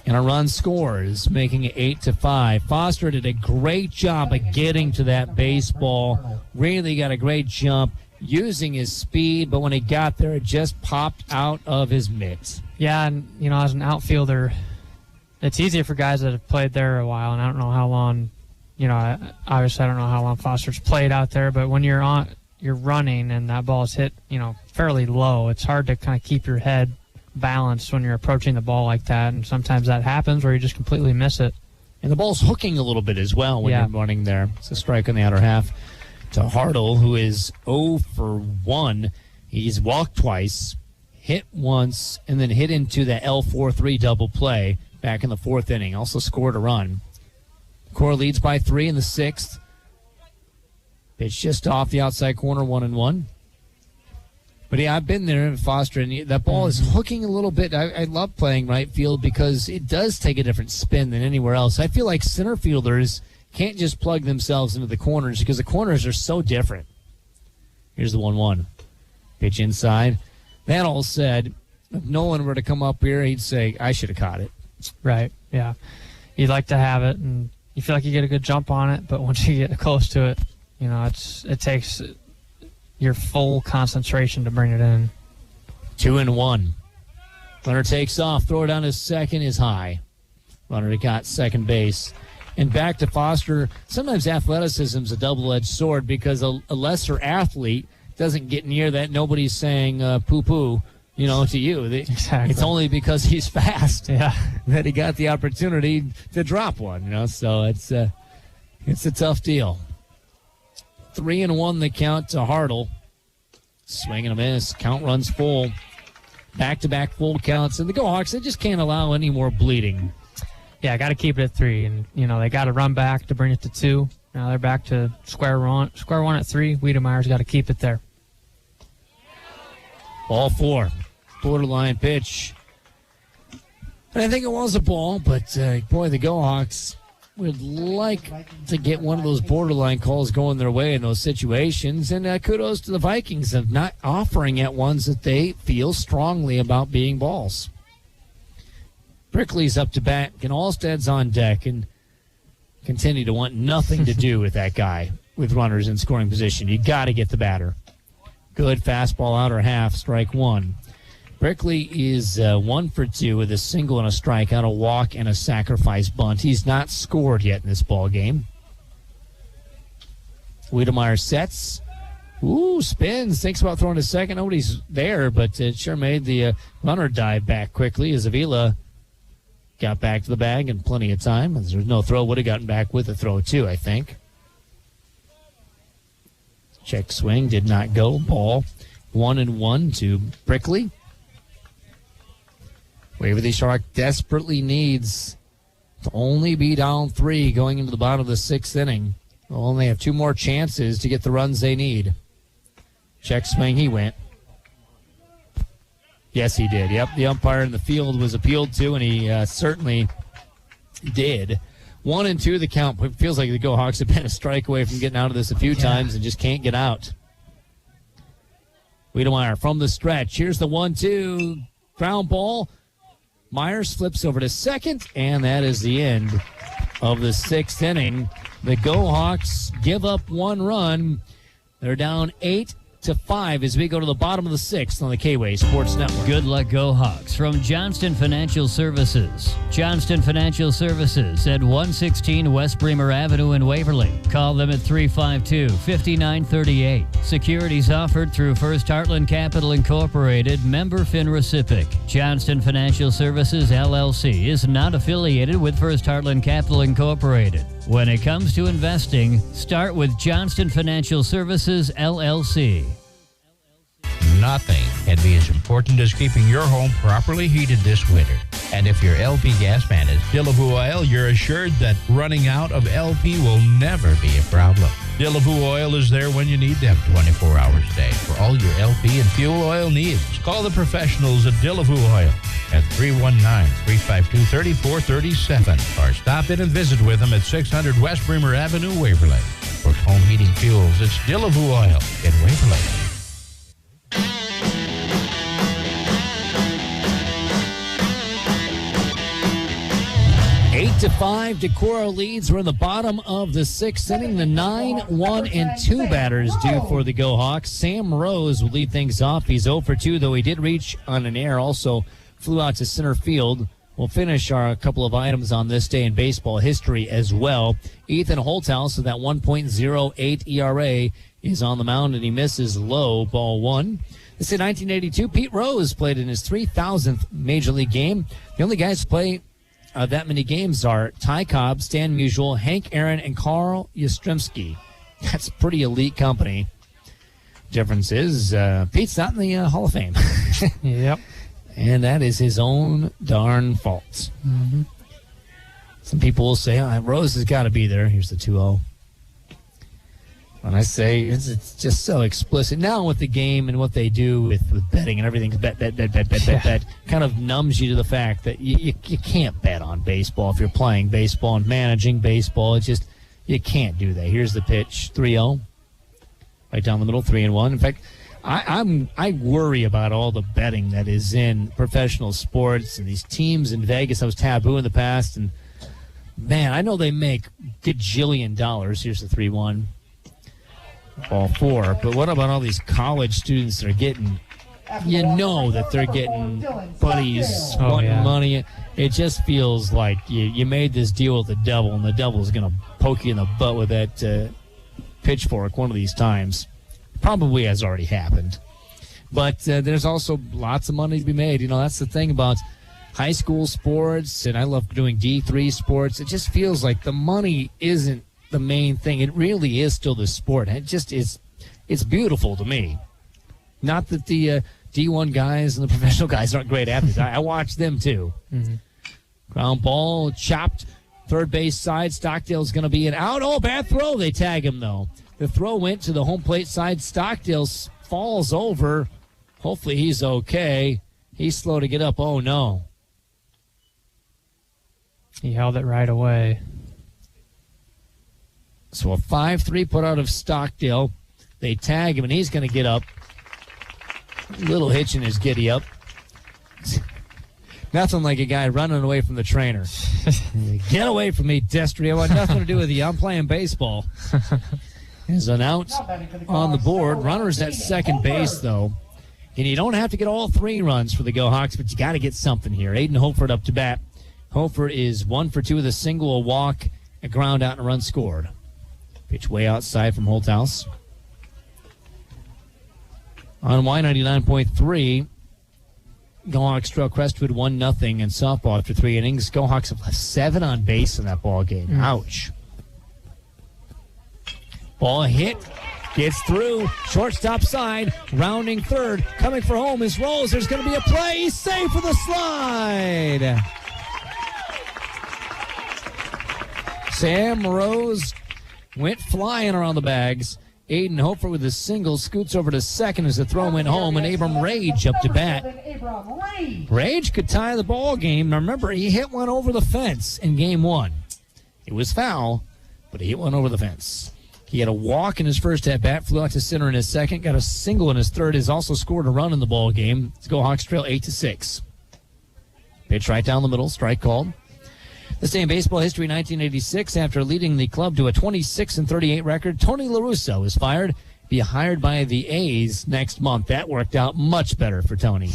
And a run scores, making it 8-5. Foster did a great job of getting to that baseball. Really got a great jump, using his speed, but when he got there, it just popped out of his mitts. Yeah, and, as an outfielder, it's easier for guys that have played there a while, and I don't know how long, obviously I don't know how long Foster's played out there, but when you're running and that ball is hit, fairly low, it's hard to kind of keep your head balanced when you're approaching the ball like that, and sometimes that happens where you just completely miss it. And the ball's hooking a little bit as well when you're running there. It's a strike on the outer half to Hartle, who is 0 for 1. He's walked twice, hit once, and then hit into the L4-3 double play back in the 4th inning. Also scored a run. Decorah leads by 3 in the 6th. Pitch just off the outside corner, 1-1. But yeah, I've been there in Foster, and that ball is hooking a little bit. I love playing right field because it does take a different spin than anywhere else. I feel like center fielders can't just plug themselves into the corners because the corners are so different. Here's the 1-1. Pitch inside. That all said, if Nolan were to come up here, he'd say, I should have caught it. Right, yeah. You'd like to have it, and you feel like you get a good jump on it, but once you get close to it, it takes your full concentration to bring it in. 2-1. Runner takes off. Throw it down to second is high. Runner got second base. And back to Foster. Sometimes athleticism is a double-edged sword because a lesser athlete doesn't get near that. Nobody's saying poo-poo, to you. Exactly. It's only because he's fast that he got the opportunity to drop one. So it's a tough deal. 3-1 the count to Hartle. Swing and a miss. Count runs full. Back-to-back full counts. And the Go Hawks, they just can't allow any more bleeding. Yeah, got to keep it at 3. And, they got to run back to bring it to 2. Now they're back to square one at 3. Wiedemeyer's got to keep it there. Ball 4. Borderline pitch. And I think it was a ball, but, boy, the Go Hawks would like to get one of those borderline calls going their way in those situations. And kudos to the Vikings of not offering at ones that they feel strongly about being balls. Brickley's up to bat, and Alsted's on deck, and continue to want nothing to do with that guy with runners in scoring position. You got to get the batter. Good fastball outer half, strike 1. Brickley is 1 for 2 with a single and a strikeout, a walk, and a sacrifice bunt. He's not scored yet in this ball game. Wiedemeyer sets. Ooh, spins. Thinks about throwing to second. Nobody's there, but it sure made the runner dive back quickly as Avila got back to the bag in plenty of time. As there's no throw, would have gotten back with a throw, too, I think. Check swing, did not go. Ball 1-1 to Brickley. Waverly Shark desperately needs to only be down 3 going into the bottom of the 6th inning. They'll only have 2 more chances to get the runs they need. Check swing, he went. Yes, he did. Yep, the umpire in the field was appealed to, and he certainly did. 1-2 the count. It feels like the Go Hawks have been a strike away from getting out of this a few times and just can't get out. Wiedemeyer from the stretch. Here's the 1-2. Ground ball. Myers flips over to second, and that is the end of the 6th inning. The Go Hawks give up 1 run. They're down 8-5 as we go to the bottom of the 6th on the K-Way Sports Network. Good luck, Go Hawks, from Johnston Financial Services. Johnston Financial Services at 116 West Bremer Avenue in Waverly. Call them at 352-5938. Securities offered through First Heartland Capital Incorporated, member FINRA-SIPC. Johnston Financial Services, LLC, is not affiliated with First Heartland Capital Incorporated. When it comes to investing, start with Johnston Financial Services, LLC. Nothing can be as important as keeping your home properly heated this winter. And if your LP gas man is Dillaboo Oil, you're assured that running out of LP will never be a problem. Dillaboo Oil is there when you need them 24 hours a day for all your LP and fuel oil needs. Call the professionals at Dillaboo Oil at 319-352-3437 or stop in and visit with them at 600 West Bremer Avenue, Waverly. For home heating fuels, it's Dillaboo Oil in Waverly. 8-5, Decorah leads. We're in the bottom of the 6th inning. The 9-1-2 batters due for the Go Hawks. Sam Rose will lead things off. He's 0 for 2, though he did reach on an error. Also flew out to center field. We'll finish our couple of items on this day in baseball history as well. Ethan Holthouse with that 1.08 ERA is on the mound, and he misses low, ball 1. This is 1982. Pete Rose played in his 3,000th Major League game. The only guys to play that many games are Ty Cobb, Stan Musial, Hank Aaron, and Carl Yastrzemski. That's pretty elite company. Difference is Pete's not in the Hall of Fame. Yep. And that is his own darn fault. Mm-hmm. Some people will say, Rose has got to be there. Here's the 2-0. When I say it's just so explicit. Now with the game and what they do with betting and everything, bet, kind of numbs you to the fact that you can't bet on baseball if you're playing baseball and managing baseball. It's just, you can't do that. Here's the pitch, 3-0. Right down the middle, 3-1. In fact, I worry about all the betting that is in professional sports and these teams in Vegas. That was taboo in the past. And, man, I know they make gajillion dollars. Here's the 3-1. Ball 4. But what about all these college students that are getting, that they're getting buddies wanting money. It just feels like you made this deal with the devil, and the devil's going to poke you in the butt with that pitchfork one of these times. Probably has already happened. But there's also lots of money to be made. That's the thing about high school sports, and I love doing D3 sports. It just feels like the money isn't the main thing. It really is still the sport. It just is. It's beautiful to me. Not that the D1 guys and the professional guys aren't great athletes. I watch them too. Mm-hmm. Ground ball chopped third base side. Stockdale's going to be an out. Oh, bad throw. They tag him though. The throw went to the home plate side. Stockdale falls over. Hopefully he's okay. He's slow to get up. Oh no. He held it right away. So a 5-3 put out of Stockdale. They tag him, and he's going to get up. Little hitch in his giddy up. Nothing like a guy running away from the trainer. Get away from me, Destry. I want nothing to do with you. I'm playing baseball. There's an out on the board. Runners at second base, though. And you don't have to get all 3 runs for the Go Hawks, but you got to get something here. Aiden Holford up to bat. Holford is 1 for 2 with a single, a walk, a ground out, and a run scored. Pitch way outside from Holthouse. On Y99.3, Go Hawks trail Crestwood 1-0 in softball after 3 innings. Go Hawks have left 7 on base in that ball game. Ouch. Ball hit. Gets through. Shortstop side. Rounding third. Coming for home is Rose. There's going to be a play. He's safe for the slide. Sam Rose went flying around the bags. Aiden Hofer with a single scoots over to second as the throw went home, and Abram Rage up to bat. Rage could tie the ball game. Now remember, he hit one over the fence in game 1. It was foul, but he hit one over the fence. He had a walk in his first at-bat, flew out to center in his second, got a single in his third, has also scored a run in the ball game. Let's go Hawks trail 8-6. Pitch right down the middle, strike called. This day in baseball history, 1986, after leading the club to a 26-38 record, Tony La Russa was fired, be hired by the A's next month. That worked out much better for Tony.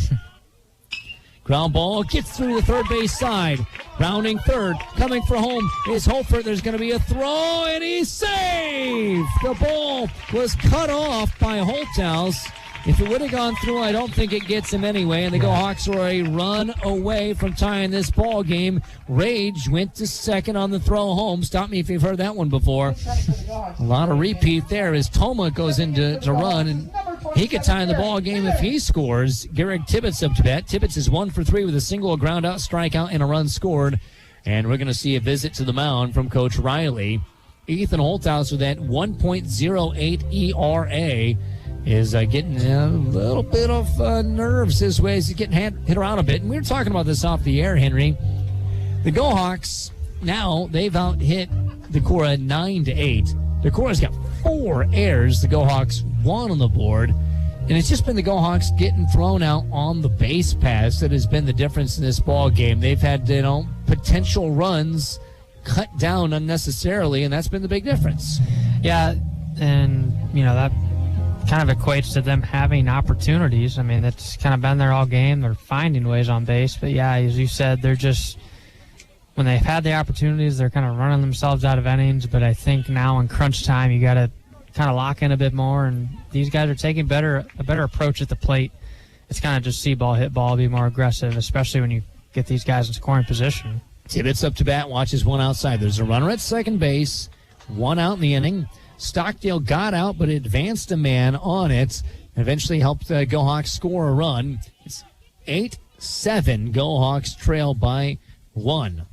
Ground ball gets through the third base side. Rounding third, coming for home is Holford. There's going to be a throw, and he's safe. The ball was cut off by Holthouse. If it would have gone through, I don't think it gets him anyway. And the Go Hawks are a run away from tying this ball game. Rage went to second on the throw home. Stop me if you've heard that one before. A lot of repeat there as Toma goes in to run, and he could tie the ball game if he scores. Garrick Tibbetts up to bat. Tibbetts is 1 for 3 with a single, a ground out, strikeout, and a run scored. And we're going to see a visit to the mound from Coach Riley. Ethan Holthouse with that 1.08 ERA. Is getting a little bit of nerves his way as he's getting hit around a bit. And we were talking about this off the air, Henry. The Go Hawks, now they've out-hit Decorah 9-8. Decorah's got 4 errors. The Go Hawks 1 on the board. And it's just been the Go Hawks getting thrown out on the base pass that has been the difference in this ball game. They've had, potential runs cut down unnecessarily, and that's been the big difference. Yeah, and, that kind of equates to them having opportunities. I mean, that's kind of been there all game. They're finding ways on base. But, yeah, as you said, they're just – when they've had the opportunities, they're kind of running themselves out of innings. But I think now in crunch time, you got to kind of lock in a bit more. And these guys are taking a better approach at the plate. It's kind of just see ball, hit ball, be more aggressive, especially when you get these guys in scoring position. Tibbetts up to bat, watches one outside. There's a runner at second base, 1 out in the inning. Stockdale got out, but advanced a man on it. Eventually helped Go Hawks score a run. It's 8-7. Go Hawks trail by 1.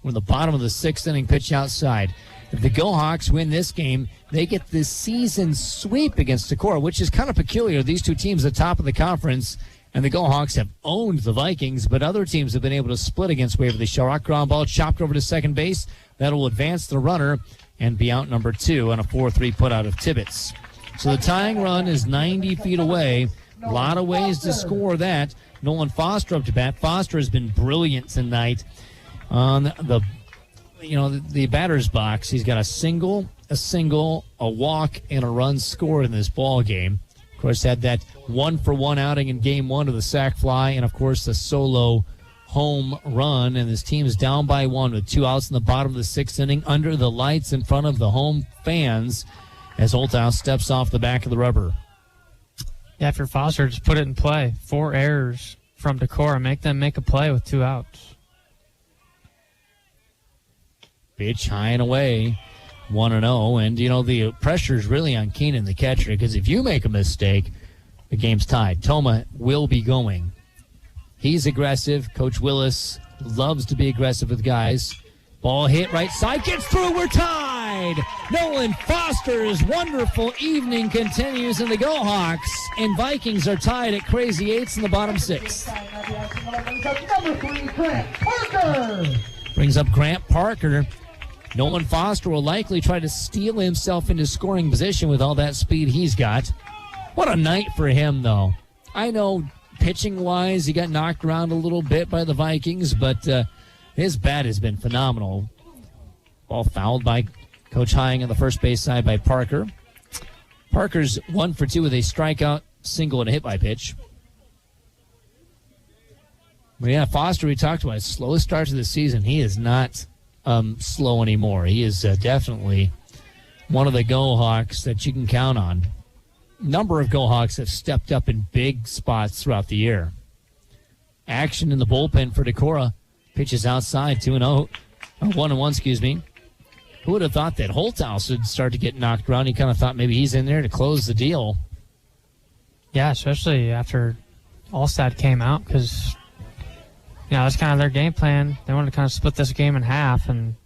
We're in the bottom of the 6th inning, pitch outside. If the Go Hawks win this game, they get the season sweep against Decorah, which is kind of peculiar. These two teams at the top of the conference, and the Go Hawks have owned the Vikings, but other teams have been able to split against Waverly Shellrock. Ground ball chopped over to second base. That'll advance the runner and be out number 2 on a 4-3 putout of Tibbetts. So the tying run is 90 feet away. A lot of ways to score that. Nolan Foster up to bat. Foster has been brilliant tonight on the batter's box. He's got a single, a walk, and a run scored in this ball game. Of course, had that 1-for-1 outing in game 1 of the sac fly, and of course the solo home run, and his team is down by 1 with 2 outs in the bottom of the 6th inning under the lights in front of the home fans as Holthouse steps off the back of the rubber. Yeah, if you're Foster, just put it in play. 4 errors from Decorah. Make them make a play with 2 outs. Pitch high and away, 1-0, and the pressure's really on Keenan, the catcher, because if you make a mistake, the game's tied. Toma will be going. He's aggressive. Coach Willis loves to be aggressive with guys. Ball hit right side, gets through, we're tied! Nolan Foster's wonderful evening continues, and the Go Hawks and Vikings are tied at crazy 8s in the bottom 6. Number 3, Grant Parker. Brings up Grant Parker. Nolan Foster will likely try to steal himself into scoring position with all that speed he's got. What a night for him, though. I know pitching-wise, he got knocked around a little bit by the Vikings, but his bat has been phenomenal. Ball fouled by Coach Hying on the first base side by Parker. Parker's 1 for 2 with a strikeout, single, and a hit by pitch. But yeah, Foster, we talked about his slowest start to the season. He is not slow anymore. He is definitely one of the Go-Hawks that you can count on. Number of Go-Hawks have stepped up in big spots throughout the year. Action in the bullpen for Decorah. Pitches outside, 2-0. 1-1, excuse me. Who would have thought that Holthouse would start to get knocked around? He kind of thought maybe he's in there to close the deal. Yeah, especially after Allstat came out, because that's kind of their game plan. They wanted to kind of split this game in half. And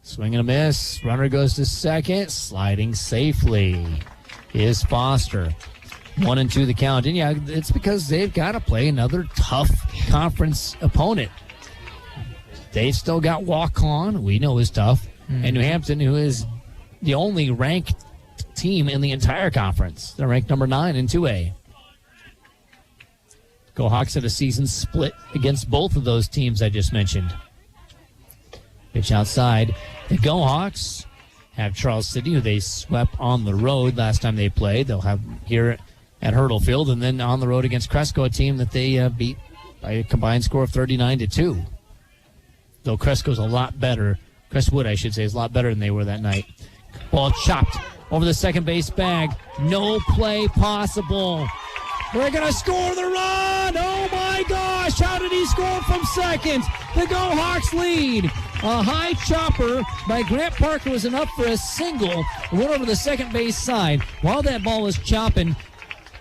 swing and a miss. Runner goes to second. Sliding safely is Foster. 1-2 the count. And yeah, it's because they've got to play another tough conference opponent. They've still got walk-on, we know is tough, and New Hampton, who is the only ranked team in the entire conference. They're ranked number 9 in 2A. Go Hawks had a season split against both of those teams I just mentioned. Pitch outside. The Go Hawks have Charles City, who they swept on the road last time they played. They'll have here at Hurdle Field, and then on the road against Cresco, a team that they beat by a combined score of 39-2. Though Cresco's a lot better. Crestwood, I should say, is a lot better than they were that night. Ball chopped over the second base bag. No play possible. We're going to score the run. Oh, my gosh. How did he score from second? The Go Hawks lead. A high chopper by Grant Parker was enough for a single. Went over the second base side. While that ball was chopping,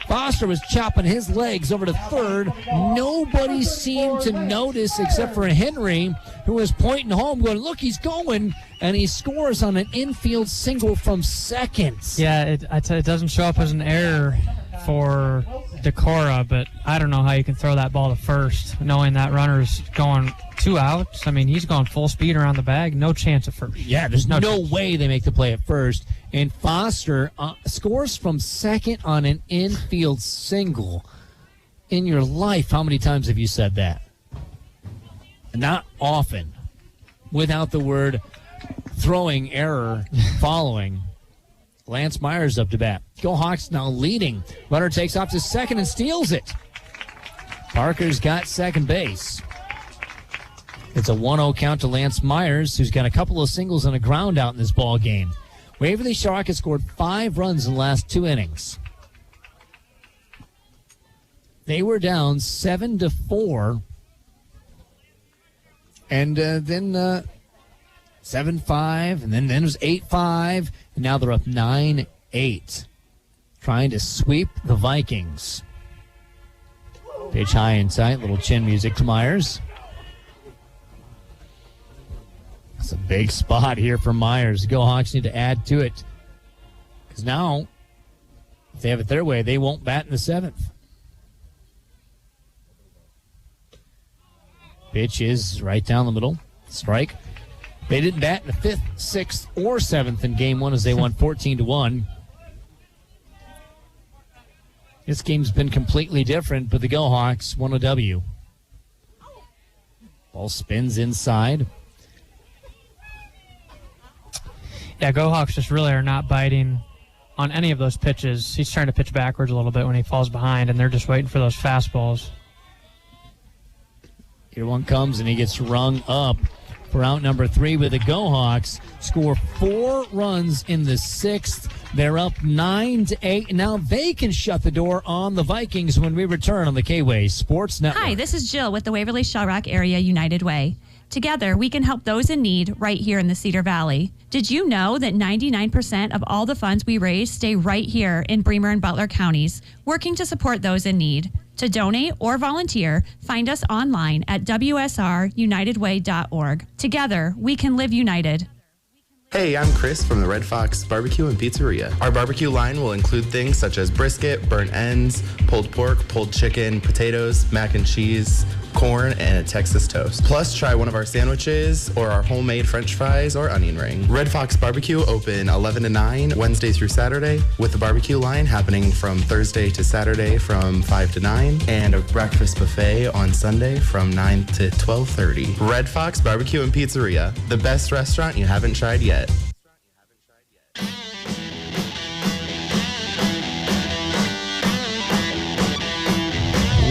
Foster was chopping his legs over to third. Nobody seemed to notice except for Henry, who was pointing home, going, look, he's going. And he scores on an infield single from second. Yeah, it doesn't show up as an error for Decorah, but I don't know how you can throw that ball to first, knowing that runner's going 2 outs. I mean, he's going full speed around the bag. No chance at first. Yeah, there's no way they make the play at first. And Foster scores from second on an infield single. In your life, how many times have you said that? Not often. Without the word throwing error following. Lance Myers up to bat. Go Hawks now leading. Runner takes off to second and steals it. Parker's got second base. It's a 1-0 count to Lance Myers, who's got a couple of singles and a ground out in this ball game. Waverly Shark has scored 5 runs in the last 2 innings. They were down 7-4. And then 7-5, and then it was 8-5, and now they're up 9-8, trying to sweep the Vikings. Pitch high and tight, little chin music to Myers. It's a big spot here for Myers. The Go Hawks need to add to it, because now, if they have it their way, they won't bat in the 7th. Pitch is right down the middle. Strike. They didn't bat in the 5th, 6th, or 7th in Game 1 as they won 14-1. This game's been completely different, but the Go Hawks won a W. Ball spins inside. Yeah, Go Hawks just really are not biting on any of those pitches. He's trying to pitch backwards a little bit when he falls behind, and they're just waiting for those fastballs. Here one comes, and he gets rung up for out number 3 with the Go Hawks. Score 4 runs in the 6th. They're up 9-8. Now they can shut the door on the Vikings when we return on the K-Way Sports Network. Hi, this is Jill with the Waverly Shell Rock Area United Way. Together, we can help those in need right here in the Cedar Valley. Did you know that 99% of all the funds we raise stay right here in Bremer and Butler counties, working to support those in need? To donate or volunteer, find us online at WSRUnitedWay.org. Together, we can live united. Hey, I'm Chris from the Red Fox Barbecue and Pizzeria. Our barbecue line will include things such as brisket, burnt ends, pulled pork, pulled chicken, potatoes, mac and cheese, corn, and a Texas toast. Plus, try one of our sandwiches or our homemade French fries or onion ring. Red Fox Barbecue open 11 to 9, Wednesday through Saturday, with the barbecue line happening from Thursday to Saturday from 5 to 9, and a breakfast buffet on Sunday from 9 to 12:30. Red Fox Barbecue and Pizzeria, the best restaurant you haven't tried yet.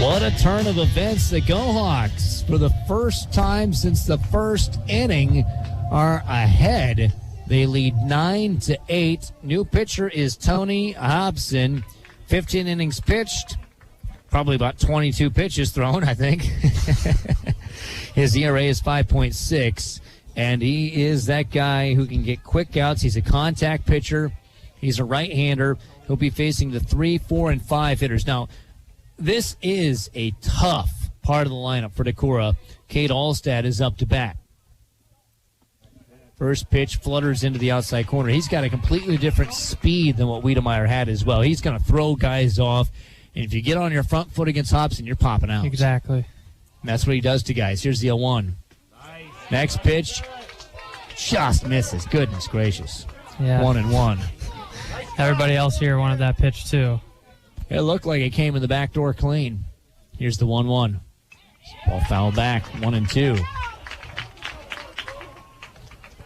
What a turn of events. The Go-Hawks, for the first time since the first inning, are ahead. They lead 9-8. New pitcher is Tony Hobson. 15 innings pitched. Probably about 22 pitches thrown, I think. His ERA is 5.6. And he is that guy who can get quick outs. He's a contact pitcher. He's a right-hander. He'll be facing the 3, 4, and 5 hitters. Now, this is a tough part of the lineup for Decorah. Cade Alstad is up to bat. First pitch flutters into the outside corner. He's got a completely different speed than what Wiedemeyer had as well. He's going to throw guys off. And if you get on your front foot against Hobson, you're popping out. Exactly. And that's what he does to guys. Here's the 0-1. Next pitch, just misses. Goodness gracious. Yeah. 1-1. Everybody else here wanted that pitch too. It looked like it came in the back door clean. Here's the 1-1. Ball foul back, 1-2.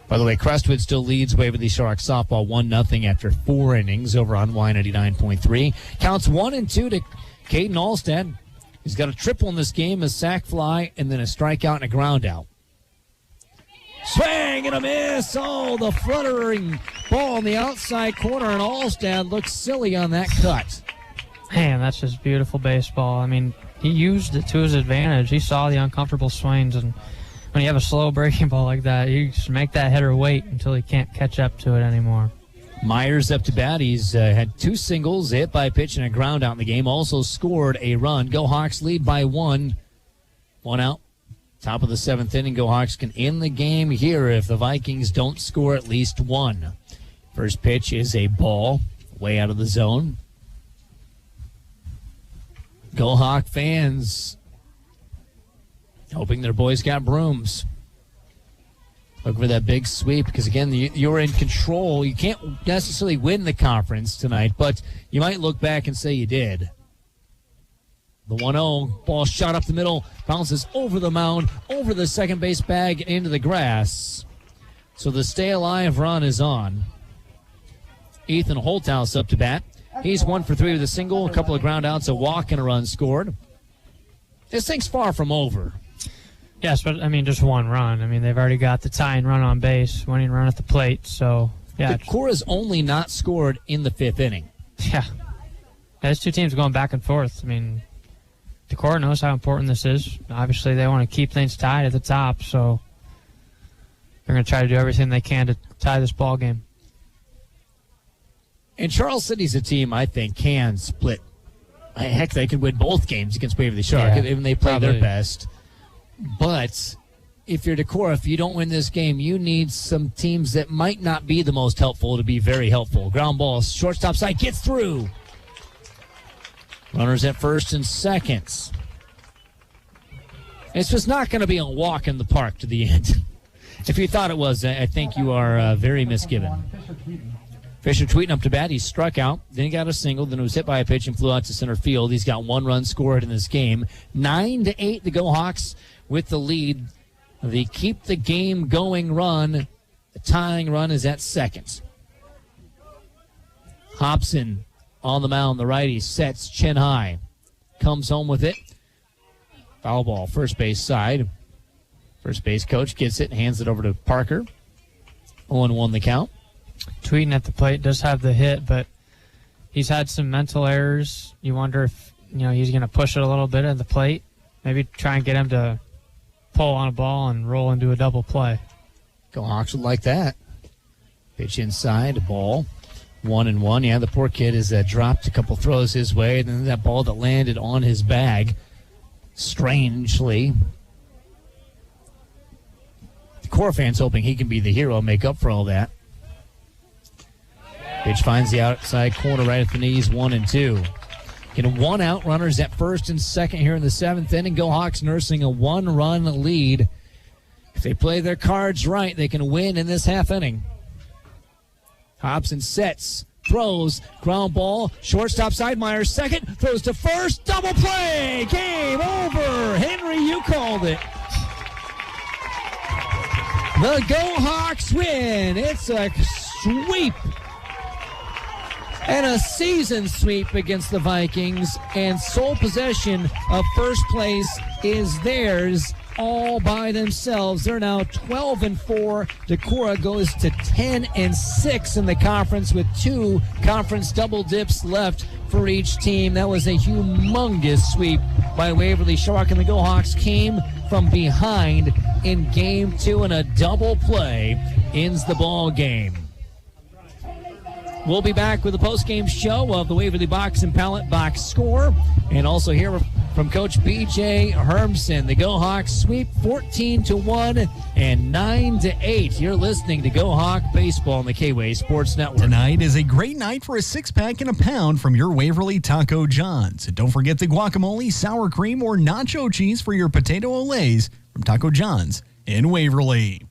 By the way, Crestwood still leads Waverly Sharks softball 1-0 after 4 innings over on Y99.3. Counts 1-2 to Caden Alstad. He's got a triple in this game, a sac fly, and then a strikeout and a ground out. Swing and a miss. Oh, the fluttering ball on the outside corner, and Alstad looks silly on that cut. Man, that's just beautiful baseball. I mean, he used it to his advantage. He saw the uncomfortable swings, and when you have a slow breaking ball like that, you just make that hitter wait until he can't catch up to it anymore. Myers up to bat. He's had 2 singles, a hit by pitch, and a ground out in the game. Also scored a run. Go Hawks lead by 1. 1 out. Top of the 7th inning. Go Hawks can end the game here if the Vikings don't score at least 1. First pitch is a ball way out of the zone. Go Hawk fans hoping their boys got brooms. Looking for that big sweep because, again, you're in control. You can't necessarily win the conference tonight, but you might look back and say you did. The 1-0, ball shot up the middle, bounces over the mound, over the second base bag, into the grass. So the stay alive run is on. Ethan Holthouse up to bat. He's 1 for 3 with a single, a couple of ground outs, a walk, and a run scored. This thing's far from over. Yes, but, I mean, just 1 run. I mean, they've already got the tying run on base, winning run at the plate, so, yeah. Decorah's only not scored in the 5th inning. Yeah. Those 2 teams going back and forth. I mean, Decorah knows how important this is. Obviously, they want to keep things tied at the top, so they're going to try to do everything they can to tie this ball game. And Charles City's a team I think can split. Heck, they could win both games against Waverly Shark if they play their best. But if you're Decorah, if you don't win this game, you need some teams that might not be the most helpful to be very helpful. Ground ball, shortstop side, gets through. Runners at first and seconds. It's just not going to be a walk in the park to the end. If you thought it was, I think you are very misgiven. Fisher Tweeten up to bat. He struck out. Then he got a single. Then it was hit by a pitch and flew out to center field. He's got 1 run scored in this game. 9-8 to go Hawks with the lead. The keep the game going run. The tying run is at second. Hobson on the mound. The righty sets chin high. Comes home with it. Foul ball. First base side. First base coach gets it and hands it over to Parker. 0-1 the count. Tweeten at the plate does have the hit, but he's had some mental errors. You wonder if he's going to push it a little bit at the plate. Maybe try and get him to pull on a ball and roll into a double play. Go Hawks would like that. Pitch inside, ball. 1-1. Yeah, the poor kid has dropped a couple throws his way, and then that ball that landed on his bag, strangely. The core fans hoping he can be the hero, make up for all that. Pitch finds the outside corner right at the knees, 1-2. Get 1 out, runners at first and second here in the 7th inning. Go Hawks nursing a 1-run lead. If they play their cards right, they can win in this half inning. Hobson sets, throws, ground ball, shortstop side, Myers second, throws to first, double play, game over. Henry, you called it. The Go Hawks win. It's a sweep. And a season sweep against the Vikings, and sole possession of first place is theirs all by themselves. They're now 12-4. Decorah goes to 10-6 in the conference with 2 conference double dips left for each team. That was a humongous sweep by Waverly Shark, and the Go Hawks came from behind in game 2, and a double play ends the ball game. We'll be back with a post-game show of the Waverly Box and Pallet Box score, and also hear from Coach B.J. Hermson. The Go Hawks sweep 14-1 and 9-8. You're listening to Go Hawk Baseball on the K-Way Sports Network. Tonight is a great night for a 6-pack and a pound from your Waverly Taco John's. And don't forget the guacamole, sour cream, or nacho cheese for your potato olays from Taco John's in Waverly.